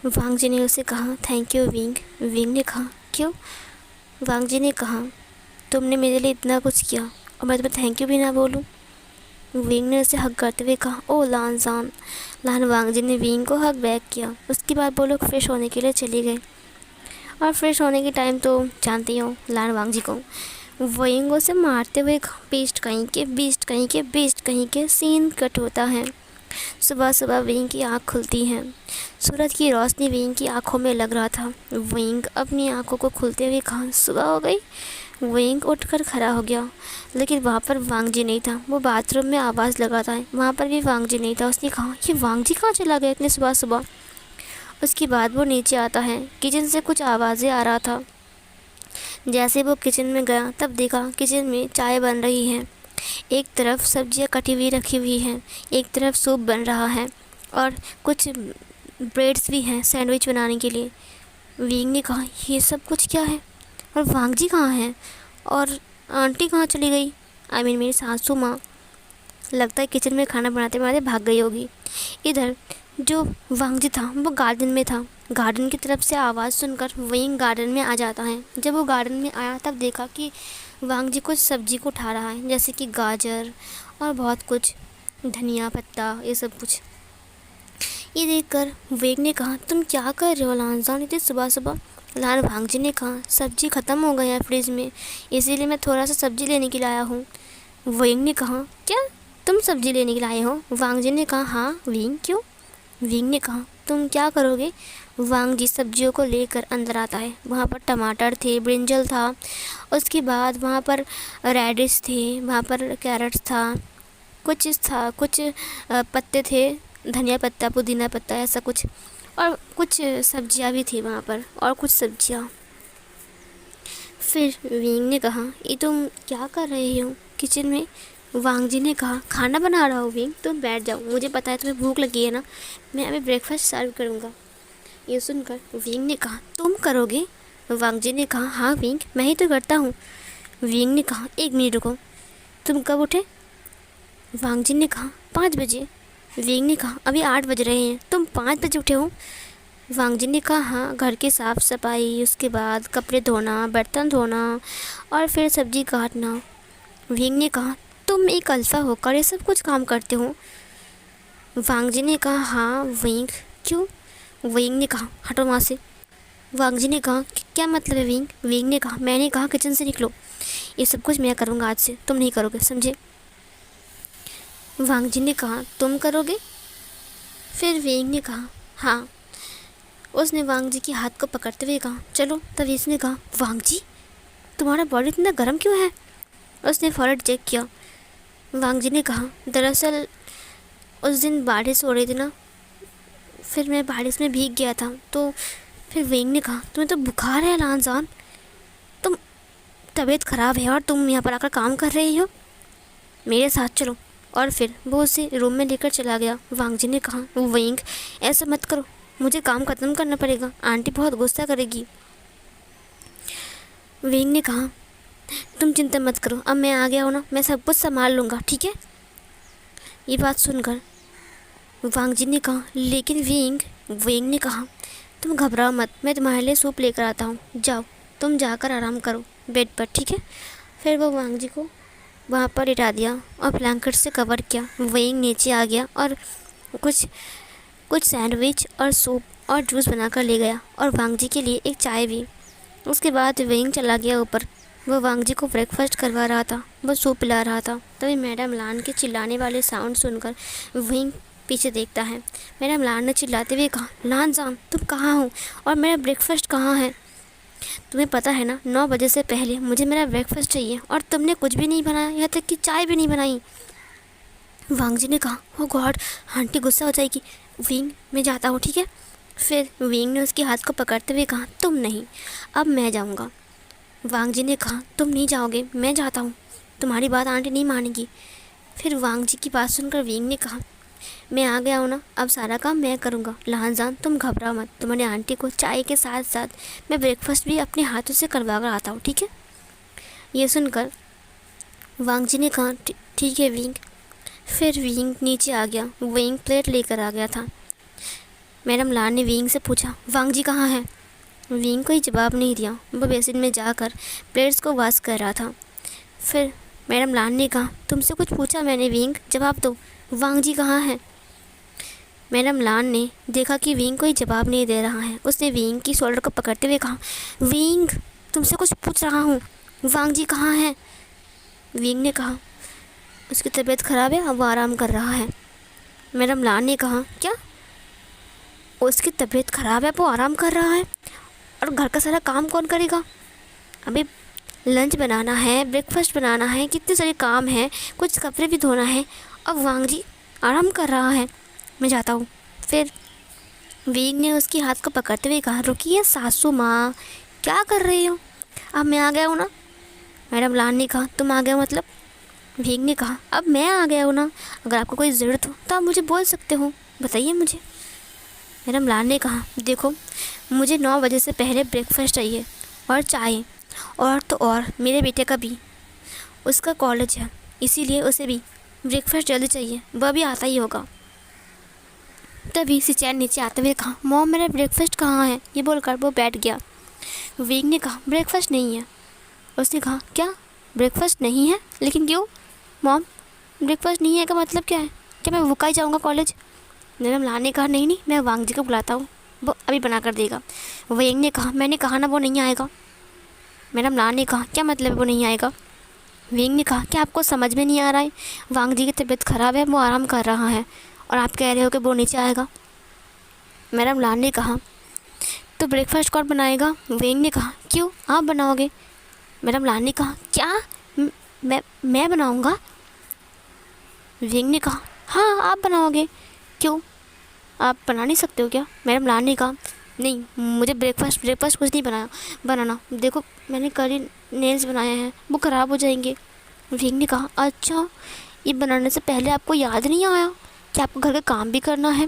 वांग जी ने उसे कहा, थैंक यू विंग। विंग ने कहा, क्यों। वांग जी ने कहा, तुमने मेरे लिए इतना कुछ किया और मैं तुम्हें थैंक यू भी ना बोलूँ। विंग ने उसे हक करते हुए कहा, ओ लान जान। लान वांग जी ने विंग को हक बैक किया। उसके बाद वो लोग फ्रेश होने के लिए चले गए और फ्रेश होने के टाइम तो जानती हो लान वांग जी को। विंग उसे मारते हुए बीस्ट कहीं के बीस्ट कहीं के बीस्ट कहीं के सीन कट होता है। सुबह सुबह विंग की आँख खुलती है। सूरज की रोशनी विंग की आंखों में लग रहा था। विंग अपनी आंखों को खुलते हुए कहा, सुबह हो गई। विंग उठकर खड़ा हो गया, लेकिन वहाँ पर वांग जी नहीं था। वो बाथरूम में आवाज़ लगाता है, वहाँ पर भी वांग जी नहीं था। उसने कहा, ये वांग जी कहाँ चला गया इतने सुबह सुबह। उसके बाद वो नीचे आता है। किचन से कुछ आवाज़ें आ रहा था। जैसे वो किचन में गया तब देखा किचन में चाय बन रही है। एक तरफ सब्जियां कटी हुई रखी हुई हैं, एक तरफ सूप बन रहा है और कुछ ब्रेड्स भी हैं सैंडविच बनाने के लिए। विंग ने कहा, ये सब कुछ क्या है? और वांग जी कहाँ हैं? और आंटी कहाँ चली गई? मेरी सासू माँ लगता है किचन में खाना बनाते बनाते भाग गई होगी। इधर जो वांग जी था वो गार्डन में था। गार्डन की तरफ से आवाज़ सुनकर विंग गार्डन में आ जाता है। जब वो गार्डन में आया तब देखा कि वांग जी कुछ सब्जी को उठा रहा है, जैसे कि गाजर और बहुत कुछ, धनिया पत्ता, ये सब कुछ। ये देखकर विंग ने कहा, तुम क्या कर रहे हो लानजान इतनी सुबह सुबह? लान वांग जी ने कहा, सब्जी ख़त्म हो गई है फ्रिज में, इसीलिए मैं थोड़ा सा सब्जी लेने के लिए आया हूँ। विंग ने कहा, क्या तुम सब्जी लेने के लिए आए हो? वांग जी ने कहा, हाँ विंग, क्यों? विंग ने कहा, तुम क्या करोगे? वांग जी सब्जियों को लेकर अंदर आता है। वहाँ पर टमाटर थे, ब्रिंजल था, उसके बाद वहाँ पर रेडिश थे, वहाँ पर कैरेट्स था, कुछ पत्ते थे, धनिया पत्ता, पुदीना पत्ता, ऐसा कुछ, और कुछ सब्जियाँ भी थी वहाँ पर, और कुछ सब्जियाँ। फिर विंग ने कहा, ये तुम क्या कर रहे हो किचन में? वांग जी ने कहा, खाना बना रहा हूँ विंग, तुम बैठ जाओ, मुझे पता है तुम्हें भूख लगी है ना, मैं अभी ब्रेकफास्ट सर्व करूँगा। ये सुनकर विंग ने कहा, तुम करोगे? वांग जी ने कहा, हाँ विंग, मैं ही तो करता हूँ। विंग ने कहा, 1 मिनट रुको, तुम कब उठे? वांग जी ने कहा, 5 बजे। विंग ने कहा, अभी 8 बज रहे हैं, तुम 5 बजे उठे हो? वांग जी ने कहा, हाँ, घर की साफ़ सफाई, उसके बाद कपड़े धोना, बर्तन धोना और फिर सब्जी काटना। विंग ने कहा, तुम एक अल्फ़ा होकर ये सब कुछ काम करते हो? वांग जी ने कहा, हाँ विंग, क्यों? विंग ने कहा, हटो वहाँ से। वांग जी ने कहा, क्या मतलब है विंग? विंग ने कहा, मैंने कहा किचन से निकलो, ये सब कुछ मैं करूँगा आज से, तुम नहीं करोगे, समझे? वांग जी ने कहा, तुम करोगे? फिर विंग ने कहा, हाँ। उसने वांग जी के हाथ को पकड़ते हुए कहा, चलो। तब इसने कहा, वांग जी, तुम्हारा बॉडी इतना गर्म क्यों है? उसने फ़ौरन चेक किया। वांग जी ने कहा, दरअसल उस दिन बारिश हो रही थी ना, फिर मैं बारिश में भीग गया था। तो फिर विंग ने कहा, तुम्हें तो बुखार है लानजान, तुम तबीयत ख़राब है और तुम यहाँ पर आकर काम कर रही हो, मेरे साथ चलो। और फिर वो उसे रूम में लेकर चला गया। वांग जी ने कहा, विंग, ऐसा मत करो, मुझे काम ख़त्म करना पड़ेगा, आंटी बहुत गुस्सा करेगी। विंग ने कहा, तुम चिंता मत करो, अब मैं आ गया हूँ ना, मैं सब कुछ संभाल लूँगा, ठीक है? ये बात सुनकर वांग जी ने कहा, लेकिन विंग ने कहा, तुम घबराओ मत, मैं तुम्हारे लिए सूप लेकर आता हूँ, जाओ तुम जाकर आराम करो बेड पर, ठीक है? फिर वो वांग जी को वहाँ पर लिटा दिया और ब्लैंकेट से कवर किया। विंग नीचे आ गया और कुछ सैंडविच और सूप और जूस बनाकर ले गया, और वांग जी के लिए एक चाय भी। उसके बाद विंग चला गया ऊपर। वो वांग जी को ब्रेकफास्ट करवा रहा था, वो सूप पिला रहा था। तभी मैडम लान के चिल्लाने वाले साउंड सुनकर विंग पीछे देखता है। मैडम लान ने चिल्लाते हुए कहा, लान जान, तुम कहाँ हो और मेरा ब्रेकफास्ट कहाँ है? तुम्हें पता है ना, 9 बजे से पहले मुझे मेरा ब्रेकफास्ट चाहिए, और तुमने कुछ भी नहीं बनाया, यहाँ तक कि चाय भी नहीं बनाई। वांग जी ने कहा, ओ गॉड, आंटी गुस्सा हो जाएगी। विंग, मैं जाता हूँ, ठीक है? फिर विंग ने उसके हाथ को पकड़ते हुए कहा, तुम नहीं, अब मैं जाऊँगा। वांग जी ने कहा, तुम नहीं जाओगे, मैं जाता हूँ, तुम्हारी बात आंटी नहीं मानेगी। फिर वांग जी की बात सुनकर विंग ने कहा, मैं आ गया हूँ ना, अब सारा काम मैं करूँगा। लहानजान, तुम घबराओ मत, तुम्हारी आंटी को चाय के साथ साथ मैं ब्रेकफास्ट भी अपने हाथों से करवा कर आता हूँ, ठीक है? ये सुनकर वांग जी ने कहा, ठीक है विंग। फिर विंग नीचे आ गया। विंग प्लेट लेकर आ गया था। मैडम लान ने विंग से पूछा, वांग जी कहाँ है? विंग कोई जवाब नहीं दिया, वो बेसिन में जाकर प्लेट्स को वॉश कर रहा था। फिर मैडम लान ने कहा, तुमसे कुछ पूछा मैंने विंग, जवाब दो, वांग जी कहाँ है? मैडम लान ने देखा कि विंग कोई जवाब नहीं दे रहा है। उसने विंग की शोल्डर को पकड़ते हुए कहा, विंग, तुमसे कुछ पूछ रहा हूँ, वांग जी कहाँ है? विंग ने कहा, उसकी तबीयत ख़राब है, अब वो आराम कर रहा है। मैडम लान ने कहा, क्या? उसकी तबीयत ख़राब है, वो आराम कर रहा है, और घर का सारा काम कौन करेगा? अभी लंच बनाना है, ब्रेकफास्ट बनाना है, कितने सारे काम हैं, कुछ कपड़े भी धोना है, अब वांग जी आराम कर रहा है, मैं जाता हूँ। फिर विंग ने उसके हाथ को पकड़ते हुए कहा, रुकिए सासू माँ, क्या कर रही हो? अब मैं आ गया हूँ ना। मैडम लान ने कहा, तुम आ गए हो मतलब? विंग ने कहा, अब मैं आ गया हूँ ना, अगर आपको कोई ज़रूरत हो तो आप मुझे बोल सकते हो, बताइए मुझे। मैडम लान ने कहा, देखो मुझे 9 बजे से पहले ब्रेकफास्ट चाहिए और चाय, और तो और मेरे बेटे का भी, उसका कॉलेज है, इसीलिए उसे भी ब्रेकफास्ट जल्दी चाहिए, वह भी आता ही होगा। तभी सिचैन नीचे आते हुए कहा, मॉम मेरा ब्रेकफास्ट कहाँ है? ये बोलकर वो बैठ गया। विंग ने कहा, ब्रेकफास्ट नहीं है। उसने कहा, क्या ब्रेकफास्ट नहीं है? लेकिन क्यों मॉम, ब्रेकफास्ट नहीं है का मतलब क्या है? क्या मैं भूखा ही जाऊँगा कॉलेज? मैडम लान ने कहा, नहीं नहीं, मैं वांग जी को बुलाता हूँ, वो अभी बना कर देगा। विंग ने कहा, मैंने कहा ना वो नहीं आएगा। मैडम लान ने कहा, क्या मतलब वो नहीं आएगा? विंग ने कहा, क्या आपको समझ में नहीं आ रहा है? वांग जी की तबीयत ख़राब है, वो आराम कर रहा है, और आप कह रहे हो कि वो नीचे आएगा। मैडम लान ने कहा, तो ब्रेकफास्ट कौन बनाएगा? विंग ने कहा, क्यों आप बनाओगे? मैडम लान ने कहा, क्या मैं बनाऊंगा? विंग ने कहा, हाँ आप बनाओगे। क्यों, आप बना नहीं सकते हो क्या? मैडम लान ने कहा, नहीं मुझे ब्रेकफास्ट कुछ नहीं बनाना। देखो मैंने करी नेल्स बनाए हैं, वो ख़राब हो जाएंगे। विंग ने कहा, अच्छा ये बनाने से पहले आपको याद नहीं आया कि आपको घर का काम भी करना है?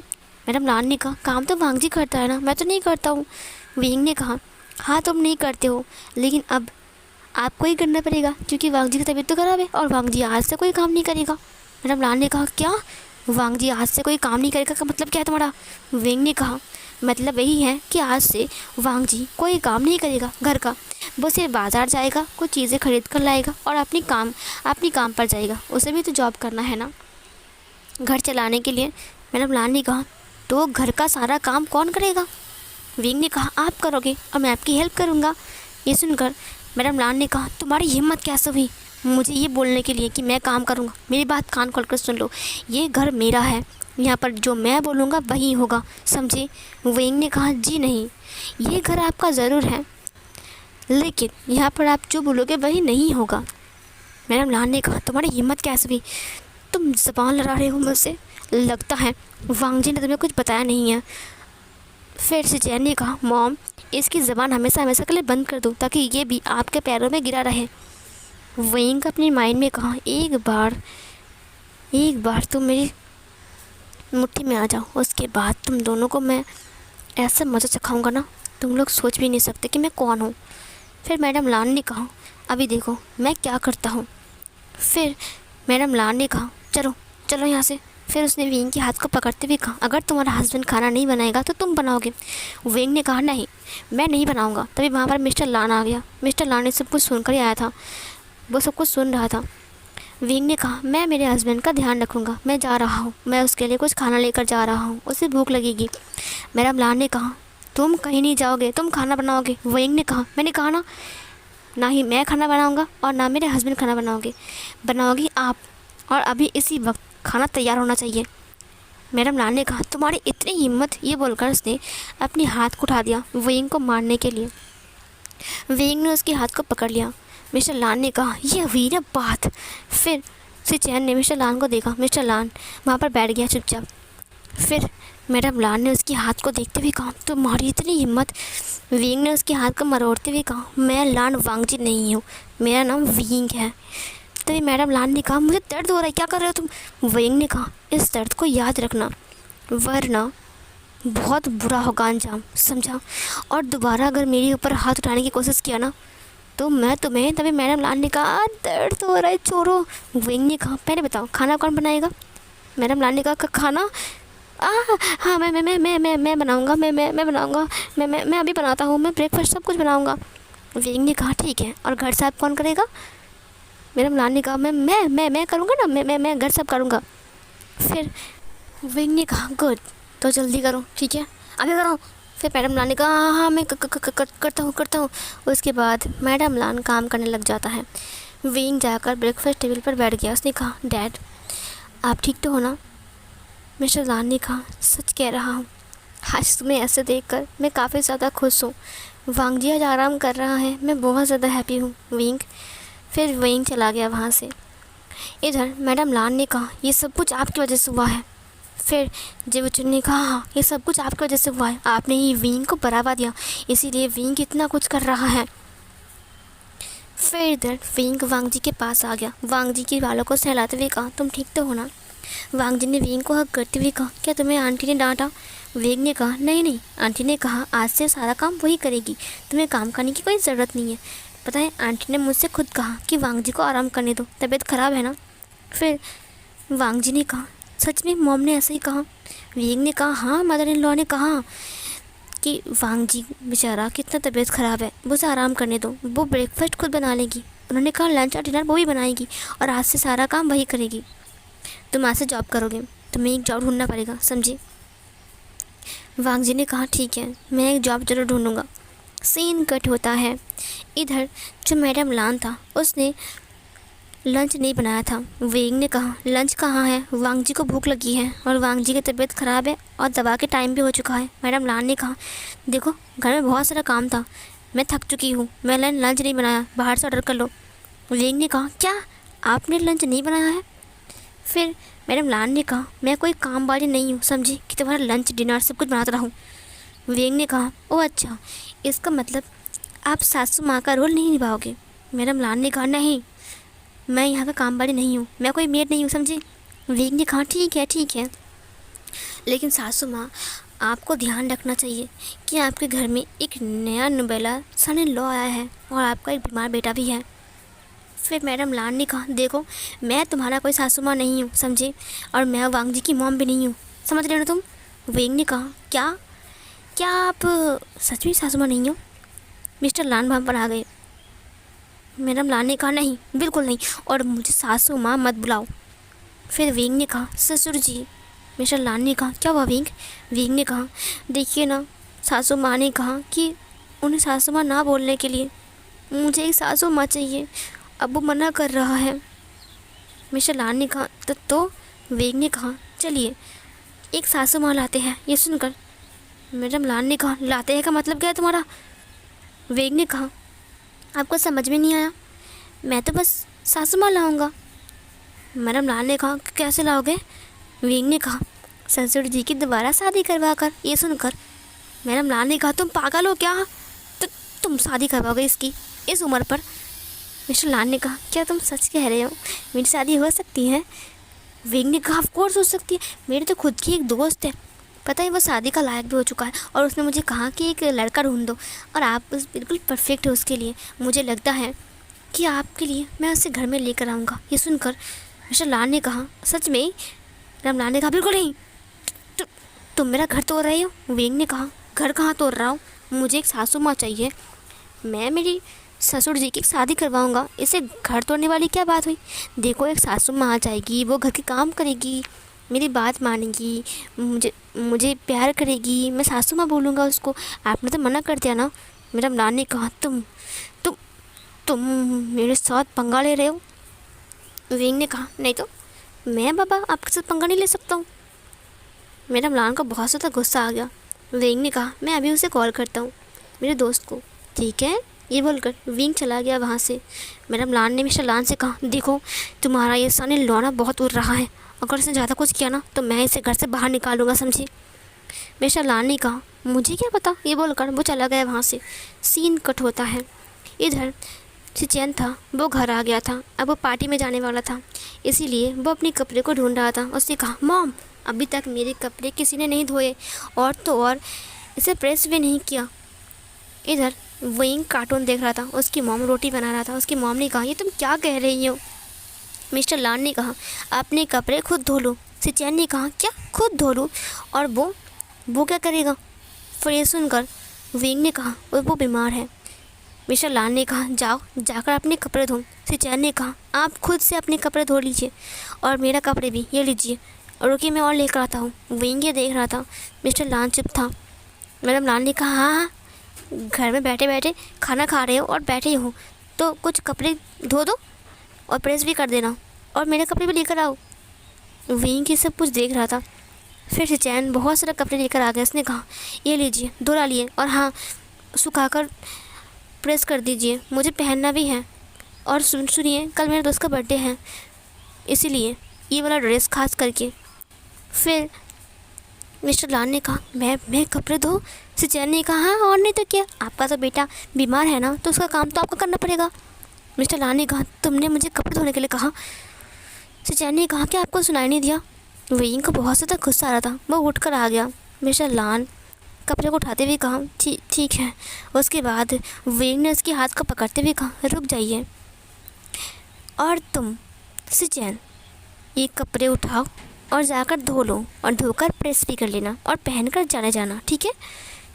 मैडम लान ने कहा, काम तो वांग जी करता है ना, मैं तो नहीं करता हूँ। विंग ने कहा, हाँ तुम नहीं करते हो, लेकिन अब आपको ही करना पड़ेगा, क्योंकि वांग जी की तबीयत तो ख़राब है और वांग जी आज से कोई काम नहीं करेगा। मैडम लान ने कहा, क्या वांग जी आज से कोई काम नहीं करेगा का मतलब क्या है तुम्हारा? विंग ने कहा, मतलब यही है कि आज से वांग जी कोई काम नहीं करेगा घर का, वो सिर्फ बाज़ार जाएगा, कुछ चीज़ें खरीद कर लाएगा और अपनी काम पर जाएगा। उसे भी तो जॉब करना है ना, घर चलाने के लिए। मैडम लान ने कहा, तो घर का सारा काम कौन करेगा? विंग ने कहा, आप करोगे और मैं आपकी हेल्प करूँगा। ये सुनकर मैडम लान ने कहा, तुम्हारी हिम्मत कैसे हुई मुझे ये बोलने के लिए कि मैं काम करूँगा? मेरी बात कान खोलकर सुन लो, ये घर मेरा है, यहाँ पर जो मैं बोलूँगा वही होगा, समझे? विंग ने कहा, जी नहीं, ये घर आपका ज़रूर है, लेकिन यहाँ पर आप जो बोलोगे वही नहीं होगा। मैडम लान ने कहा, तुम्हारी हिम्मत कैसे हुई? तुम ज़बान लड़ा रहे हो मुझसे, लगता है वांग जी ने तुम्हें कुछ बताया नहीं है। फिर से चैन ने कहा, मॉम इसकी ज़बान हमेशा हमेशा के लिए बंद कर दो, ताकि ये भी आपके पैरों में गिरा रहे। विंग अपने माइंड में कहा, एक बार तुम मेरी मुट्ठी में आ जाओ, उसके बाद तुम दोनों को मैं ऐसा मज़ा चखाऊंगा ना, तुम लोग सोच भी नहीं सकते कि मैं कौन हूँ। फिर मैडम लान ने कहा, अभी देखो मैं क्या करता हूँ। फिर मैडम लान ने कहा, चलो यहाँ से। फिर उसने विंग के हाथ को पकड़ते हुए कहा, अगर तुम्हारा हस्बैंड खाना नहीं बनाएगा तो तुम बनाओगे। विंग ने कहा, नहीं मैं नहीं बनाऊंगा। तभी वहाँ पर मिस्टर लान आ गया। मिस्टर लान ने सब कुछ सुनकर ही आया था, वो सब कुछ सुन रहा था। विंग ने कहा, मैं मेरे हस्बैंड का ध्यान रखूँगा, मैं जा रहा हूँ, मैं उसके लिए कुछ खाना लेकर जा रहा हूँ, उसे भूख लगेगी। मैडम लान ने कहा, तुम कहीं नहीं जाओगे, तुम खाना बनाओगे। विंग ने कहा, मैंने कहा ना ही मैं खाना बनाऊँगा और ना मेरे हस्बैंड खाना बनाओगी आप, और अभी इसी वक्त खाना तैयार होना चाहिए। मैडम लान ने कहा, तुम्हारी इतनी हिम्मत? ये बोलकर उसने अपने हाथ को उठा दिया विंग को मारने के लिए। विंग ने उसके हाथ को पकड़ लिया। मिस्टर लान ने कहा, ये हुई ना बात। फिर सिचैन ने मिस्टर लान को देखा। मिस्टर लान वहाँ पर बैठ गया चुपचाप। फिर मैडम लान ने उसके हाथ को देखते हुए कहा, तुम्हारी इतनी हिम्मत? विंग ने उसके हाथ को मरोड़ते हुए कहा, मैं लान वांग जी नहीं हूँ, मेरा नाम विंग है। तभी मैडम लान ने कहा, मुझे दर्द हो रहा है, क्या कर रहे हो तुम? विंग ने कहा, इस दर्द को याद रखना, वरना बहुत बुरा होगा अंजाम, समझा? और दोबारा अगर मेरे ऊपर हाथ उठाने की कोशिश किया ना तो मैं तुम्हें। तभी मैडम लान ने कहा, दर्द हो रहा है, छोड़ो। विंग ने कहा, पहले बताओ खाना कौन बनाएगा? मैडम लान ने कहा, खाना हाँ मैं बनाऊँगा, मैं बनाऊँगा, मैं अभी बनाता हूँ, मैं ब्रेकफास्ट सब कुछ बनाऊँगा। विंग ने कहा, ठीक है, और घर साफ कौन करेगा? मैडम लान ने कहा, मैं करूँगा ना, मैं घर साफ करूँगा। फिर विंग ने कहा, गुड, तो जल्दी करो, ठीक है अभी करो। फिर मैडम लान ने कहा, हाँ मैं करता हूँ। उसके बाद मैडम लान काम करने लग जाता है। विंग जाकर ब्रेकफास्ट टेबल पर बैठ गया। उसने कहा, डैड आप ठीक तो हो ना? मिस्टर लान ने कहा, सच कह रहा हूँ, आज तुम्हें ऐसे देखकर मैं काफ़ी ज़्यादा खुश हूँ। वांग जी आज आराम कर रहा है, मैं बहुत ज़्यादा हैप्पी हूँ विंग। फिर विंग चला गया वहाँ से। इधर मैडम लान ने कहा, ये सब कुछ आपकी वजह से हुआ है। फिर जेवचुन ने कहा, हाँ ये सब कुछ आपकी वजह से हुआ है, आपने ही विंग को बढ़ावा दिया, इसीलिए विंग इतना कुछ कर रहा है। फिर इधर विंग वांग जी के पास आ गया। वांग जी के बालों को सहलाते हुए कहा, तुम ठीक तो हो ना? वांग जी ने वेंग को हक करते हुए कहा, क्या तुम्हें आंटी ने डांटा? वेंग ने कहा, नहीं नहीं, आंटी ने कहा आज से सारा काम वही करेगी, तुम्हें काम करने की कोई ज़रूरत नहीं है। पता है आंटी ने मुझसे खुद कहा कि वांग जी को आराम करने दो, तबीयत ख़राब है ना। फिर वांग जी ने कहा, सच में मॉम ने ऐसा ही कहा? वेंग ने कहा, हाँ, मदर इन लॉ ने कहा कि वांग जी बेचारा कितना तबीयत ख़राब है, वो उसे आराम करने दो, वो ब्रेकफास्ट खुद बना लेगी। उन्होंने कहा लंच और डिनर वो भी बनाएगी और आज से सारा काम वही करेगी। तुम आज से जॉब करोगे, तुम्हें एक जॉब ढूंढना पड़ेगा, समझी? वांग जी ने कहा, ठीक है, मैं एक जॉब जरूर ढूंढूंगा। सीन कट होता है। इधर जो मैडम लान था उसने लंच नहीं बनाया था। वेंग ने कहा, लंच कहाँ है? वांग जी को भूख लगी है और वांग जी की तबीयत ख़राब है और दवा के टाइम भी हो चुका है। मैडम लान ने कहा, देखो घर में बहुत सारा काम था, मैं थक चुकी हूँ, मैं लंच नहीं बनाया, बाहर से ऑर्डर कर लो। वेंग ने कहा, क्या आपने लंच नहीं बनाया है? फिर मैडम लान ने कहा, मैं कोई काम वाली नहीं हूँ, समझी, कि तुम्हारा लंच डिनर सब कुछ बनाता रहूँ। वेंग ने कहा, ओह अच्छा, इसका मतलब आप सासू माँ का रोल नहीं निभाओगे। मैडम लान ने कहा, नहीं, मैं यहाँ का काम वाली नहीं हूँ, मैं कोई मेड नहीं हूँ, समझी। वेंग ने कहा, ठीक है, लेकिन सासू माँ आपको ध्यान रखना चाहिए कि आपके घर में एक नया नुबेला सन इन लॉ आया है और आपका एक बीमार बेटा भी है। फिर मैडम लान ने कहा, देखो मैं तुम्हारा कोई सासू माँ नहीं हूँ, समझे, और मैं वांग जी की मॉम भी नहीं हूँ, समझ रहे हो तुम? वेंग ने कहा, क्या आप सच में सासू माँ नहीं हो? मिस्टर लान वहाँ पर आ गए। मैडम लान ने कहा, नहीं, बिल्कुल नहीं, और मुझे सासू माँ मत बुलाओ। फिर वेंग ने कहा, ससुर जी। मिस्टर लान ने कहा, क्या हुआ वेंग? वेंग ने कहा, देखिए ना, सासू माँ ने कहा कि उन्हें सासू माँ ना बोलने के लिए, मुझे एक सासू माँ चाहिए, अब वो मना कर रहा है। मिस्टर लान ने कहा, तो वेंग ने कहा, चलिए एक सासू माँ लाते हैं। ये सुनकर मैडम लान ने कहा, लाते हैं का मतलब क्या है तुम्हारा? वेंग ने कहा, आपको समझ में नहीं आया? मैं तो बस सासू माँ लाऊंगा। मैडम लान ने कहा, कैसे लाओगे? वेंग ने कहा, ससुर जी की दोबारा शादी करवा कर। ये सुनकर मैडम लान ने कहा, तुम पागल हो क्या? तो तुम शादी करवाओगे इसकी इस उम्र पर? मिस्टर लान ने कहा, क्या तुम सच कह रहे हो? मेरी शादी हो सकती है? वेंग ने कहा, ऑफ कोर्स हो सकती है, मेरी तो खुद की एक दोस्त है, पता है वो शादी का लायक भी हो चुका है और उसने मुझे कहा कि एक लड़का ढूंढ दो और आप बिल्कुल परफेक्ट हो उसके लिए। मुझे लगता है कि आपके लिए मैं उसे घर में लेकर आऊँगा। ये सुनकर मिस्टर लान ने कहा, सच में? मैडम लान ने कहा, बिल्कुल नहीं, तुम मेरा घर तोड़ रहे हो। वेंग ने कहा, घर कहाँ तोड़ रहा हूँ, मुझे एक सासू माँ चाहिए, मैं मेरी ससुर जी की शादी करवाऊँगा, इसे घर तोड़ने वाली क्या बात हुई? देखो एक सासू माँ आ जाएगी, वो घर के काम करेगी, मेरी बात मानेगी, मुझे प्यार करेगी, मैं सासू माँ बोलूँगा उसको। आपने तो मना कर दिया ना। मैडम लान ने कहा, तुम मेरे साथ पंगा ले रहे हो? वेंग ने कहा, नहीं तो मैं बाबा आपके साथ पंगा नहीं ले सकता हूँ। मैडम लान को बहुत ज़्यादा गुस्सा आ गया। वेंग ने कहा, मैं अभी उसे कॉल करता हूँ, मेरे दोस्त को। ठीक है, ये बोलकर विंग चला गया वहाँ से। मैडम लान ने मिस्टर लान से कहा, देखो तुम्हारा ये सन इन लॉ ना बहुत उड़ रहा है, अगर इसने ज़्यादा कुछ किया ना तो मैं इसे घर से बाहर निकालूंगा, समझी? मिस्टर लान ने कहा, मुझे क्या पता। ये बोलकर वो चला गया वहाँ से। सीन कट होता है। इधर सिचैन था, वो घर आ गया था, अब वो पार्टी में जाने वाला था, इसीलिए वो अपने कपड़े को ढूंढ रहा था। उसने कहा, मॉम अभी तक मेरे कपड़े किसी ने नहीं धोए और तो और इसे प्रेस भी नहीं किया। इधर विंग कार्टून देख रहा था, उसकी मॉम रोटी बना रहा था। उसकी मॉम ने कहा, ये तुम क्या कह रही हो? मिस्टर लान ने कहा, अपने कपड़े खुद धो लो। सिचैन ने कहा, क्या खुद धो लूँ? और वो क्या करेगा? फिर ये सुनकर विंग ने कहा, वो बीमार है। मिस्टर लान ने कहा, जाकर अपने कपड़े धो। सिचैन ने कहा, आप खुद से अपने कपड़े धो लीजिए और मेरा कपड़े भी ये लीजिए, और रुकिए मैं और लेकर आता हूँ। विंग ये देख रहा था। मिस्टर लान चुप था। मैडम लान ने कहा, हाँ, घर में बैठे बैठे खाना खा रहे हो और बैठे हो तो कुछ कपड़े धो दो और प्रेस भी कर देना और मेरे कपड़े भी लेकर आओ। विंग ये सब कुछ देख रहा था। फिर सिचैन बहुत सारे कपड़े लेकर आ गया। उसने कहा, ये लीजिए, धो डालिए और हाँ, सुखाकर प्रेस कर दीजिए, मुझे पहनना भी है। और सुनिए, कल मेरे दोस्त का बर्थडे है, इसीलिए ये वाला ड्रेस खास करके। फिर मिस्टर लान ने कहा, मैं कपड़े धो? सिचैन ने कहा, हाँ और नहीं तो क्या, आपका तो बेटा बीमार है ना, तो उसका काम तो आपको करना पड़ेगा। मिस्टर लान ने कहा, तुमने मुझे कपड़े धोने के लिए कहा? सिचैन ने कहा, क्या आपको सुनाई नहीं दिया? विंग को बहुत ज़्यादा गुस्सा आ रहा था। वो उठकर आ गया। मिस्टर लान कपड़े को उठाते हुए कहा, ठीक है। उसके बाद विंग ने उसके हाथ को पकड़ते हुए कहा, रुक जाइए, और तुम सिचैन ये कपड़े उठाओ और जाकर धो लो और धोकर प्रेस भी कर लेना और पहनकर जाने जाना, ठीक है।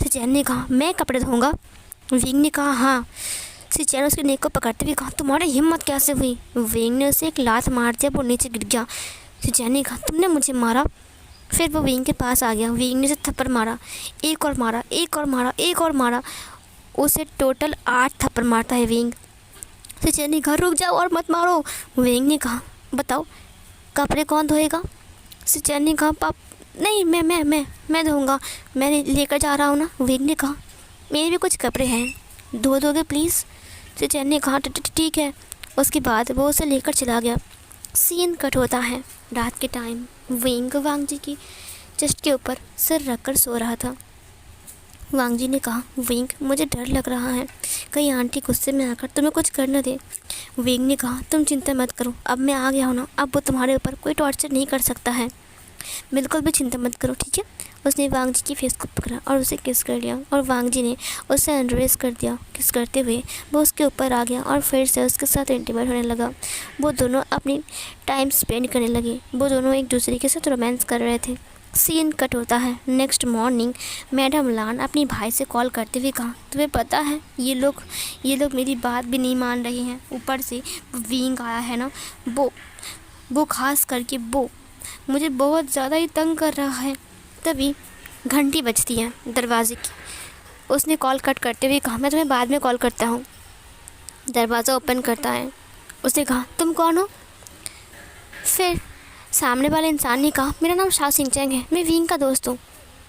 सिचैन ने कहा, मैं कपड़े धोऊंगा। विंग ने कहा, हाँ। सिचैन उसके नेक को पकड़ते हुए कहा, तुम्हारी हिम्मत कैसे हुई। विंग ने उसे एक लात मार दिया, वो नीचे गिर गया। सिचैन ने कहा, तुमने मुझे मारा। फिर वो विंग के पास आ गया। विंग ने उसे थप्पड़ मारा, एक और मारा, एक और मारा, एक और मारा। उसे टोटल 8 थप्पड़ मारता है विंग। सिचैन ने कहा, रुक जाओ और मत मारो। विंग ने कहा, बताओ कपड़े कौन धोएगा। सिचैन ने कहा, पाप नहीं, मैं धोऊंगा, मैं लेकर जा रहा हूँ ना। विंग ने कहा, मेरे भी कुछ कपड़े हैं, धो दोगे प्लीज़। सिचैन ने कहा, ठीक है। उसके बाद वो उसे लेकर चला गया। सीन कट होता है रात के टाइम। विंग वांग जी की चेस्ट के ऊपर सिर रखकर सो रहा था। वांग जी ने कहा, विंग मुझे डर लग रहा है, कहीं आंटी गुस्से में आकर तुम्हें कुछ कर न दे। विंग ने कहा, तुम चिंता मत करो, अब मैं आ गया हूँ ना, अब वो तुम्हारे ऊपर कोई टॉर्चर नहीं कर सकता है, बिल्कुल भी चिंता मत करो, ठीक है। उसने वांग जी की फेस को पकड़ा और उसे किस कर लिया और वांग जी ने उसे अनड्रेस कर दिया। किस करते हुए वो उसके ऊपर आ गया और फिर से उसके साथ इंटीमेट होने लगा। वो दोनों अपनी टाइम स्पेंड करने लगे। वो दोनों एक दूसरे के साथ रोमांस कर रहे थे। सीन कट होता है नेक्स्ट मॉर्निंग। मैडम लान अपनी भाई से कॉल करते हुए कहा, तुम्हें पता है ये लोग मेरी बात भी नहीं मान रहे हैं। ऊपर से विंग आया है ना, वो खास करके वो मुझे बहुत ज़्यादा ही तंग कर रहा है। तभी घंटी बजती है दरवाजे की। उसने कॉल कट करते हुए कहा, मैं तुम्हें बाद में कॉल करता हूँ। दरवाज़ा ओपन करता है। उसने कहा, तुम कौन हो। फिर सामने वाले इंसान ने कहा, मेरा नाम शाओ सिंचैंग है, मैं विंग का दोस्त हूँ।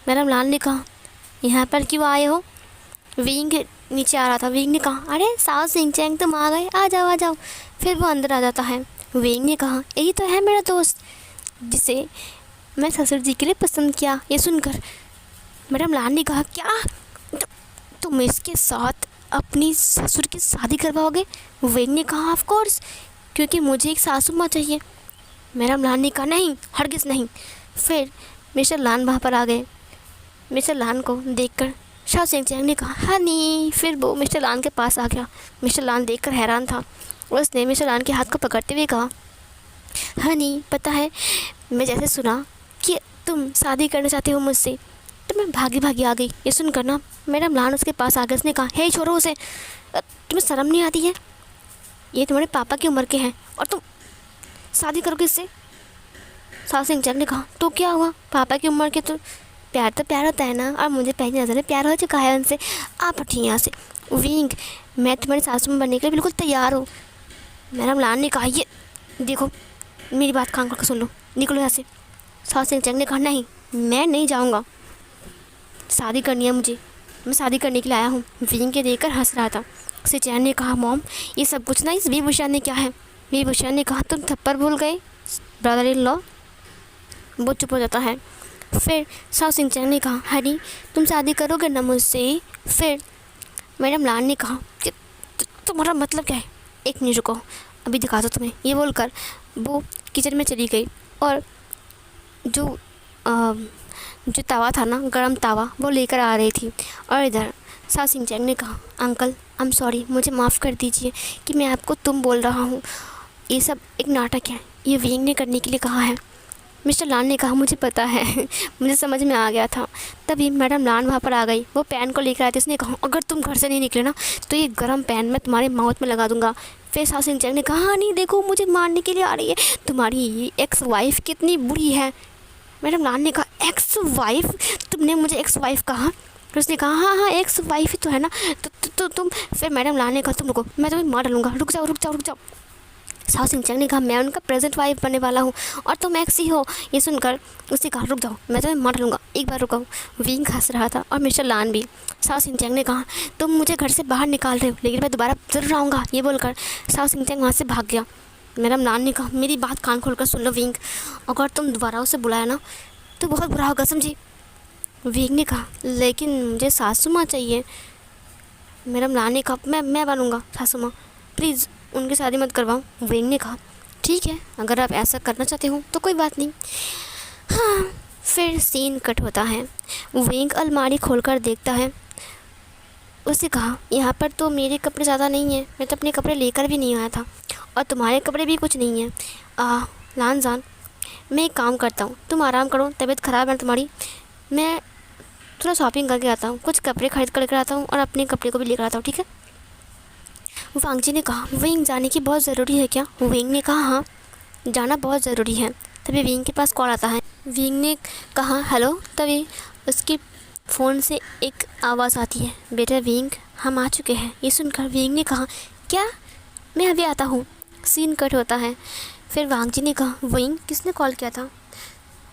मैडम लान ने कहा, यहाँ पर क्यों आए हो। विंग नीचे आ रहा था। विंग ने कहा, अरे शाओ सिंचैंग तुम आ गए, आ जाओ आ जाओ। फिर वो अंदर आ जाता है। विंग ने कहा, यही तो है मेरा दोस्त जिसे मैं ससुर जी के लिए पसंद किया। ये सुनकर मैडम लान ने कहा, क्या तुम इसके साथ अपनी ससुर की शादी करवाओगे। विंग ने कहा, ऑफ कोर्स, क्योंकि मुझे एक सासू माँ चाहिए। मैडम लान ने कहा, नहीं, हरगिज़ नहीं। फिर मिस्टर लान वहाँ पर आ गए। मिस्टर लान को देखकर शाओ सिंचैंग ने कहा, हनी। फिर वो मिस्टर लान के पास आ गया। मिस्टर लान देखकर हैरान था। उसने मिस्टर लान के हाथ को पकड़ते हुए कहा, हनी, पता है मैं जैसे सुना कि तुम शादी करना चाहते हो मुझसे, तो मैं भागी भागी आ गई। ये सुनकर ना मैडम लान उसके पास आ गए। उसने कहा, हे छोड़ो उसे, तुम्हें शर्म नहीं आती है, ये तुम्हारे पापा की उम्र के हैं और तुम शादी करोगे इससे। शाओ सिंचैंग ने कहा, तो क्या हुआ, पापा की उम्र के तो प्यार होता है ना, और मुझे पहली नज़र में प्यार हो चुका है उनसे। आप उठिए यहाँ से। विंग, मैं तुम्हारी सासू में बनने के लिए बिल्कुल तैयार हूँ। मैडम लान ने कहा, ये देखो मेरी बात कान खोल कर सुन लो, निकलो यहाँ से। शाओ सिंचैंग ने कहा, नहीं, मैं नहीं जाऊँगा, शादी करनी है मुझे, मैं शादी करने के लिए आया हूँ। विंग के देखकर हंस रहा था। सिचैन ने कहा, मॉम ये सब कुछ ना इस वीभूषण ने क्या है। वीभूषण ने कहा, तुम थप्पड़ भूल गए ब्रदर इन लॉ। वो चुप हो जाता है। फिर शाओ सिंचैंग ने कहा, हनी तुम शादी करोगे ना मुझसे। फिर मैडम लान ने कहा कि तुम्हारा मतलब क्या है। एक मिनट रुको, अभी दिखा दो तुम्हें। ये बोलकर वो किचन में चली गई और जो तवा था ना, गरम तवा, वो लेकर आ रही थी। और इधर शाओ सिंचैंग ने कहा, अंकल आई एम सॉरी, मुझे माफ़ कर दीजिए कि मैं आपको तुम बोल रहा हूँ, ये सब एक नाटक है, ये विंग ने करने के लिए कहा है। मिस्टर लान ने कहा, मुझे पता है, मुझे समझ में आ गया था। तभी मैडम लान वहाँ पर आ गई। वो पैन को लेकर आई थी। उसने कहा, अगर तुम घर से नहीं निकले ना तो ये गर्म पैन मैं तुम्हारे माउथ में लगा दूंगा। फिर शाओ सिंचैंग ने कहा, हाँ नहीं, देखो मुझे मारने के लिए आ रही है, तुम्हारी ये एक्स वाइफ कितनी बुरी है। मैडम लान ने कहा, एक्स वाइफ, तुमने मुझे एक्स वाइफ कहा। फिर उसने कहा, हाँ एक्स वाइफ ही तो है ना, तो तुम। फिर मैडम लान ने कहा, तुम रुको, मैं तुम्हें मार डालूंगा, रुक जाओ। शाओ सिंचैंग ने कहा, मैं उनका प्रेजेंट वाइफ बनने वाला हूँ और तुम एक्स ही हो। ये सुनकर उसने कहा, रुक जाओ, मैं तुम्हें मार डालूंगा, एक बार रुको। विंग हंस रहा था और मिस्टर लान भी। शाओ सिंचैंग ने कहा, तुम मुझे घर से बाहर निकाल रहे हो, लेकिन मैं दोबारा ज़रूर आऊँगा। ये बोलकर शाओ सिंचैंग वहाँ से भाग गया। मैडम लान ने कहा, मेरी बात कान खोलकर सुन लो विंग, अगर तुम दोबारा उसे बुलाया ना तो बहुत बुरा होगा, समझी। विंग ने कहा, लेकिन मुझे सासू माँ चाहिए। मैडम लान ने कहा, मैं बनूँगा सासू माँ, प्लीज़ उनकी शादी मत करवाऊँ। विंग ने कहा, ठीक है, अगर आप ऐसा करना चाहते हो तो कोई बात नहीं। हाँ, फिर सीन कट होता है। विंग अलमारी खोलकर देखता है। उसे कहा, यहाँ पर तो मेरे कपड़े ज़्यादा नहीं हैं, मैं तो अपने कपड़े लेकर भी नहीं आया था, और तुम्हारे कपड़े भी कुछ नहीं हैं। लानजान, मैं एक काम करता हूँ, तुम आराम करो, तबीयत ख़राब है तुम्हारी, मैं थोड़ा शॉपिंग करके आता हूँ, कुछ कपड़े खरीद कर लेकर आता हूँ और अपने कपड़े को भी लेकर आता हूँ, ठीक है। वांग जी ने कहा, विंग जाने की बहुत ज़रूरी है क्या? विंग ने कहा, हाँ, जाना बहुत ज़रूरी है। तभी विंग के पास कॉल आता है। विंग ने कहा, हेलो। तभी उसके फ़ोन से एक आवाज़ आती है, बेटा विंग, हम आ चुके हैं। ये सुनकर विंग ने कहा, क्या? मैं अभी आता हूँ। सीन कट होता है। फिर वांग जी ने कहा, विंग, किसने कॉल किया था?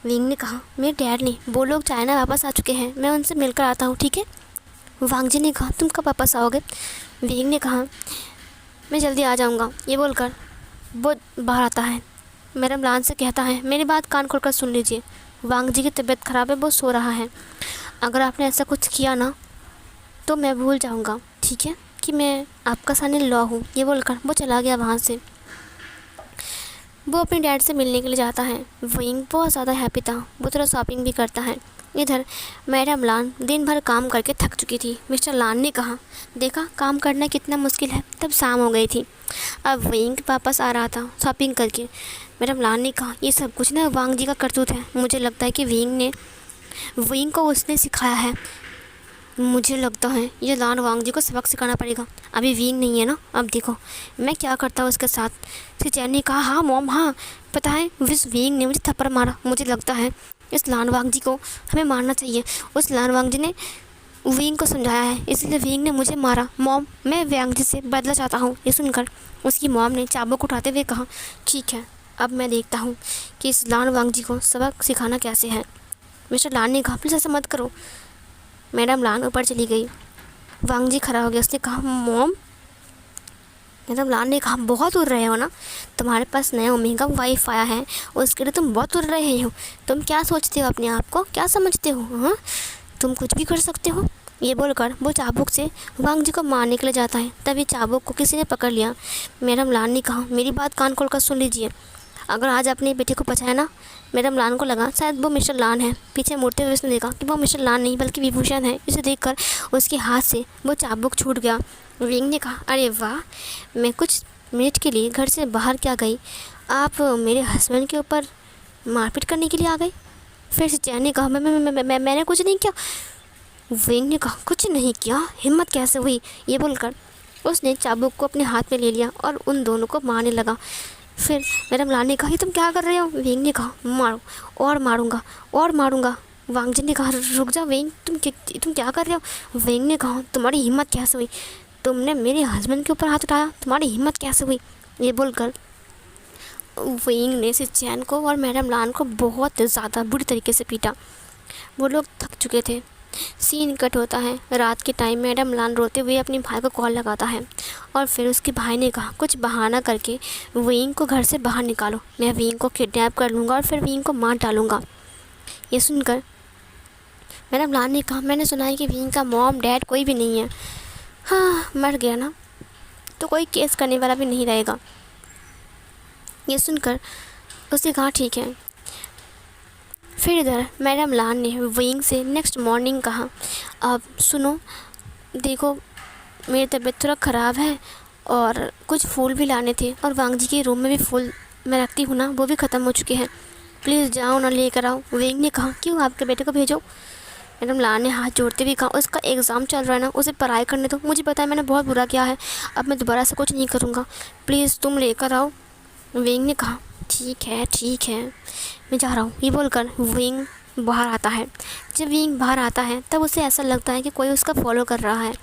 विंग ने कहा, मेरे डैड ने, वो लोग चाइना वापस आ चुके हैं, मैं उनसे मिलकर आता हूँ, ठीक है। वांग जी ने कहा, तुम कब वापस आओगे? विंग ने कहा, मैं जल्दी आ जाऊँगा। ये बोलकर वो बाहर आता है। मैडम लान से कहता है, मेरी बात कान खोलकर सुन लीजिए, वांग जी की तबीयत ख़राब है, वो सो रहा है। अगर आपने ऐसा कुछ किया ना तो मैं भूल जाऊँगा, ठीक है, कि मैं आपका सन इन लॉ हूँ। ये बोलकर वो चला गया वहाँ से। वो अपने डैड से मिलने के लिए जाता है। विंग बहुत ज़्यादा हैप्पी था। वो थोड़ा शॉपिंग भी करता है। इधर मैडम लान दिन भर काम करके थक चुकी थी। मिस्टर लान ने कहा, देखा काम करना कितना मुश्किल है। तब शाम हो गई थी। अब विंग वापस आ रहा था शॉपिंग करके। मैडम लान ने कहा, ये सब कुछ ना वांग जी का करतूत है। मुझे लगता है कि विंग को उसने सिखाया है। मुझे लगता है ये लान वांग जी को सबक सिखाना पड़ेगा। अभी विंग नहीं है ना, अब देखो मैं क्या करता हूँ उसके साथ। फिर चैन ने कहा, हाँ मॉम, हाँ पता है विस विंग ने मुझे थप्पड़ मारा। मुझे लगता है इस लान वांग जी को हमें मारना चाहिए। उस लान वांग जी ने विंग को समझाया है, इसलिए विंग ने मुझे मारा। मॉम, मैं वांग जी से बदला चाहता हूँ। ये सुनकर उसकी मॉम ने चाबुक उठाते हुए कहा, ठीक है, अब मैं देखता हूँ कि इस लान वांग जी को सबक सिखाना कैसे है। मिस्टर लान ने कहा, प्लीज़ ऐसा मत करो। मैडम लान ऊपर चली गई। वांग जी खड़ा हो गया। उसने कहा, मॉम। मैडम लान ने कहा, बहुत उड़ रहे हो ना, तुम्हारे पास नया ओमेगा वाइफ आया है, उसके लिए तुम बहुत उड़ रहे हो। तुम क्या सोचते हो अपने आप को, क्या समझते हो? हाँ, तुम कुछ भी कर सकते हो। ये बोलकर वो चाबुक से वांग जी को मारने के लिए जाता है। तभी चाबुक को किसी ने पकड़ लिया। मैडम लान ने कहा, मेरी बात कान खोल कर सुन लीजिए, अगर आज अपने बेटे को बचाया ना। मैडम लान को लगा शायद वो मिस्टर लान है। पीछे मुड़ते हुए उसने देखा कि वो मिस्टर लान नहीं बल्कि विभूषण है। इसे देखकर उसके हाथ से वो चाबुक छूट गया। विंग ने कहा, अरे वाह, मैं कुछ मिनट के लिए घर से बाहर क्या गई, आप मेरे हस्बैंड के ऊपर मारपीट करने के लिए आ गई। फिर से चैन ने कहा, मैंने कुछ नहीं किया। विंग ने कहा, कुछ नहीं किया, हिम्मत कैसे हुई? ये बोलकर उसने चाबुक को अपने हाथ में ले लिया और उन दोनों को मारने लगा। फिर मैडम लान ने कहा, ये तुम क्या कर रहे हो? विंग ने कहा, मारो, और मारूंगा, और मारूंगा। वांग जी ने कहा, रुक जा विंग, तुम क्या कर रहे हो? विंग ने कहा, तुम्हारी हिम्मत कैसे हुई? तुमने मेरे हस्बैंड के ऊपर हाथ उठाया, तुम्हारी हिम्मत कैसे हुई? ये बोलकर विंग ने चैन को और मैडम लान को बहुत ज़्यादा बुरी तरीके से पीटा। वो लोग थक चुके थे। सीन कट होता है। रात के टाइम मैडम लान रोते हुए अपने भाई को कॉल लगाता है और फिर उसके भाई ने कहा, कुछ बहाना करके विंग को घर से बाहर निकालो, मैं विंग को किडनैप कर लूँगा और फिर विंग को मार डालूँगा। ये सुनकर मैडम लान ने कहा, मैंने सुना है कि विंग का मॉम डैड कोई भी नहीं है। हाँ, मर गया ना तो कोई केस करने वाला भी नहीं रहेगा। ये सुनकर उसने कहा, ठीक है। फिर इधर मैडम लान ने विंग से नेक्स्ट मॉर्निंग कहा, अब सुनो, देखो मेरी तबीयत थोड़ा ख़राब है और कुछ फूल भी लाने थे, और वांग जी के रूम में भी फूल मैं रखती हूँ ना, वो भी ख़त्म हो चुके हैं, प्लीज़ जाओ ना लेकर आओ। विंग ने कहा, क्यों, आपके बेटे को भेजो। मैडम लान ने हाथ जोड़ते हुए कहा, उसका एग्ज़ाम चल रहा है ना, उसे पढ़ाई करने दो, मुझे पता है मैंने बहुत बुरा किया है, अब मैं दोबारा से कुछ नहीं करूँगा, प्लीज़ तुम लेकर आओ। विंग ने कहा, ठीक है, मैं जा रहा हूँ। ये बोलकर विंग बाहर आता है। जब विंग बाहर आता है तब उसे ऐसा लगता है कि कोई उसका फॉलो कर रहा है।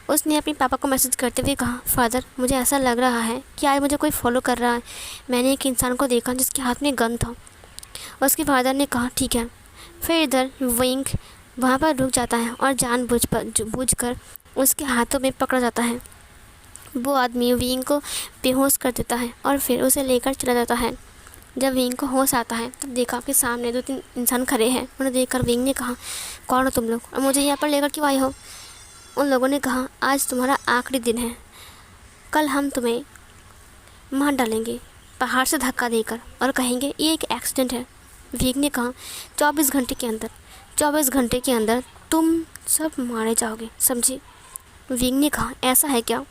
उसने अपने पापा को मैसेज करते हुए कहा, फादर, मुझे ऐसा लग रहा है कि आज मुझे कोई फॉलो कर रहा है। मैंने एक इंसान को देखा जिसके हाथ में गन था। उसके फादर ने कहा, ठीक है। फिर इधर विंग वहाँ पर रुक जाता है और जानबूझकर उसके हाथों में पकड़ा जाता है। वो आदमी विंग को बेहोश कर देता है और फिर उसे लेकर चला जाता है। जब विंग को होश आता है तब देखा कि सामने 2-3 इंसान खड़े हैं। उन्हें देखकर विंग ने कहा, कौन हो तुम लोग और मुझे यहाँ पर लेकर क्यों आए हो? उन लोगों ने कहा, आज तुम्हारा आखिरी दिन है, कल हम तुम्हें मार डालेंगे पहाड़ से धक्का देकर और कहेंगे ये एक एक्सीडेंट है, विंग ने कहा 24 घंटे के अंदर तुम सब मारे जाओगे, समझी। विंग ने कहा ऐसा है क्या।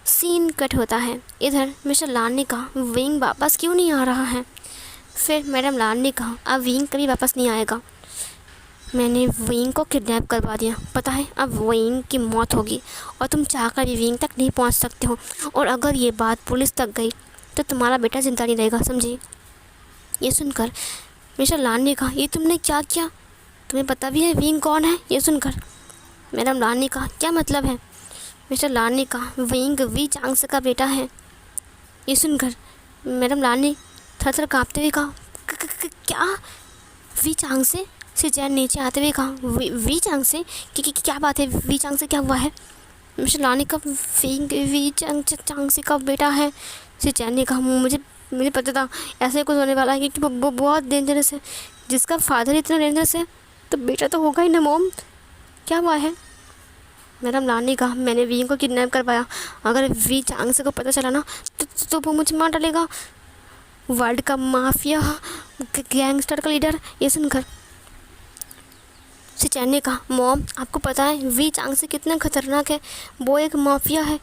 सीन कट होता है। इधर मिस्टर लान ने कहा विंग वापस क्यों नहीं आ रहा है। फिर मैडम लान ने कहा अब विंग कभी वापस नहीं आएगा। मैंने विंग को किडनैप करवा दिया, पता है अब विंग की मौत होगी और तुम चाहकर भी विंग तक नहीं पहुंच सकते हो। और अगर ये बात पुलिस तक गई तो तुम्हारा बेटा जिंदा नहीं रहेगा, समझी। ये सुनकर मिस्टर लान ने कहा ये तुमने क्या किया, तुम्हें पता भी है विंग कौन है। ये सुनकर मैडम लान ने कहा क्या मतलब है। मिस्टर लान ने कहा विंग वी चांग्स का बेटा है। ये सुनकर मैडम लान ने थर काँपते हुए कहा क्या। वी चांग से जैन नीचे आते हुए कहा वी चांग से क्या बात है, वी चांग से क्या हुआ है। मिस्टर लान ने कहा विंग वी चांग से का बेटा है। से जैन ने कहा मुझे पता था ऐसे कुछ होने वाला है क्योंकि वो बहुत डेंजरस है। जिसका फादर इतना डेंजरस है तो बेटा तो होगा ही ना मॉम, क्या हुआ है। मैडम लान ने कहा मैंने विंग को किडनैप करवाया, अगर वी चांग से को पता चला ना तो वो मुझे मार डालेगा। वर्ल्ड का माफिया गैंगस्टर का लीडर। ये सुनकर सिचैन ने कहा मॉम आपको पता है वी चांग से कितना खतरनाक है, वो एक माफिया है।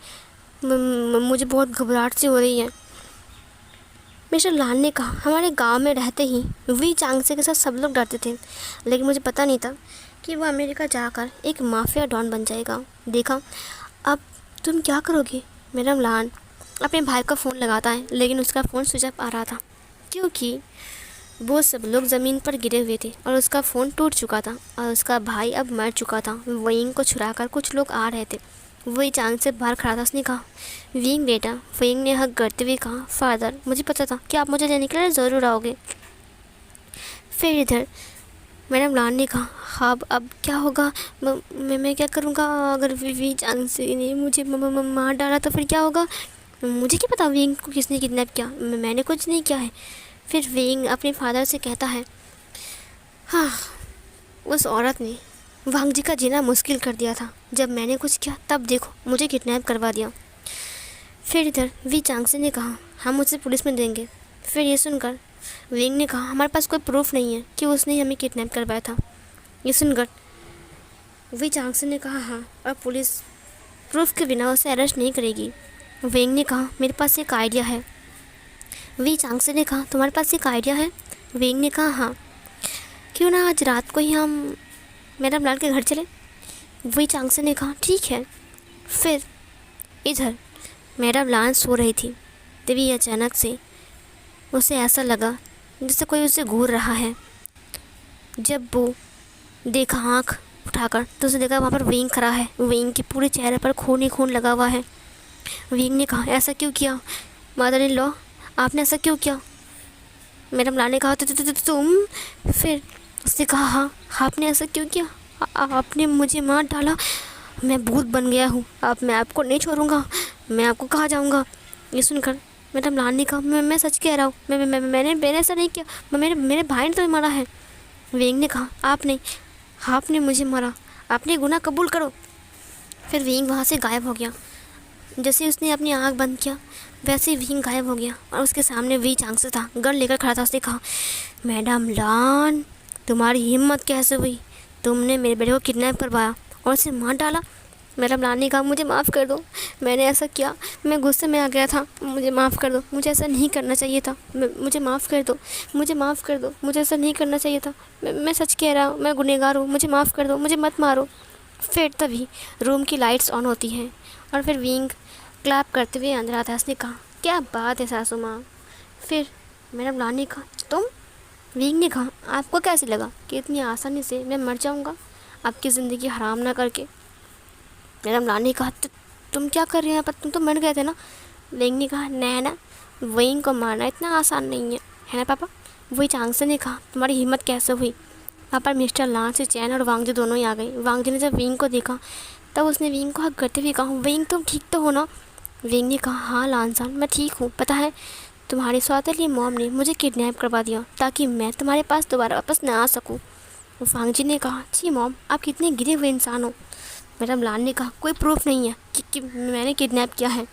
मुझे बहुत घबराहट सी हो रही है। मिस्टर लान ने कहा हमारे गांव में रहते ही वी चांग से के साथ सब लोग डरते थे, लेकिन मुझे पता नहीं था कि वो अमेरिका जाकर एक माफिया डॉन बन जाएगा। देखा अब तुम क्या करोगे। मैडम लान अपने भाई का फ़ोन लगाता है लेकिन उसका फ़ोन स्विच ऑफ आ रहा था क्योंकि वो सब लोग ज़मीन पर गिरे हुए थे और उसका फ़ोन टूट चुका था और उसका भाई अब मर चुका था। विंग को छुड़ाकर कुछ लोग आ रहे थे। वही चांद से बाहर खड़ा था। उसने कहा विंग बेटा। विंग ने हक करते हुए कहा फादर मुझे पता था कि आप मुझे लेने के लिए ज़रूर आओगे। फिर इधर मैडम लान ने कहा हाँ अब क्या होगा, मैं क्या करूँगा अगर वी चांद से ने मुझे मार डाला तो फिर क्या होगा। मुझे क्या पता विंग को किसने किडनैप किया, मैंने कुछ नहीं किया है। फिर विंग अपने फादर से कहता है हाँ उस औरत ने वांग जी का जीना मुश्किल कर दिया था, जब मैंने कुछ किया तब देखो मुझे किडनैप करवा दिया। फिर इधर वी चांगसे ने कहा हम उसे पुलिस में देंगे। फिर ये सुनकर विंग ने कहा हमारे पास कोई प्रूफ नहीं है कि उसने हमें किडनैप करवाया था। ये सुनकर वी चांगसे ने कहा हाँ और पुलिस प्रूफ के बिना उसे अरेस्ट नहीं करेगी। विंग ने कहा मेरे पास एक आइडिया है। वी चांगसे ने कहा तुम्हारे पास एक आइडिया है। विंग ने कहा हाँ क्यों ना आज रात को ही हम मैडम लाल के घर चले। वी चांगसे ने कहा ठीक है। फिर इधर मैडम लाल सो रही थी तभी अचानक से उसे ऐसा लगा जैसे कोई उसे घूर रहा है। जब वो देखा आँख उठाकर तो उसे देखा वहाँ पर विंग खड़ा है। विंग के पूरे चेहरे पर खून ही खून लगा हुआ है। विंग ने कहा ऐसा क्यों किया मदर इन लॉ, आपने ऐसा क्यों किया। मैडम लाल ने कहा तुम। फिर उसने कहा हाँ आपने ऐसा क्यों किया, आपने मुझे मार डाला, मैं भूत बन गया हूँ, अब मैं आपको नहीं छोड़ूंगा, मैं आपको कहाँ जाऊँगा। ये सुनकर मैडम लाल ने कहा मैं सच कह रहा हूँ, मैंने ऐसा नहीं किया, मेरे भाई ने तुम्हें मारा है। विंग ने कहा आपने मुझे मारा, आपने गुनाह कबूल करो। फिर विंग वहाँ से गायब हो गया। जैसे उसने अपनी आँख बंद किया वैसे ही विंग गायब हो गया और उसके सामने वी चांगसे था, गन लेकर खड़ा था। उसने कहा मैडम लान तुम्हारी हिम्मत कैसे हुई, तुमने मेरे बेटे को किडनैप करवाया और उसे मार डाला। मैडम लान ने कहा मुझे माफ़ कर दो, मैंने ऐसा किया, मैं गुस्से में आ गया था, मुझे माफ़ कर दो, मुझे ऐसा नहीं करना चाहिए था, मुझे माफ़ कर दो, मुझे माफ़ कर दो, मुझे ऐसा नहीं करना चाहिए था, मैं सच कह रहा हूँ, मैं गुनहगार हूँ, मुझे माफ़ कर दो, मुझे मत मारो। फिर तभी रूम की लाइट्स ऑन होती हैं और फिर विंग क्लैप करते हुए अंदर आता है। उसने कहा क्या बात है सासू माँ। फिर मैडम लान ने कहा तुम। विंग ने कहा आपको कैसे लगा कि इतनी आसानी से मैं मर जाऊँगा आपकी ज़िंदगी हराम ना करके। मैडम लान ने कहा तुम क्या कर रहे हैं, पर तुम तो मर गए थे ना। विंग ने कहा नैना विंग को मारना इतना आसान नहीं है ना पापा। वही चांगसे ने कहा तुम्हारी हिम्मत कैसे हुई। वहाँ पर मिस्टर लान से चैन और वांग जी दोनों ही आ गए। वांग जी ने जब विंग को देखा तब उसने विंग को हक करते हुए कहा विंग तुम ठीक तो हो ना। विंग ने कहा हाँ लानसान मैं ठीक हूँ, पता है तुम्हारे सौतेली मॉम ने मुझे किडनैप करवा दिया ताकि मैं तुम्हारे पास दोबारा वापस ना आ सकूँ। वांग जी ने कहा जी मॉम आप कितने गिरे हुए इंसान हो। मैडम लान ने कहा कोई प्रूफ नहीं है कि मैंने किडनैप किया है।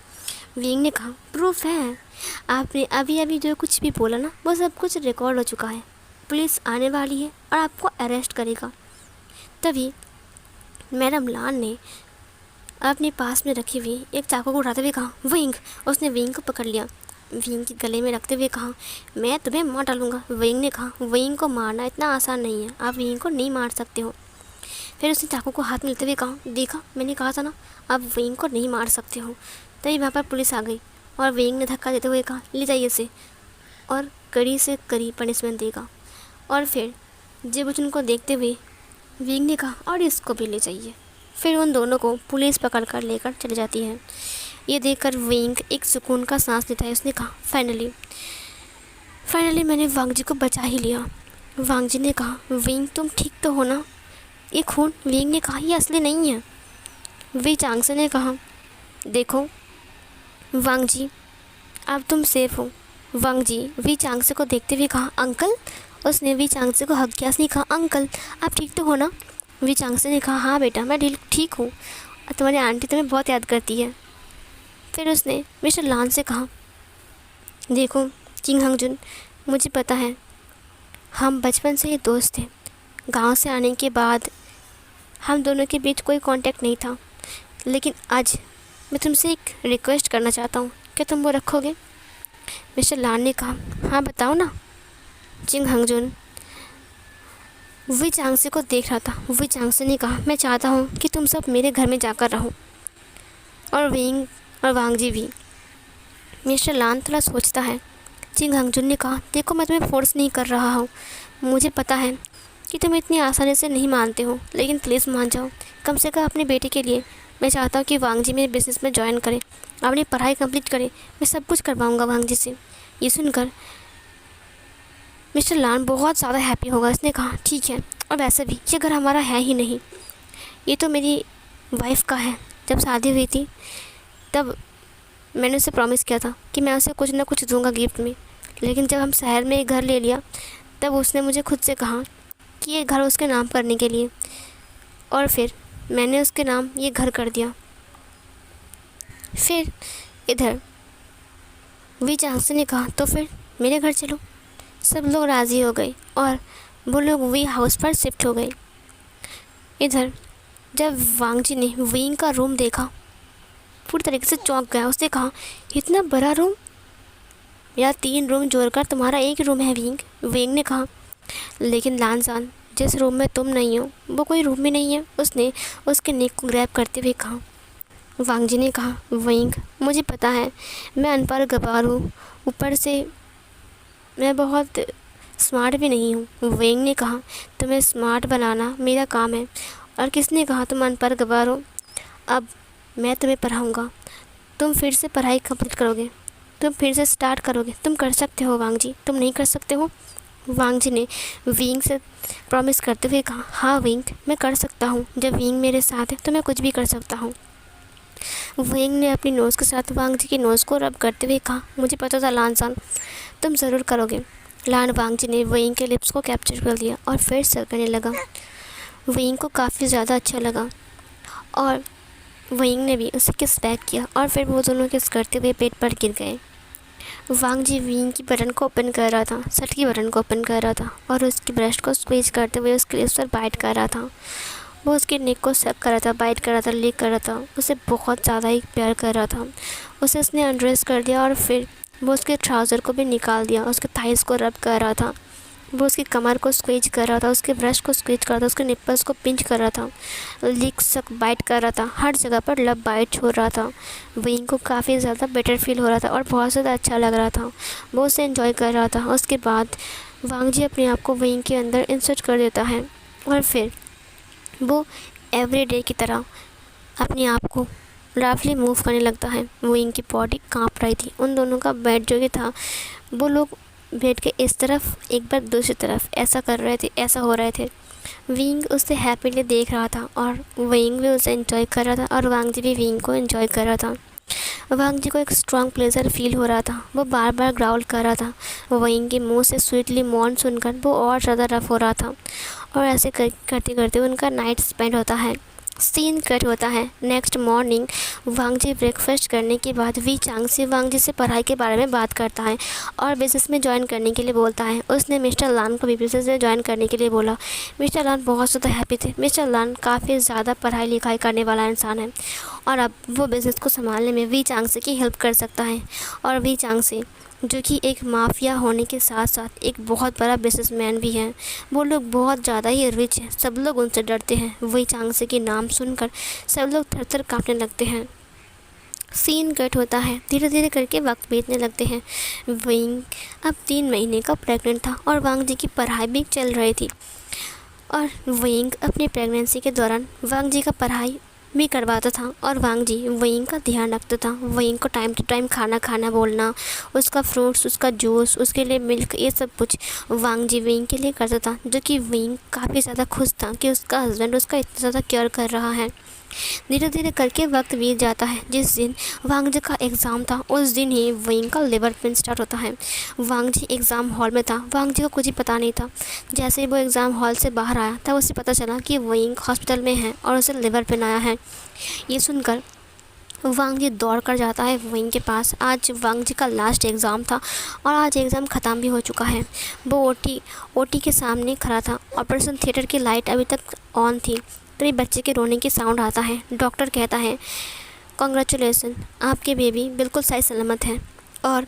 विंग ने कहा प्रूफ है, आपने अभी जो कुछ भी बोला ना वो सब कुछ रिकॉर्ड हो चुका है। पुलिस आने वाली है और आपको अरेस्ट करेगा। तभी मैडम लान ने अपने पास में रखी हुई एक चाकू को उठाते हुए कहा, विंग। उसने विंग को पकड़ लिया, विंग के गले में रखते हुए कहा, मैं तुम्हें मार डालूंगा। विंग ने कहा, विंग को मारना इतना आसान नहीं है, आप विंग को नहीं मार सकते हो। फिर उसने चाकू को हाथ में लेते हुए कहा, देखा मैंने कहा था ना, आप विंग को नहीं मार सकते हो। तभी वहाँ पर पुलिस आ गई और विंग ने धक्का देते हुए कहा, ले जाइए इसे और कड़ी से कड़ी पनिशमेंट देगा। और फिर जब उनको देखते हुए विंग ने कहा, और इसको भी ले जाइए। फिर उन दोनों को पुलिस पकड़ कर लेकर चली जाती है। ये देखकर विंग एक सुकून का सांस लेता है। उसने कहा, फाइनली मैंने वांग जी को बचा ही लिया। वांग जी ने कहा, विंग तुम ठीक तो हो ना? ये खून? विंग ने कहा, ये असली नहीं है। वी चांगसे ने कहा, देखो वांग जी, अब तुम सेफ हो। वांग जी वी चांगसे को देखते हुए कहा, अंकल। उसने वी चांगसे को हक किया। उसने कहा, अंकल आप ठीक तो हो ना? वी चांगसे ने कहा, हाँ बेटा मैं ठीक हूँ, तुम्हारी आंटी तुम्हें बहुत याद करती है। फिर उसने मिस्टर लान से कहा, देखो किंग हंगजुन, मुझे पता है हम बचपन से ही दोस्त थे। गांव से आने के बाद हम दोनों के बीच कोई कांटेक्ट नहीं था, लेकिन आज मैं तुमसे एक रिक्वेस्ट करना चाहता हूँ, क्या तुम वो रखोगे? मिस्टर लान ने कहा, हाँ बताओ ना। किंग हंगजुन वी चांगसे को देख रहा था। वी चांगसे ने कहा, मैं चाहता हूँ कि तुम सब मेरे घर में जाकर रहो, और विंग और वांग जी भी। मिस्टर लान थोड़ा सोचता है। चिंग हंगजुन ने कहा, देखो मैं तुम्हें फोर्स नहीं कर रहा हूँ, मुझे पता है कि तुम इतनी आसानी से नहीं मानते हो, लेकिन प्लीज़ मान जाओ, कम से कम अपने बेटे के लिए। मैं चाहता हूँ कि वांग जी मेरे बिज़नेस में ज्वाइन करे, अपनी पढ़ाई कंप्लीट करे, मैं सब कुछ करवाऊँगा वांग जी से। ये सुनकर मिस्टर लान बहुत ज़्यादा हैप्पी होगा। उसने कहा, ठीक है, और वैसे भी ये घर हमारा है ही नहीं, ये तो मेरी वाइफ का है। जब शादी हुई थी तब मैंने उसे प्रॉमिस किया था कि मैं उसे कुछ ना कुछ दूंगा गिफ्ट में, लेकिन जब हम शहर में एक घर ले लिया तब उसने मुझे खुद से कहा कि ये घर उसके नाम करने के लिए, और फिर मैंने उसके नाम ये घर कर दिया। फिर इधर वी चांगसे ने कहा, तो फिर मेरे घर चलो। सब लोग राज़ी हो गए और वो लोग वी हाउस पर शिफ्ट हो गए। इधर जब वांग जी ने विंग का रूम देखा, पूरी तरीके से चौंक गया। उसने कहा, इतना बड़ा रूम? या 3 रूम जोड़कर तुम्हारा एक रूम है विंग? विंग ने कहा, लेकिन लानसान, जिस रूम में तुम नहीं हो वो कोई रूम में नहीं है। उसने उसके नेक को ग्रैब करते हुए कहा। वांग जी ने कहा, विंग मुझे पता है मैं अनपढ़ गवार हूँ, ऊपर से मैं बहुत स्मार्ट भी नहीं हूँ। विंग ने कहा, तुम्हें स्मार्ट बनाना मेरा काम है, और किसने कहा तुम अनपढ़ गवार हो? अब मैं तुम्हें पढ़ाऊँगा, तुम फिर से पढ़ाई कंप्लीट करोगे, तुम फिर से स्टार्ट करोगे। तुम कर सकते हो वांग जी, तुम नहीं कर सकते हो? वांग जी ने विंग से प्रॉमिस करते हुए कहा, हाँ विंग मैं कर सकता हूँ, जब विंग मेरे साथ है तो मैं कुछ भी कर सकता हूँ। विंग ने अपनी नोज़ के साथ वांग जी की नोज़ को रब करते हुए कहा, मुझे पता था लानसान, तुम ज़रूर करोगे। लान वांग जी ने विंग के लिप्स को कैप्चर कर लिया और फिर सर करने लगा। विंग को काफ़ी ज़्यादा अच्छा लगा और विंग ने भी उसे किस बैक किया, और फिर वो दोनों किस करते हुए पेट पर गिर गए। वांग जी विंग की बटन को ओपन कर रहा था, शर्ट की बटन को ओपन कर रहा था, और उसकी ब्रेस्ट को स्क्वीज करते हुए उसके लिप्स पर बाइट कर रहा था। वो उसके नेक को सक कर रहा था, बाइट कर रहा था, लिक कर रहा था, उसे बहुत ज़्यादा ही प्यार कर रहा था। उसे उसने अनड्रेस कर दिया और फिर वो उसके ट्राउज़र को भी निकाल दिया, उसके थाइस को रब कर रहा था, वो उसकी कमर को स्क्वीज कर रहा था, उसके ब्रेस्ट को स्क्वीज कर रहा था, उसके निप्पल्स को पिंच कर रहा था, लिक सक बाइट कर रहा था, हर जगह पर लब बाइट छोड़ रहा था। विंग को काफ़ी ज़्यादा बेटर फील हो रहा था और बहुत ज़्यादा अच्छा लग रहा था, वो उसे एंजॉय कर रहा था। उसके बाद वांग जी अपने आप को विंग के अंदर इंसर्ट कर देता है और फिर वो एवरीडे की तरह अपने आप को रफली मूव करने लगता है। विंग की बॉडी काँप रही थी। उन दोनों का बेड जो कि था, वो लोग बेड के इस तरफ एक बार दूसरी तरफ ऐसा कर रहे थे, ऐसा हो रहे थे। विंग उसे हैप्पीली देख रहा था और विंग भी उसे एंजॉय कर रहा था और वांग जी भी विंग को एंजॉय कर रहा था। वांग जी को एक स्ट्रॉन्ग प्लेजर फील हो रहा था, वो बार बार ग्राउल कर रहा था। विंग के मुंह से स्वीटली मॉन सुनकर वो और ज़्यादा रफ हो रहा था, और ऐसे करते करते उनका नाइट स्पेंड होता है। सीन कट होता है नेक्स्ट मॉर्निंग। वांग जी ब्रेकफास्ट करने के बाद वी चांग से वांग जी से पढ़ाई के बारे में बात करता है और बिज़नेस में ज्वाइन करने के लिए बोलता है। उसने मिस्टर लान को भी बिज़नेस में ज्वाइन करने के लिए बोला। मिस्टर लान बहुत ज़्यादा हैप्पी थे। मिस्टर लान काफ़ी ज़्यादा पढ़ाई लिखाई करने वाला इंसान है और अब वो बिज़नेस को संभालने में वी चांग से की हेल्प कर सकता है। और वी चांग से जो कि एक माफिया होने के साथ साथ एक बहुत बड़ा बिजनेसमैन भी है। वो लोग बहुत ज़्यादा ही रिच हैं, सब लोग उनसे डरते हैं। वही चांगसे के नाम सुनकर सब लोग थर थर काँपने लगते हैं। सीन कट होता है, धीरे धीरे करके वक्त बीतने लगते हैं। विंग अब 3 महीने का प्रेग्नेंट था और वांग जी की पढ़ाई भी चल रही थी। और विंग अपनी प्रेगनेंसी के दौरान वांग जी का पढ़ाई भी करवाता था और वांग जी विंग का ध्यान रखता था। विंग को टाइम टू टाइम खाना खाना बोलना, उसका फ्रूट्स, उसका जूस, उसके लिए मिल्क, ये सब कुछ वांग जी विंग के लिए करता था, जो कि विंग काफ़ी ज़्यादा खुश था कि उसका हस्बैंड उसका इतना ज़्यादा केयर कर रहा है। धीरे धीरे करके वक्त बीत जाता है। जिस दिन वांग जी का एग्ज़ाम था उस दिन ही विंग का लिवर पेन स्टार्ट होता है। वांग जी एग्ज़ाम हॉल में था। वांग जी को कुछ ही पता नहीं था। जैसे ही वो एग्ज़ाम हॉल से बाहर आया तब उसे पता चला कि विंग हॉस्पिटल में है और उसे लिवर पेन आया है। ये सुनकर वांग जी दौड़ कर जाता है विंग के पास। आज वांग जी का लास्ट एग्ज़ाम था और आज एग्ज़ाम ख़त्म भी हो चुका है। वो ओटी के सामने खड़ा था। ऑपरेशन थिएटर की लाइट अभी तक ऑन थी। तभी बच्चे के रोने की साउंड आता है। डॉक्टर कहता है, कॉन्ग्रेचुलेसन, आपके बेबी बिल्कुल सही सलामत है और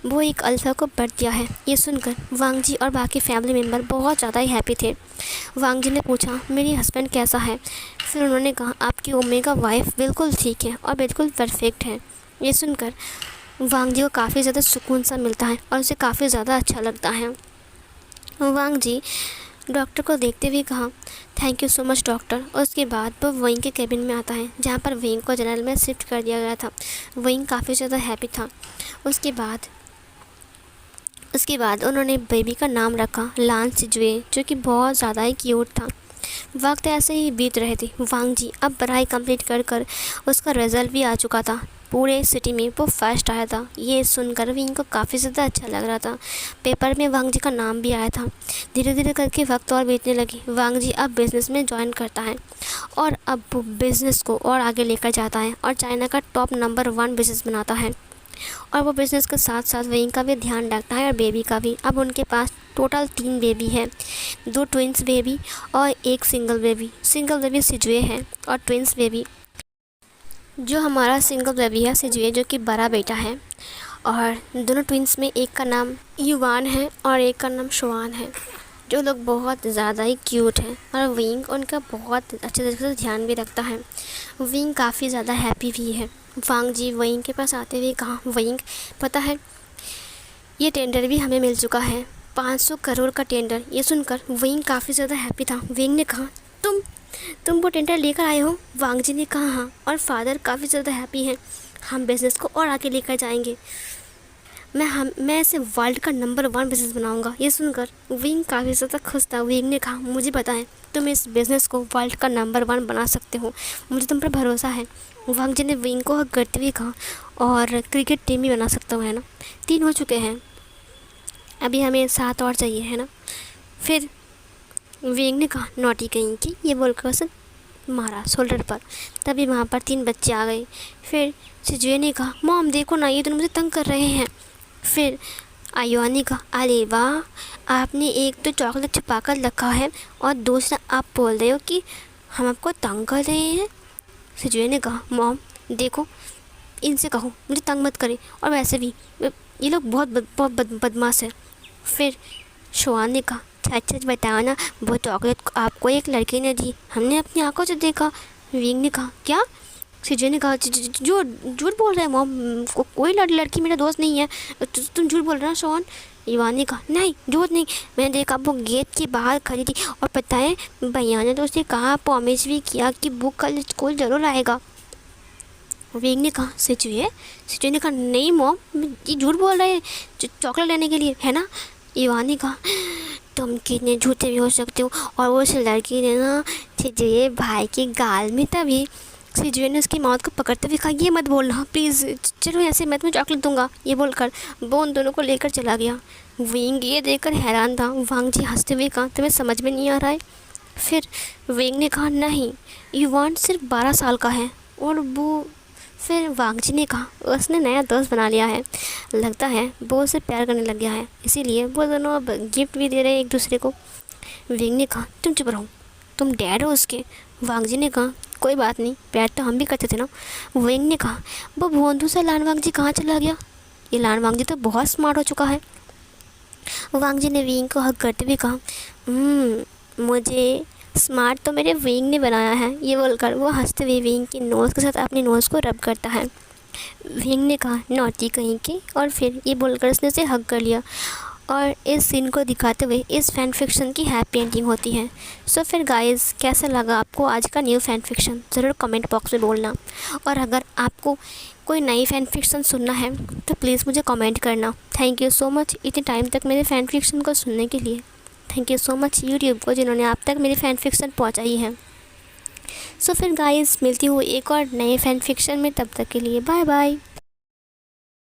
वो एक अल्फ़ा को बर्थ दिया है। ये सुनकर वांग जी और बाकी फैमिली मेम्बर बहुत ज़्यादा ही हैप्पी थे। वांग जी ने पूछा, मेरी हस्बैंड कैसा है? फिर उन्होंने कहा, आपकी ओमेगा वाइफ बिल्कुल ठीक है और बिल्कुल परफेक्ट है। ये सुनकर वांग जी को काफ़ी ज़्यादा सुकून सा मिलता है और उसे काफ़ी ज़्यादा अच्छा लगता है। वांग जी डॉक्टर को देखते हुए कहा, thank you so much doctor. और उसके बाद वो विंग के केबिन में आता है जहाँ पर विंग को जनरल में शिफ्ट कर दिया गया था। विंग काफ़ी ज़्यादा हैप्पी था। उसके बाद उन्होंने बेबी का नाम रखा लान सिजुए, जो कि बहुत ज़्यादा ही क्यूट था। वक्त ऐसे ही बीत रहे थे। वांग जी अब पढ़ाई कंप्लीट कर उसका रिज़ल्ट भी आ चुका था। पूरे सिटी में वो फर्स्ट आया था। ये सुनकर विंग को काफ़ी ज़्यादा अच्छा लग रहा था। पेपर में वांग जी का नाम भी आया था। धीरे धीरे करके वक्त और बीतने लगी। वांग जी अब बिज़नेस में ज्वाइन करता है और अब वो बिज़नेस को और आगे लेकर जाता है और चाइना का टॉप नंबर 1 बिज़नेस बनाता है। और वो बिज़नेस के साथ साथ विंग का भी ध्यान रखता है और बेबी का भी। अब उनके पास टोटल 3 बेबी है, 2 ट्विंस बेबी और 1 सिंगल बेबी। सिंगल बेबी सिजुए है और ट्विंस बेबी जो हमारा सिंगल बेबी है सिजुए, जो कि बड़ा बेटा है। और दोनों ट्विंस में एक का नाम युवान है और एक का नाम शुआन है, जो लोग बहुत ज़्यादा ही क्यूट हैं और विंग उनका बहुत अच्छे तरीके से ध्यान भी रखता है। विंग काफ़ी ज़्यादा हैप्पी भी है। वांग जी विंग के पास आते हुए कहा, विंग पता है ये टेंडर भी हमें मिल चुका है, 500 करोड़ का टेंडर। ये सुनकर विंग काफ़ी ज़्यादा हैप्पी था। विंग ने कहा, तुम वो टेंडर लेकर आए हो? वांग जी ने कहा, हाँ। और फादर काफ़ी ज़्यादा हैप्पी हैं। हम बिज़नेस को और आगे लेकर जाएंगे। मैं इसे वर्ल्ड का नंबर 1 बिज़नेस बनाऊंगा। ये सुनकर विंग काफ़ी ज़्यादा खुश था। विंग ने कहा, मुझे पता है तुम इस बिज़नेस को वर्ल्ड का नंबर 1 बना सकते हो, मुझे तुम पर भरोसा है। वांग जी ने विंग को हक करते हुए कहा, और क्रिकेट टीम भी बना सकता हूँ, है ना? 3 हो चुके हैं, अभी हमें 7 और चाहिए, है ना? फिर विंग ने कहा, नोटी कहीं की, ये बोलकर उसे मारा शोल्डर पर। तभी वहाँ पर 3 बच्चे आ गए। फिर सिजुए ने कहा, मॉम देखो ना, ये तो मुझे तंग कर रहे हैं। फिर आयुआन ने कहा, अरे वाह, आपने एक तो चॉकलेट छुपा कर रखा है और दूसरा आप बोल रहे हो कि हम आपको तंग कर रहे हैं। सिजुए ने कहा, मॉम देखो, इनसे कहो मुझे तंग मत करे, और वैसे भी ये लोग बहुत बदमाश है। फिर शुआन ने कहा, सच सच बताओ ना, वो चॉकलेट आपको एक लड़के ने दी, हमने अपनी आंखों से देखा। विंग ने कहा, क्या? सिजुए ने कहा, झूठ बोल रहे हैं मॉम, कोई लड़की मेरा दोस्त नहीं है, तुम झूठ बोल रहे हो शॉन। युवान ने कहा, नहीं झूठ नहीं, मैंने देखा वो गेट के बाहर खड़ी थी, और पता है भैया ने तो उसे कहा, प्रॉमिस भी किया कि वो कल स्कूल ज़रूर आएगा। विंग ने कहा, सिजुए ने कहा, नहीं मॉम, ये झूठ बोल रहे हैं चॉकलेट लेने के लिए, है ना? युवान ने कहा, तुम कितने झूठे भी हो सकते हो, और वो उस लड़की ने ना सिजुए भाई के गाल में, तभी सिजुए ने उसकी मौत को पकड़ते हुए कहा, ये मत बोलना प्लीज़, चलो ऐसे मैं तुम्हें चॉकलेट दूंगा। ये बोलकर वो उन दोनों को लेकर चला गया। विंग ये देखकर हैरान था। वांग जी हंसते हुए कहा, तुम्हें समझ में नहीं आ रहा है? फिर विंग ने कहा नहीं, युवान सिर्फ 12 साल का है। और वो फिर वांग जी ने कहा उसने नया दोस्त बना लिया है, लगता है वो उससे प्यार करने लग गया है, इसीलिए वो दोनों अब गिफ्ट भी दे रहे हैं एक दूसरे को। विंग ने कहा तुम चुप रहो, तुम डैड हो उसके। वांग जी ने कहा कोई बात नहीं, प्यार तो हम भी करते थे ना। विंग ने कहा वो भोंदू सा लान वांग जी कहाँ चला गया, ये लान वांग जी तो बहुत स्मार्ट हो चुका है। वांग जी ने विंग को हक करते हुए कहा मुझे स्मार्ट तो मेरे विंग ने बनाया है, ये बोलकर वो हंसते हुए विंग की नोज़ के साथ अपनी नोज़ को रब करता है। विंग ने कहा नॉटी कहीं के, और फिर ये बोलकर उसने उसे हक कर लिया। और इस सीन को दिखाते हुए इस फ़ैन फिक्शन की हैप्पी एंडिंग होती है। सो फिर गाइस कैसा लगा आपको आज का न्यू फ़ैन फिक्शन, ज़रूर कमेंट बॉक्स में बोलना। और अगर आपको कोई नई फ़ैन फिक्शन सुनना है तो प्लीज़ मुझे कमेंट करना। थैंक यू सो मच इतने टाइम तक मेरे फ़ैन फिक्शन को सुनने के लिए। Thank you so much YouTube को जिन्होंने आप तक मेरी फ़ैन फिक्शन पहुँचाई है। सो फिर गाइस मिलती हूँ एक और नए फ़ैन फिक्शन में, तब तक के लिए बाय बाय।